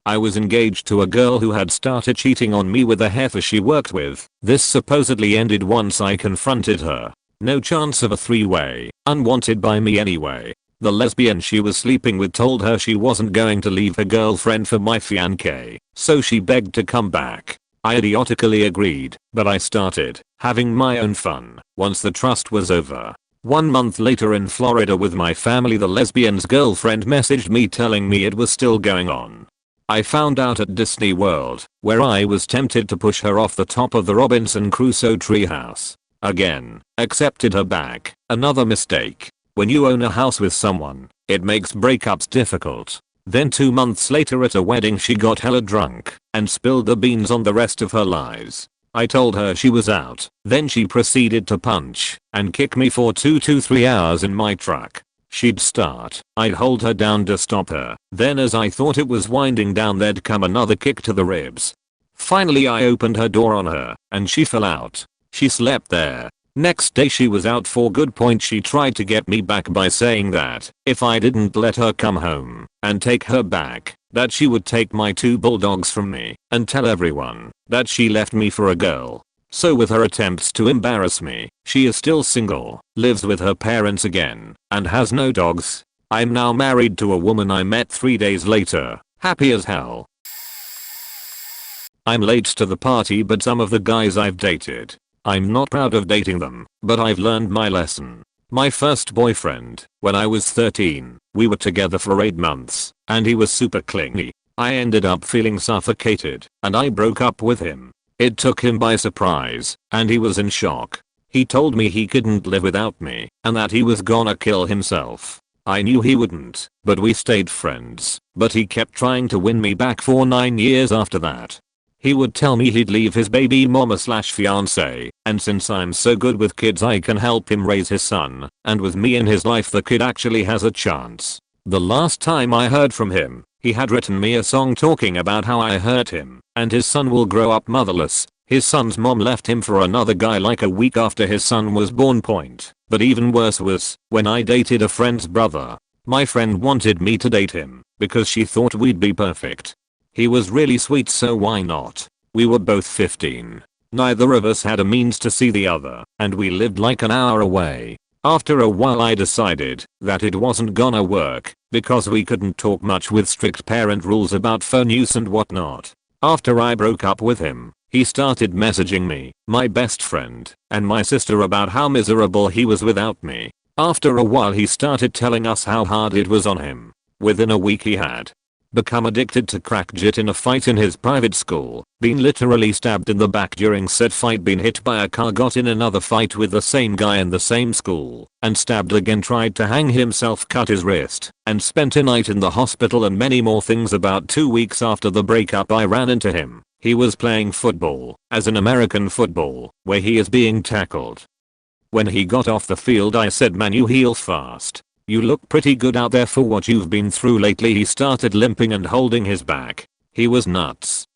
I was engaged to a girl who had started cheating on me with a heifer she worked with. This supposedly ended once I confronted her. No chance of a three-way, unwanted by me anyway. The lesbian she was sleeping with told her she wasn't going to leave her girlfriend for my fiancé, so she begged to come back. I idiotically agreed, but I started having my own fun once the trust was over. 1 month later in Florida with my family, the lesbian's girlfriend messaged me telling me it was still going on. I found out at Disney World, where I was tempted to push her off the top of the Robinson Crusoe treehouse. Again, accepted her back. Another mistake. When you own a house with someone, it makes breakups difficult. Then 2 months later at a wedding she got hella drunk and spilled the beans on the rest of her lies. I told her she was out. Then she proceeded to punch and kick me for 2 to 3 hours in my truck. She'd start, I'd hold her down to stop her. Then as I thought it was winding down, there'd come another kick to the ribs. Finally I opened her door on her and she fell out. She slept there. Next day she was out for good. She tried to get me back by saying that if I didn't let her come home and take her back, that she would take my 2 bulldogs from me and tell everyone that she left me for a girl. So with her attempts to embarrass me, she is still single, lives with her parents again, and has no dogs. I'm now married to a woman I met 3 days later, happy as hell. I'm late to the party, but some of the guys I've dated, I'm not proud of dating them, but I've learned my lesson. My first boyfriend, when I was 13, we were together for 8 months, and he was super clingy. I ended up feeling suffocated, and I broke up with him. It took him by surprise, and he was in shock. He told me he couldn't live without me, and that he was gonna kill himself. I knew he wouldn't, but we stayed friends. But he kept trying to win me back for 9 years after that. He would tell me he'd leave his baby mama slash fiance, and since I'm so good with kids I can help him raise his son, and with me in his life the kid actually has a chance. The last time I heard from him, he had written me a song talking about how I hurt him, and his son will grow up motherless. His son's mom left him for another guy like a week after his son was born. But even worse was when I dated a friend's brother. My friend wanted me to date him because she thought we'd be perfect. He was really sweet, so why not? We were both 15. Neither of us had a means to see the other, and we lived like an hour away. After a while I decided that it wasn't gonna work because we couldn't talk much with strict parent rules about phone use and whatnot. After I broke up with him, he started messaging me, my best friend, and my sister about how miserable he was without me. After a while he started telling us how hard it was on him. Within a week he had become addicted to crack jit in a fight in his private school, been literally stabbed in the back during said fight, been hit by a car, got in another fight with the same guy in the same school, and stabbed again, tried to hang himself, cut his wrist, and spent a night in the hospital, and many more things. About 2 weeks after the breakup I ran into him. He was playing football, as in American football, where he is being tackled. When he got off the field I said, "Man, you heal fast. You look pretty good out there for what you've been through lately." He started limping and holding his back. He was nuts.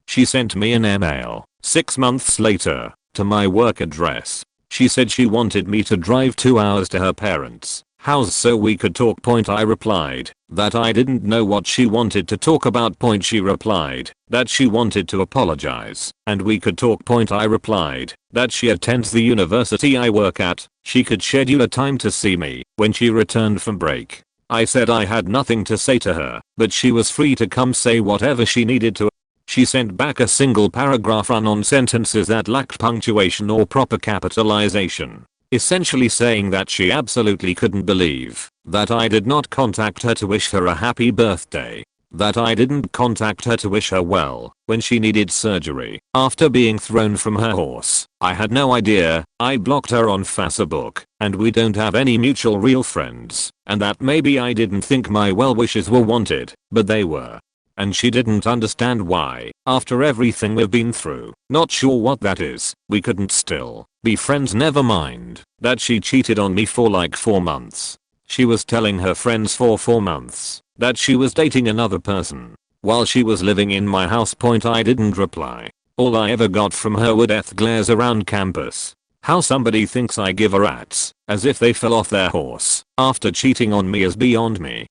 She sent me an email 6 months later to my work address. She said she wanted me to drive 2 hours to her parents' house so we could talk. I replied that I didn't know what she wanted to talk about. She replied that she wanted to apologize and we could talk. I replied that she attends the university I work at. She could schedule a time to see me when she returned from break. I said I had nothing to say to her, but she was free to come say whatever she needed to. She sent back a single paragraph run-on sentences that lacked punctuation or proper capitalization, essentially saying that she absolutely couldn't believe that I did not contact her to wish her a happy birthday, that I didn't contact her to wish her well when she needed surgery after being thrown from her horse. I had no idea. I blocked her on Facebook, and we don't have any mutual real friends, and that maybe I didn't think my well wishes were wanted, but they were. And she didn't understand why, after everything we've been through. Not sure what that is. We couldn't still be friends, never mind that she cheated on me for like 4 months. She was telling her friends for 4 months that she was dating another person while she was living in my house. I didn't reply. All I ever got from her were death glares around campus. How somebody thinks I give a rat's, as if they fell off their horse after cheating on me, is beyond me.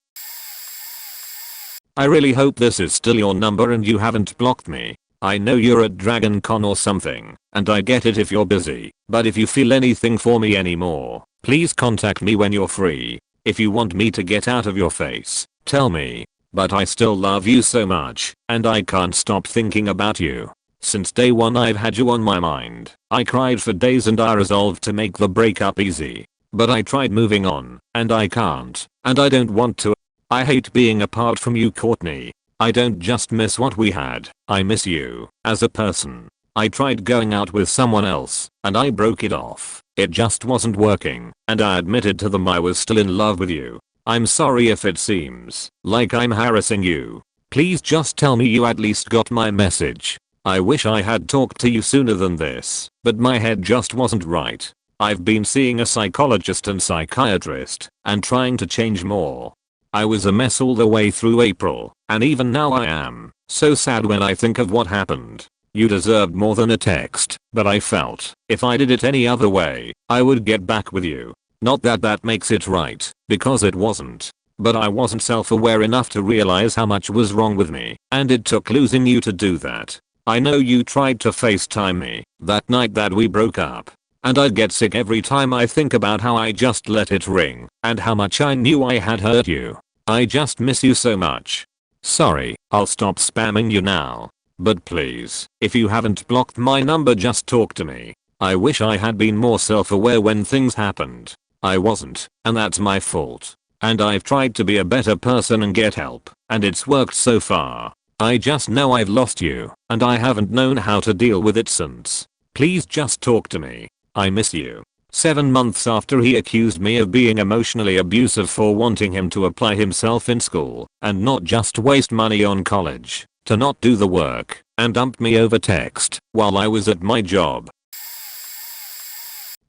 I really hope this is still your number and you haven't blocked me. I know you're at Dragon Con or something, and I get it if you're busy, but if you feel anything for me anymore, please contact me when you're free. If you want me to get out of your face, tell me. But I still love you so much, and I can't stop thinking about you. Since day one I've had you on my mind. I cried for days and I resolved to make the breakup easy. But I tried moving on, and I can't, and I don't want to. I hate being apart from you, Courtney. I don't just miss what we had, I miss you as a person. I tried going out with someone else, and I broke it off. It just wasn't working, and I admitted to them I was still in love with you. I'm sorry if it seems like I'm harassing you. Please just tell me you at least got my message. I wish I had talked to you sooner than this, but my head just wasn't right. I've been seeing a psychologist and psychiatrist, and trying to change more. I was a mess all the way through April, and even now I am. So sad when I think of what happened. You deserved more than a text, but I felt if I did it any other way, I would get back with you. Not that that makes it right, because it wasn't. But I wasn't self-aware enough to realize how much was wrong with me, and it took losing you to do that. I know you tried to FaceTime me that night that we broke up, and I get sick every time I think about how I just let it ring, and how much I knew I had hurt you. I just miss you so much. Sorry, I'll stop spamming you now. But please, if you haven't blocked my number, just talk to me. I wish I had been more self-aware when things happened. I wasn't, and that's my fault. And I've tried to be a better person and get help, and it's worked so far. I just know I've lost you, and I haven't known how to deal with it since. Please just talk to me. I miss you. 7 months after he accused me of being emotionally abusive for wanting him to apply himself in school, and not just waste money on college, to not do the work, and dumped me over text while I was at my job.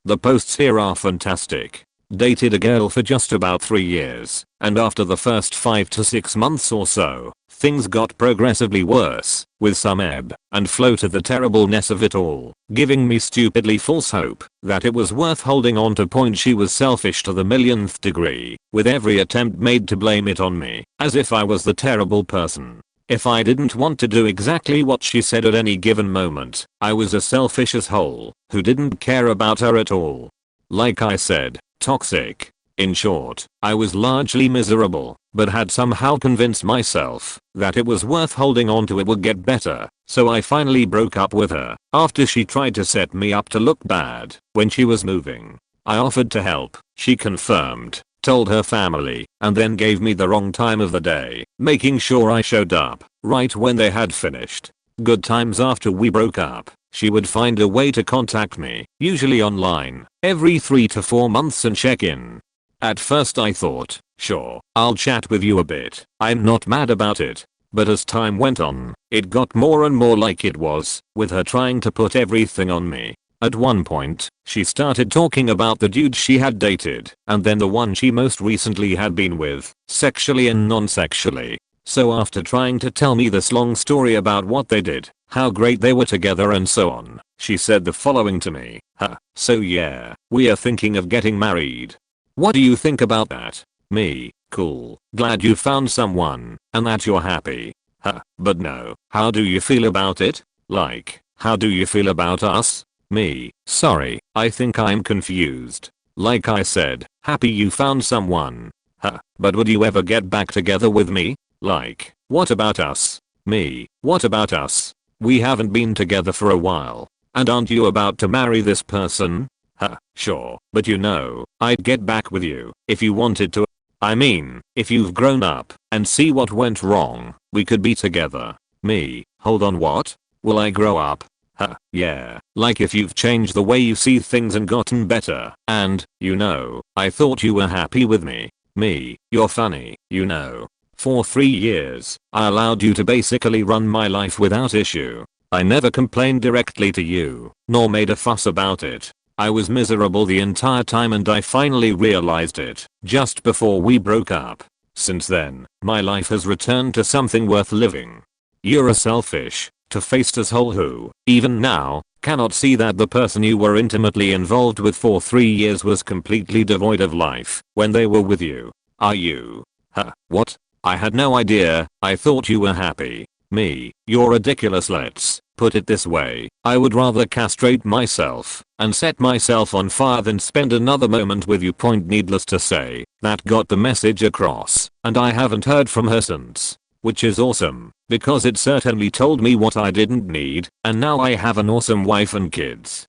The posts here are fantastic. Dated a girl for just about 3 years, and after the first 5 to 6 months or so, things got progressively worse, with some ebb and flow to the terribleness of it all, giving me stupidly false hope that it was worth holding on to. She was selfish to the millionth degree, with every attempt made to blame it on me, as if I was the terrible person. If I didn't want to do exactly what she said at any given moment, I was a selfish asshole who didn't care about her at all. Like I said, toxic. In short, I was largely miserable, but had somehow convinced myself that it was worth holding on to. It would get better, so I finally broke up with her after she tried to set me up to look bad when she was moving. I offered to help, she confirmed, told her family, and then gave me the wrong time of the day, making sure I showed up right when they had finished. Good times. After we broke up, she would find a way to contact me, usually online, every 3 to 4 months and check in. At first I thought, sure, I'll chat with you a bit, I'm not mad about it. But as time went on, it got more and more like it was, with her trying to put everything on me. At one point, she started talking about the dude she had dated, and then the one she most recently had been with, sexually and non-sexually. So after trying to tell me this long story about what they did, how great they were together and so on, she said the following to me. So yeah, we are thinking of getting married. What do you think about that? Me, cool, glad you found someone, and that you're happy. But no, how do you feel about it? Like, how do you feel about us? Me, sorry, I think I'm confused. Like I said, happy you found someone. But would you ever get back together with me? Like, what about us? Me, what about us? We haven't been together for a while. And aren't you about to marry this person? Sure, but you know, I'd get back with you if you wanted to. I mean, if you've grown up and see what went wrong, we could be together. Me, hold on, what? Will I grow up? Yeah, like if you've changed the way you see things and gotten better, and, you know, I thought you were happy with me. Me, you're funny, you know. For 3 years, I allowed you to basically run my life without issue. I never complained directly to you, nor made a fuss about it. I was miserable the entire time and I finally realized it just before we broke up. Since then, my life has returned to something worth living. You're a selfish, two-faced asshole who, even now, cannot see that the person you were intimately involved with for 3 years was completely devoid of life when they were with you. Are you? Huh, what? I had no idea, I thought you were happy. Me, you're ridiculous. Let's put it this way, I would rather castrate myself and set myself on fire than spend another moment with you. Point needless to say, that got the message across, and I haven't heard from her since. Which is awesome, because it certainly told me what I didn't need, and now I have an awesome wife and kids.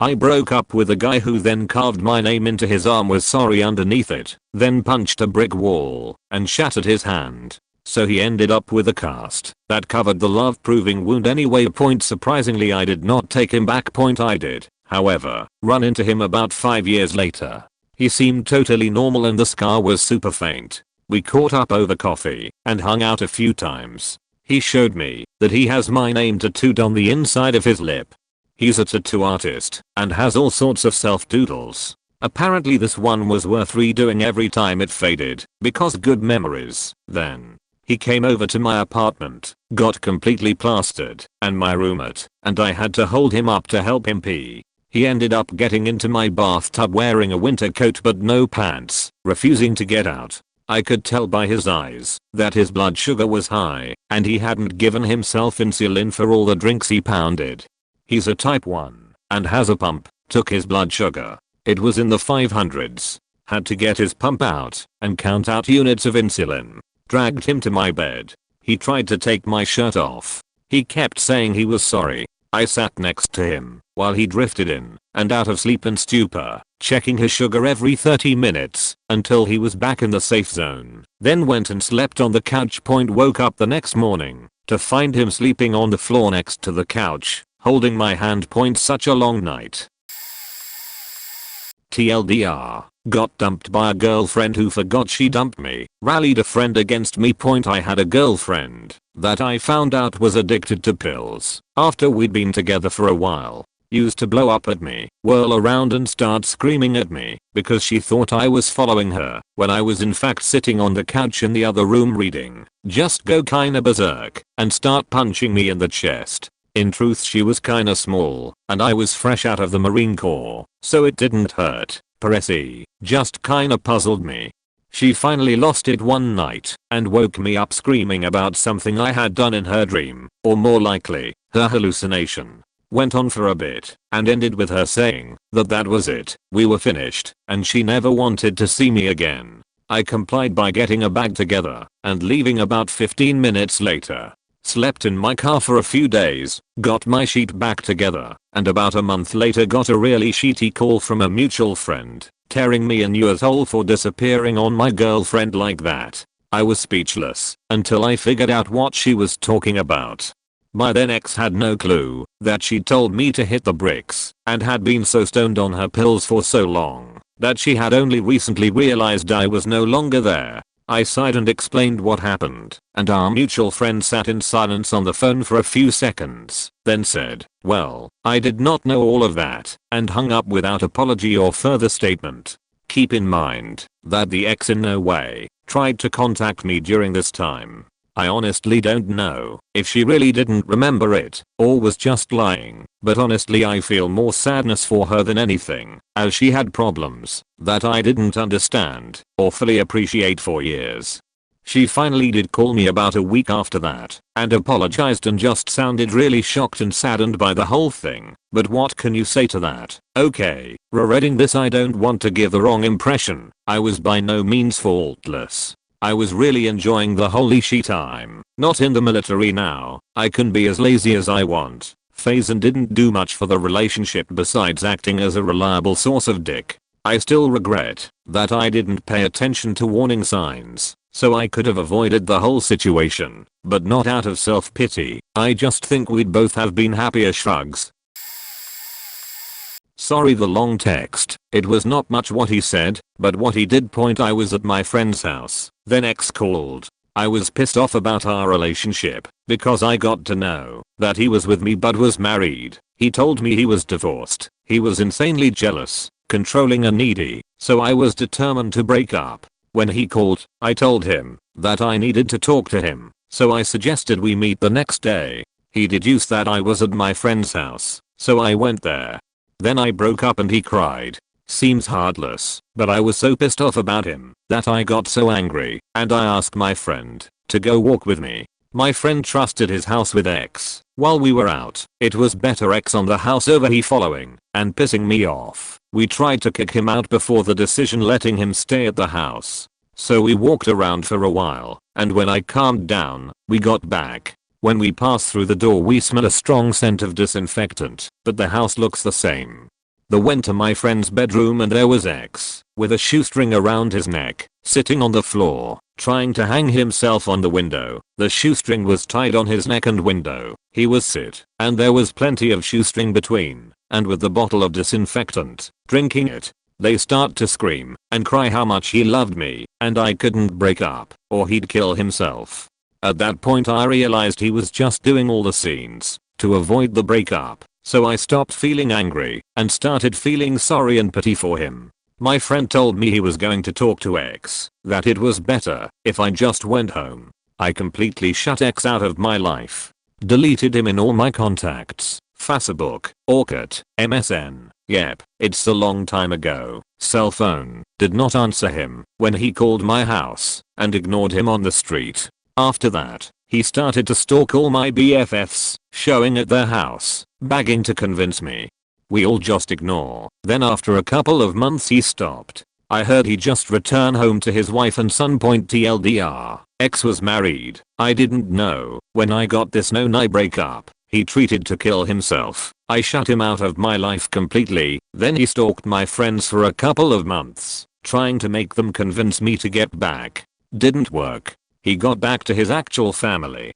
I broke up with a guy who then carved my name into his arm with sorry underneath it, then punched a brick wall and shattered his hand. So he ended up with a cast that covered the love-proving wound anyway. Point surprisingly I did not take him back. Point I did, however, run into him about 5 years later. He seemed totally normal and the scar was super faint. We caught up over coffee and hung out a few times. He showed me that he has my name tattooed on the inside of his lip. He's a tattoo artist and has all sorts of self-doodles. Apparently this one was worth redoing every time it faded because good memories. Then he came over to my apartment, got completely plastered, and my roommate and I had to hold him up to help him pee. He ended up getting into my bathtub wearing a winter coat but no pants, refusing to get out. I could tell by his eyes that his blood sugar was high and he hadn't given himself insulin for all the drinks he pounded. He's a type 1 and has a pump. Took his blood sugar. It was in the 500s. Had to get his pump out and count out units of insulin. Dragged him to my bed. He tried to take my shirt off. He kept saying he was sorry. I sat next to him while he drifted in and out of sleep and stupor, checking his sugar every 30 minutes until he was back in the safe zone. Then went and slept on the couch. Point woke up the next morning to find him sleeping on the floor next to the couch, holding my hand. Point such a long night. TLDR, got dumped by a girlfriend who forgot she dumped me, rallied a friend against me. Point I had a girlfriend that I found out was addicted to pills after we'd been together for a while. Used to blow up at me, whirl around and start screaming at me because she thought I was following her when I was in fact sitting on the couch in the other room reading. Just go kinda berserk and start punching me in the chest. In truth she was kinda small and I was fresh out of the Marine Corps, so it didn't hurt. Pressy, just kinda puzzled me. She finally lost it one night and woke me up screaming about something I had done in her dream, or more likely, her hallucination. Went on for a bit and ended with her saying that that was it, we were finished, and she never wanted to see me again. I complied by getting a bag together and leaving about 15 minutes later. Slept in my car for a few days, got my sheet back together, and about a month later got a really shitty call from a mutual friend, tearing me a new asshole for disappearing on my girlfriend like that. I was speechless until I figured out what she was talking about. My then ex had no clue that she'd told me to hit the bricks and had been so stoned on her pills for so long that she had only recently realized I was no longer there. I sighed and explained what happened, and our mutual friend sat in silence on the phone for a few seconds, then said, "Well, I did not know all of that," and hung up without apology or further statement. Keep in mind that the ex in no way tried to contact me during this time. I honestly don't know if she really didn't remember it or was just lying, but honestly I feel more sadness for her than anything, as she had problems that I didn't understand or fully appreciate for years. She finally did call me about a week after that and apologized and just sounded really shocked and saddened by the whole thing, but what can you say to that? Okay, rereading this I don't want to give the wrong impression. I was by no means faultless. I was really enjoying the holy shit time. Not in the military now, I can be as lazy as I want phase and didn't do much for the relationship besides acting as a reliable source of dick. I still regret that I didn't pay attention to warning signs, so I could have avoided the whole situation, but not out of self-pity. I just think we'd both have been happier. Shrugs. Sorry the long text, it was not much what he said, but what he did point I was at my friend's house, then ex called. I was pissed off about our relationship because I got to know that he was with me but was married. He told me he was divorced. He was insanely jealous, controlling and needy, so I was determined to break up. When he called, I told him that I needed to talk to him, so I suggested we meet the next day. He deduced that I was at my friend's house, so I went there. Then I broke up and he cried. Seems heartless, but I was so pissed off about him that I got so angry and I asked my friend to go walk with me. My friend trusted his house with X. While we were out, it was better X on the house over he following and pissing me off. We tried to kick him out before the decision letting him stay at the house. So we walked around for a while, and when I calmed down, we got back. When we passed through the door we smell a strong scent of disinfectant, but the house looks the same. They went to my friend's bedroom and there was X, with a shoestring around his neck, sitting on the floor, trying to hang himself on the window. The shoestring was tied on his neck and window. He was sit, and there was plenty of shoestring between, and with the bottle of disinfectant, drinking it. They start to scream and cry how much he loved me, and I couldn't break up, or he'd kill himself. At that point I realized he was just doing all the scenes to avoid the breakup. So I stopped feeling angry and started feeling sorry and pity for him. My friend told me he was going to talk to X, that it was better if I just went home. I completely shut X out of my life. Deleted him in all my contacts, Facebook, Orkut, MSN. Yep, it's a long time ago. Cell phone. Did not answer him when he called my house and ignored him on the street. After that, he started to stalk all my BFFs, showing at their house, begging to convince me. We all just ignore. Then after a couple of months he stopped. I heard he just returned home to his wife and son. TLDR. X was married. I didn't know. When I got this known I break up, he treated to kill himself. I shut him out of my life completely. Then he stalked my friends for a couple of months, trying to make them convince me to get back. Didn't work. He got back to his actual family.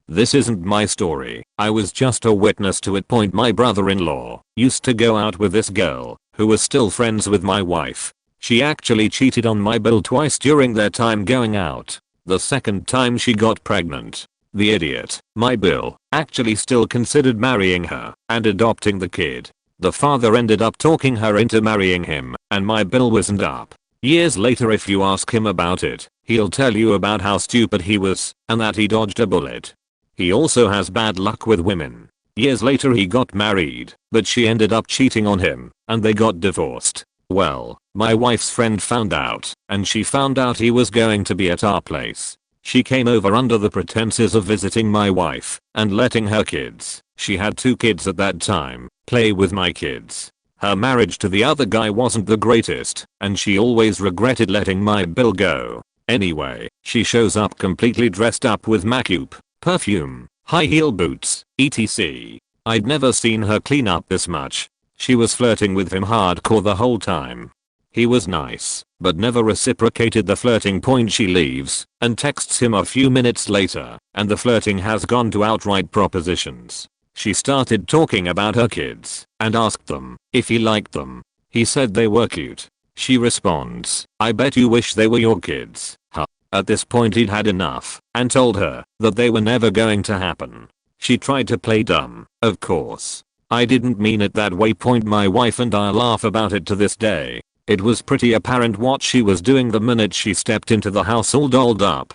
This isn't my story. I was just a witness to it. My brother-in-law used to go out with this girl who was still friends with my wife. She actually cheated on my bill twice during their time going out. The second time she got pregnant. The idiot, my bill, actually still considered marrying her and adopting the kid. The father ended up talking her into marrying him, and my bill wasn't up. Years later if you ask him about it, he'll tell you about how stupid he was and that he dodged a bullet. He also has bad luck with women. Years later he got married, but she ended up cheating on him, and they got divorced. Well, my wife's friend found out, and she found out he was going to be at our place. She came over under the pretenses of visiting my wife and letting her kids, she had 2 kids at that time, play with my kids. Her marriage to the other guy wasn't the greatest, and she always regretted letting my bill go. Anyway, she shows up completely dressed up with makeup, perfume, high heel boots, etc. I'd never seen her clean up this much. She was flirting with him hardcore the whole time. He was nice, but never reciprocated the flirting. She leaves and texts him a few minutes later, and the flirting has gone to outright propositions. She started talking about her kids and asked them if he liked them. He said they were cute. She responds, I bet you wish they were your kids. Huh. At this point he'd had enough and told her that they were never going to happen. She tried to play dumb, of course. I didn't mean it that way. My wife and I laugh about it to this day. It was pretty apparent what she was doing the minute she stepped into the house all dolled up.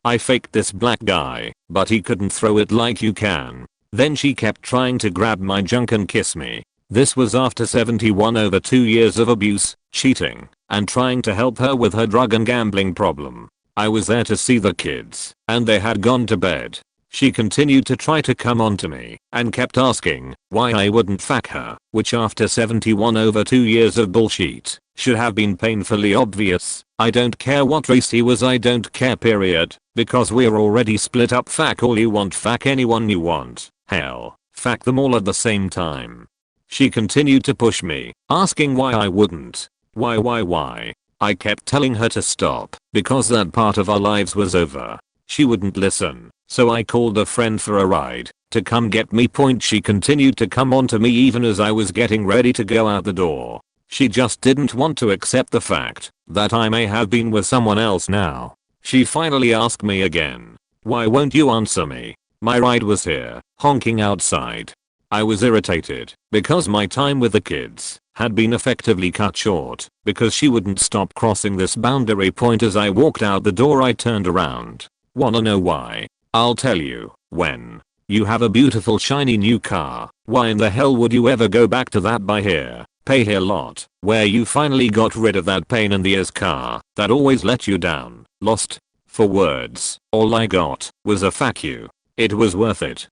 I faked this black guy, but he couldn't throw it like you can. Then she kept trying to grab my junk and kiss me. This was after 71 over 2 years of abuse, cheating, and trying to help her with her drug and gambling problem. I was there to see the kids, and they had gone to bed. She continued to try to come on to me, and kept asking why I wouldn't fuck her, which after 71 over 2 years of bullshit, should have been painfully obvious. I don't care what race he was, I don't care period, because we're already split up. Fuck all you want, fuck anyone you want, hell, fuck them all at the same time. She continued to push me, asking why I wouldn't. Why? I kept telling her to stop, because that part of our lives was over. She wouldn't listen, so I called a friend for a ride to come get me. She continued to come on to me even as I was getting ready to go out the door. She just didn't want to accept the fact that I may have been with someone else now. She finally asked me again. Why won't you answer me? My ride was here, honking outside. I was irritated because my time with the kids had been effectively cut short because she wouldn't stop crossing this boundary point. As I walked out the door I turned around. Wanna know why? I'll tell you. When you have a beautiful shiny new car, why in the hell would you ever go back to that buy here, pay here lot, where you finally got rid of that pain in the ass car that always let you down? Lost for words. All I got was a fuck you. It was worth it.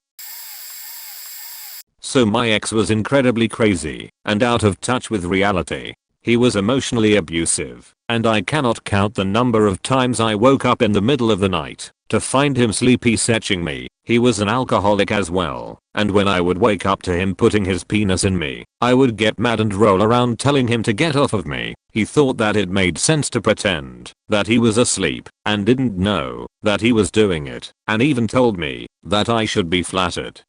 So my ex was incredibly crazy and out of touch with reality. He was emotionally abusive, and I cannot count the number of times I woke up in the middle of the night to find him sleepy setching me. He was an alcoholic as well, and when I would wake up to him putting his penis in me, I would get mad and roll around telling him to get off of me. He thought that it made sense to pretend that he was asleep and didn't know that he was doing it, and even told me that I should be flattered,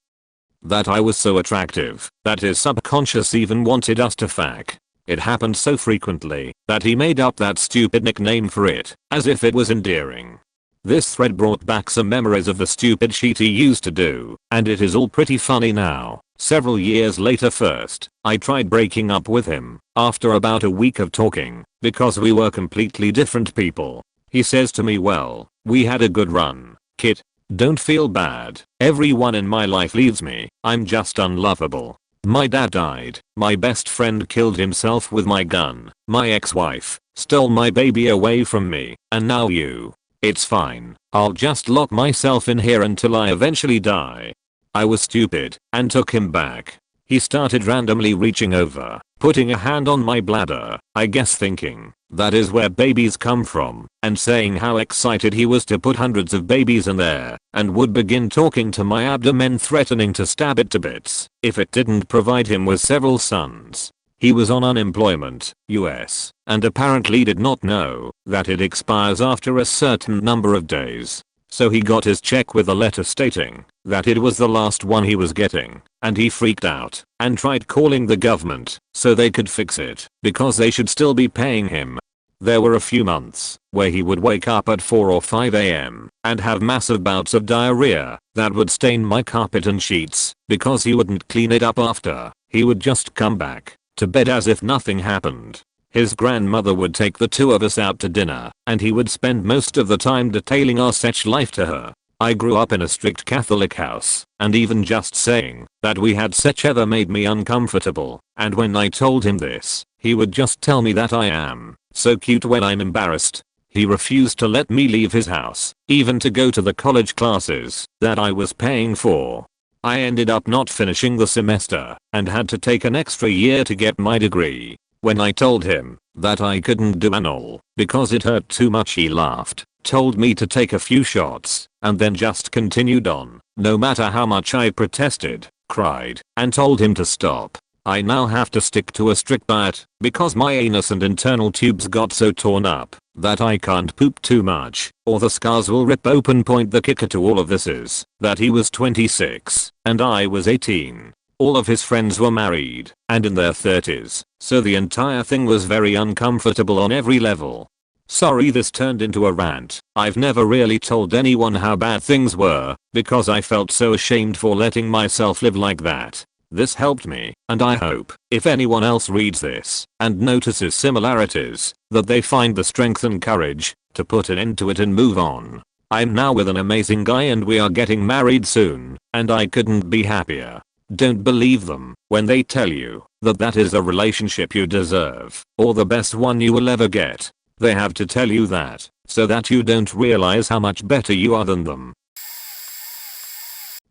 that I was so attractive that his subconscious even wanted us to fuck. It happened so frequently that he made up that stupid nickname for it, as if it was endearing. This thread brought back some memories of the stupid shit he used to do, and it is all pretty funny now. Several years later, first, I tried breaking up with him after about a week of talking because we were completely different people. He says to me, well, we had a good run, kid. Don't feel bad. Everyone in my life leaves me. I'm just unlovable. My dad died. My best friend killed himself with my gun. My ex-wife stole my baby away from me. And now you. It's fine. I'll just lock myself in here until I eventually die. I was stupid and took him back. He started randomly reaching over, putting a hand on my bladder, I guess thinking that is where babies come from, and saying how excited he was to put hundreds of babies in there, and would begin talking to my abdomen, threatening to stab it to bits if it didn't provide him with several sons. He was on unemployment, US, and apparently did not know that it expires after a certain number of days. So he got his check with a letter stating that it was the last one he was getting, and he freaked out and tried calling the government so they could fix it because they should still be paying him. There were a few months where he would wake up at 4 or 5 a.m. and have massive bouts of diarrhea that would stain my carpet and sheets because he wouldn't clean it up after. He would just come back to bed as if nothing happened. His grandmother would take the two of us out to dinner, and he would spend most of the time detailing our sex life to her. I grew up in a strict Catholic house, and even just saying that we had sex ever made me uncomfortable, and when I told him this, he would just tell me that I am so cute when I'm embarrassed. He refused to let me leave his house, even to go to the college classes that I was paying for. I ended up not finishing the semester and had to take an extra year to get my degree. When I told him that I couldn't do anal because it hurt too much, he laughed, told me to take a few shots, and then just continued on, no matter how much I protested, cried, and told him to stop. I now have to stick to a strict diet because my anus and internal tubes got so torn up that I can't poop too much or the scars will rip open. Point the kicker to all of this is that he was 26 and I was 18. All of his friends were married and in their 30s, so the entire thing was very uncomfortable on every level. Sorry this turned into a rant. I've never really told anyone how bad things were because I felt so ashamed for letting myself live like that. This helped me, and I hope, if anyone else reads this and notices similarities, that they find the strength and courage to put an end to it and move on. I'm now with an amazing guy and we are getting married soon, and I couldn't be happier. Don't believe them when they tell you that that is a relationship you deserve, or the best one you will ever get. They have to tell you that, so that you don't realize how much better you are than them.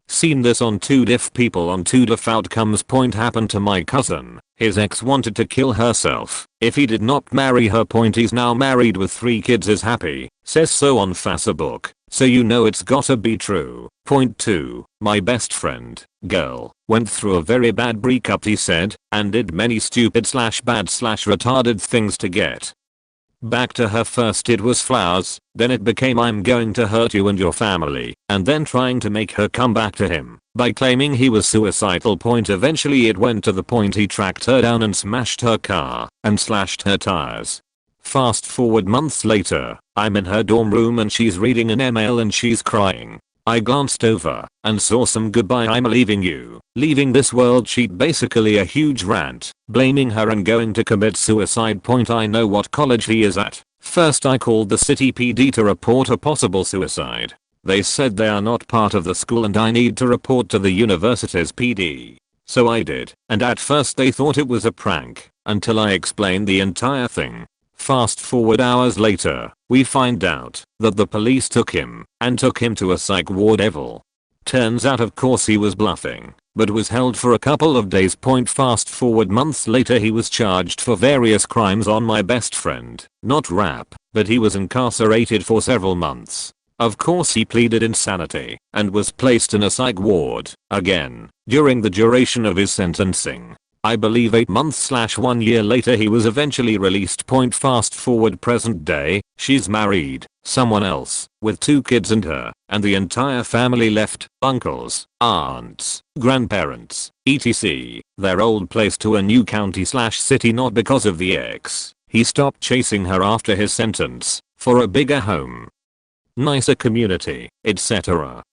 Seen this on 2 diff people on 2 diff outcomes. Point happened to my cousin. His ex wanted to kill herself if he did not marry her. Point he's now married with 3 kids, is happy, says so on Facebook, so you know it's gotta be true. Point 2. My best friend, girl, went through a very bad breakup, he said, and did many stupid / bad / retarded things to get back to her. First it was flowers, then it became I'm going to hurt you and your family, and then trying to make her come back to him by claiming he was suicidal. Point eventually it went to the point he tracked her down and smashed her car and slashed her tires. Fast forward months later, I'm in her dorm room and she's reading an email and she's crying. I glanced over and saw some "goodbye, I'm leaving you, leaving this world" sheet, basically a huge rant, blaming her and going to commit suicide. I know what college he is at. First I called the city PD to report a possible suicide. They said they are not part of the school and I need to report to the university's PD. So I did, and at first they thought it was a prank, until I explained the entire thing. Fast forward hours later, we find out that the police took him to a psych ward. Evil. Turns out of course he was bluffing, but was held for a couple of days. Fast forward months later, he was charged for various crimes on my best friend, not rap, but he was incarcerated for several months. Of course he pleaded insanity and was placed in a psych ward again during the duration of his sentencing. I believe 8 months/1 year later he was eventually released. Fast forward present day, she's married, someone else, with 2 kids and her and the entire family left, uncles, aunts, grandparents, etc. their old place to a new county/city, not because of the ex. He stopped chasing her after his sentence, for a bigger home, nicer community, etc.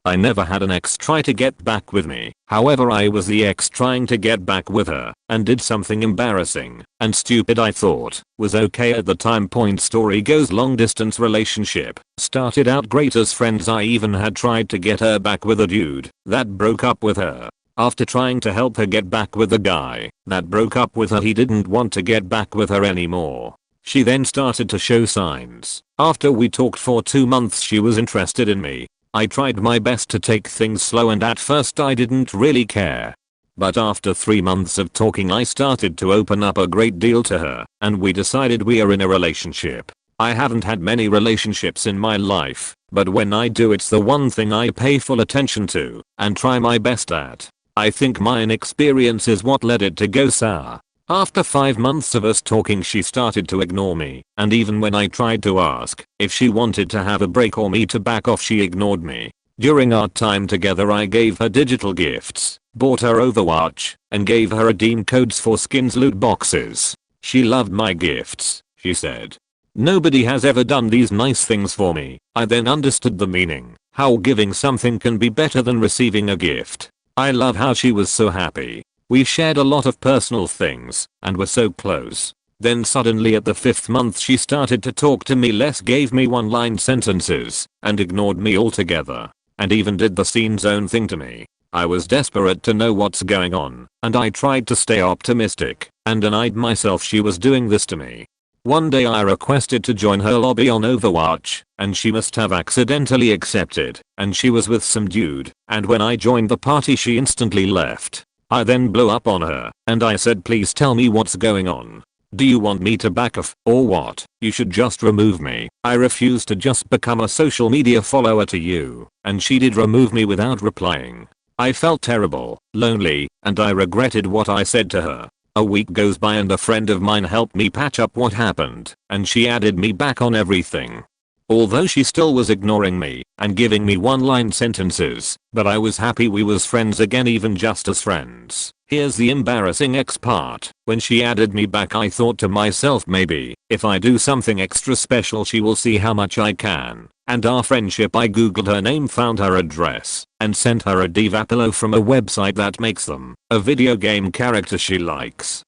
I never had an ex try to get back with me. However, I was the ex trying to get back with her and did something embarrassing and stupid I thought was okay at the time. Story goes, long distance relationship. Started out great as friends. I even had tried to get her back with a dude that broke up with her. After trying to help her get back with the guy that broke up with her, he didn't want to get back with her anymore. She then started to show signs. After we talked for 2 months, she was interested in me. I tried my best to take things slow and at first I didn't really care. But after 3 months of talking, I started to open up a great deal to her and we decided we are in a relationship. I haven't had many relationships in my life, but when I do, it's the one thing I pay full attention to and try my best at. I think my inexperience is what led it to go sour. After 5 months of us talking, she started to ignore me, and even when I tried to ask if she wanted to have a break or me to back off, she ignored me. During our time together, I gave her digital gifts, bought her Overwatch, and gave her redeem codes for skins loot boxes. She loved my gifts, she said. Nobody has ever done these nice things for me. I then understood the meaning, how giving something can be better than receiving a gift. I love how she was so happy. We shared a lot of personal things and were so close. Then suddenly at the 5th month she started to talk to me less, gave me one-line sentences, and ignored me altogether. And even did the scene zone thing to me. I was desperate to know what's going on, and I tried to stay optimistic and denied myself she was doing this to me. One day I requested to join her lobby on Overwatch, and she must have accidentally accepted, and she was with some dude, and when I joined the party she instantly left. I then blew up on her, and I said, please tell me what's going on. Do you want me to back off, or what? You should just remove me. I refuse to just become a social media follower to you. And she did remove me without replying. I felt terrible, lonely, and I regretted what I said to her. A week goes by and a friend of mine helped me patch up what happened, and she added me back on everything. Although she still was ignoring me and giving me one-line sentences, but I was happy we was friends again, even just as friends. Here's the embarrassing X part. When she added me back, I thought to myself, maybe if I do something extra special she will see how much I can. And our friendship, I googled her name, found her address, and sent her a diva pillow from a website that makes them, a video game character she likes.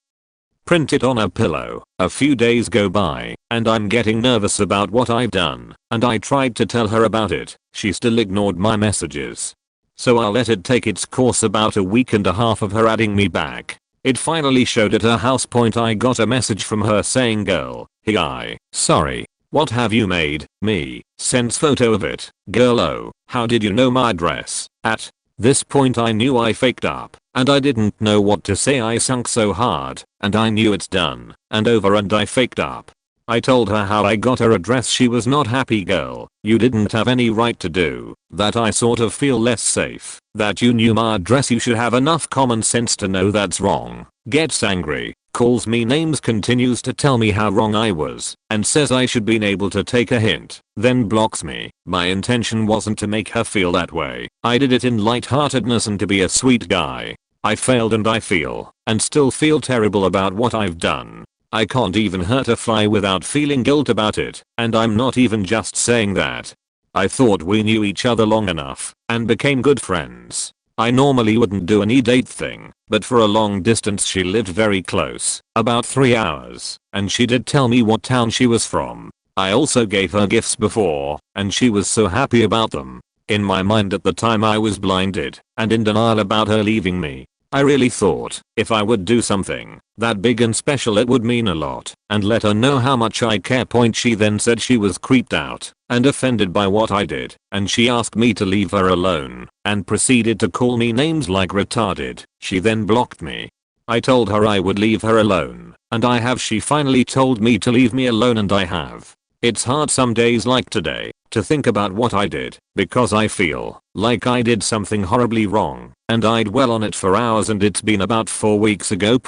Print it on a pillow. A few days go by, and I'm getting nervous about what I've done, and I tried to tell her about it. She still ignored my messages. So I let it take its course. About a week and a half of her adding me back, it finally showed at her house. I got a message from her saying, girl, hey, sorry, what have you made me? Sends photo of it. Girl, oh, how did you know my address? At this point I knew I faked up, and I didn't know what to say. I sunk so hard, and I knew it's done and over, and I faked up. I told her how I got her address. She was not happy. Girl, you didn't have any right to do that. I sort of feel less safe that you knew my address. You should have enough common sense to know that's wrong. Gets angry, calls me names, continues to tell me how wrong I was, and says I should been able to take a hint, then blocks me. My intention wasn't to make her feel that way. I did it in lightheartedness and to be a sweet guy. I failed, and I feel, and still feel, terrible about what I've done. I can't even hurt a fly without feeling guilt about it, and I'm not even just saying that. I thought we knew each other long enough and became good friends. I normally wouldn't do any date thing, but for a long distance she lived very close, about 3 hours, and she did tell me what town she was from. I also gave her gifts before, and she was so happy about them. In my mind at the time I was blinded and in denial about her leaving me. I really thought if I would do something that big and special it would mean a lot and let her know how much I care. She then said she was creeped out and offended by what I did, and she asked me to leave her alone and proceeded to call me names like retarded. She then blocked me. I told her I would leave her alone, and I have. She finally told me to leave me alone, and I have. It's hard some days like today to think about what I did because I feel like I did something horribly wrong and I dwell on it for hours, and it's been about 4 weeks ago.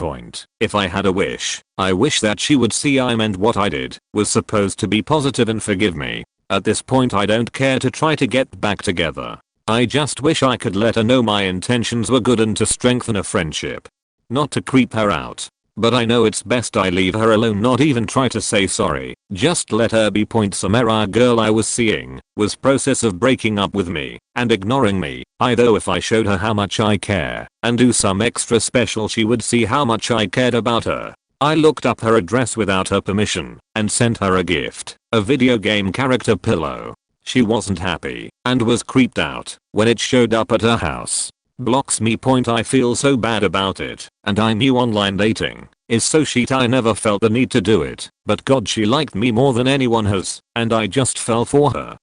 If I had a wish, I wish that she would see I meant what I did was supposed to be positive and forgive me. At this point I don't care to try to get back together. I just wish I could let her know my intentions were good and to strengthen a friendship. Not to creep her out. But I know it's best I leave her alone, not even try to say sorry, just let her be. Some era girl I was seeing was process of breaking up with me and ignoring me. Though if I showed her how much I care and do some extra special she would see how much I cared about her. I looked up her address without her permission and sent her a gift, a video game character pillow. She wasn't happy and was creeped out when it showed up at her house. Blocks me. I feel so bad about it, and I knew online dating is so shit. I never felt the need to do it, but god she liked me more than anyone has, and I just fell for her.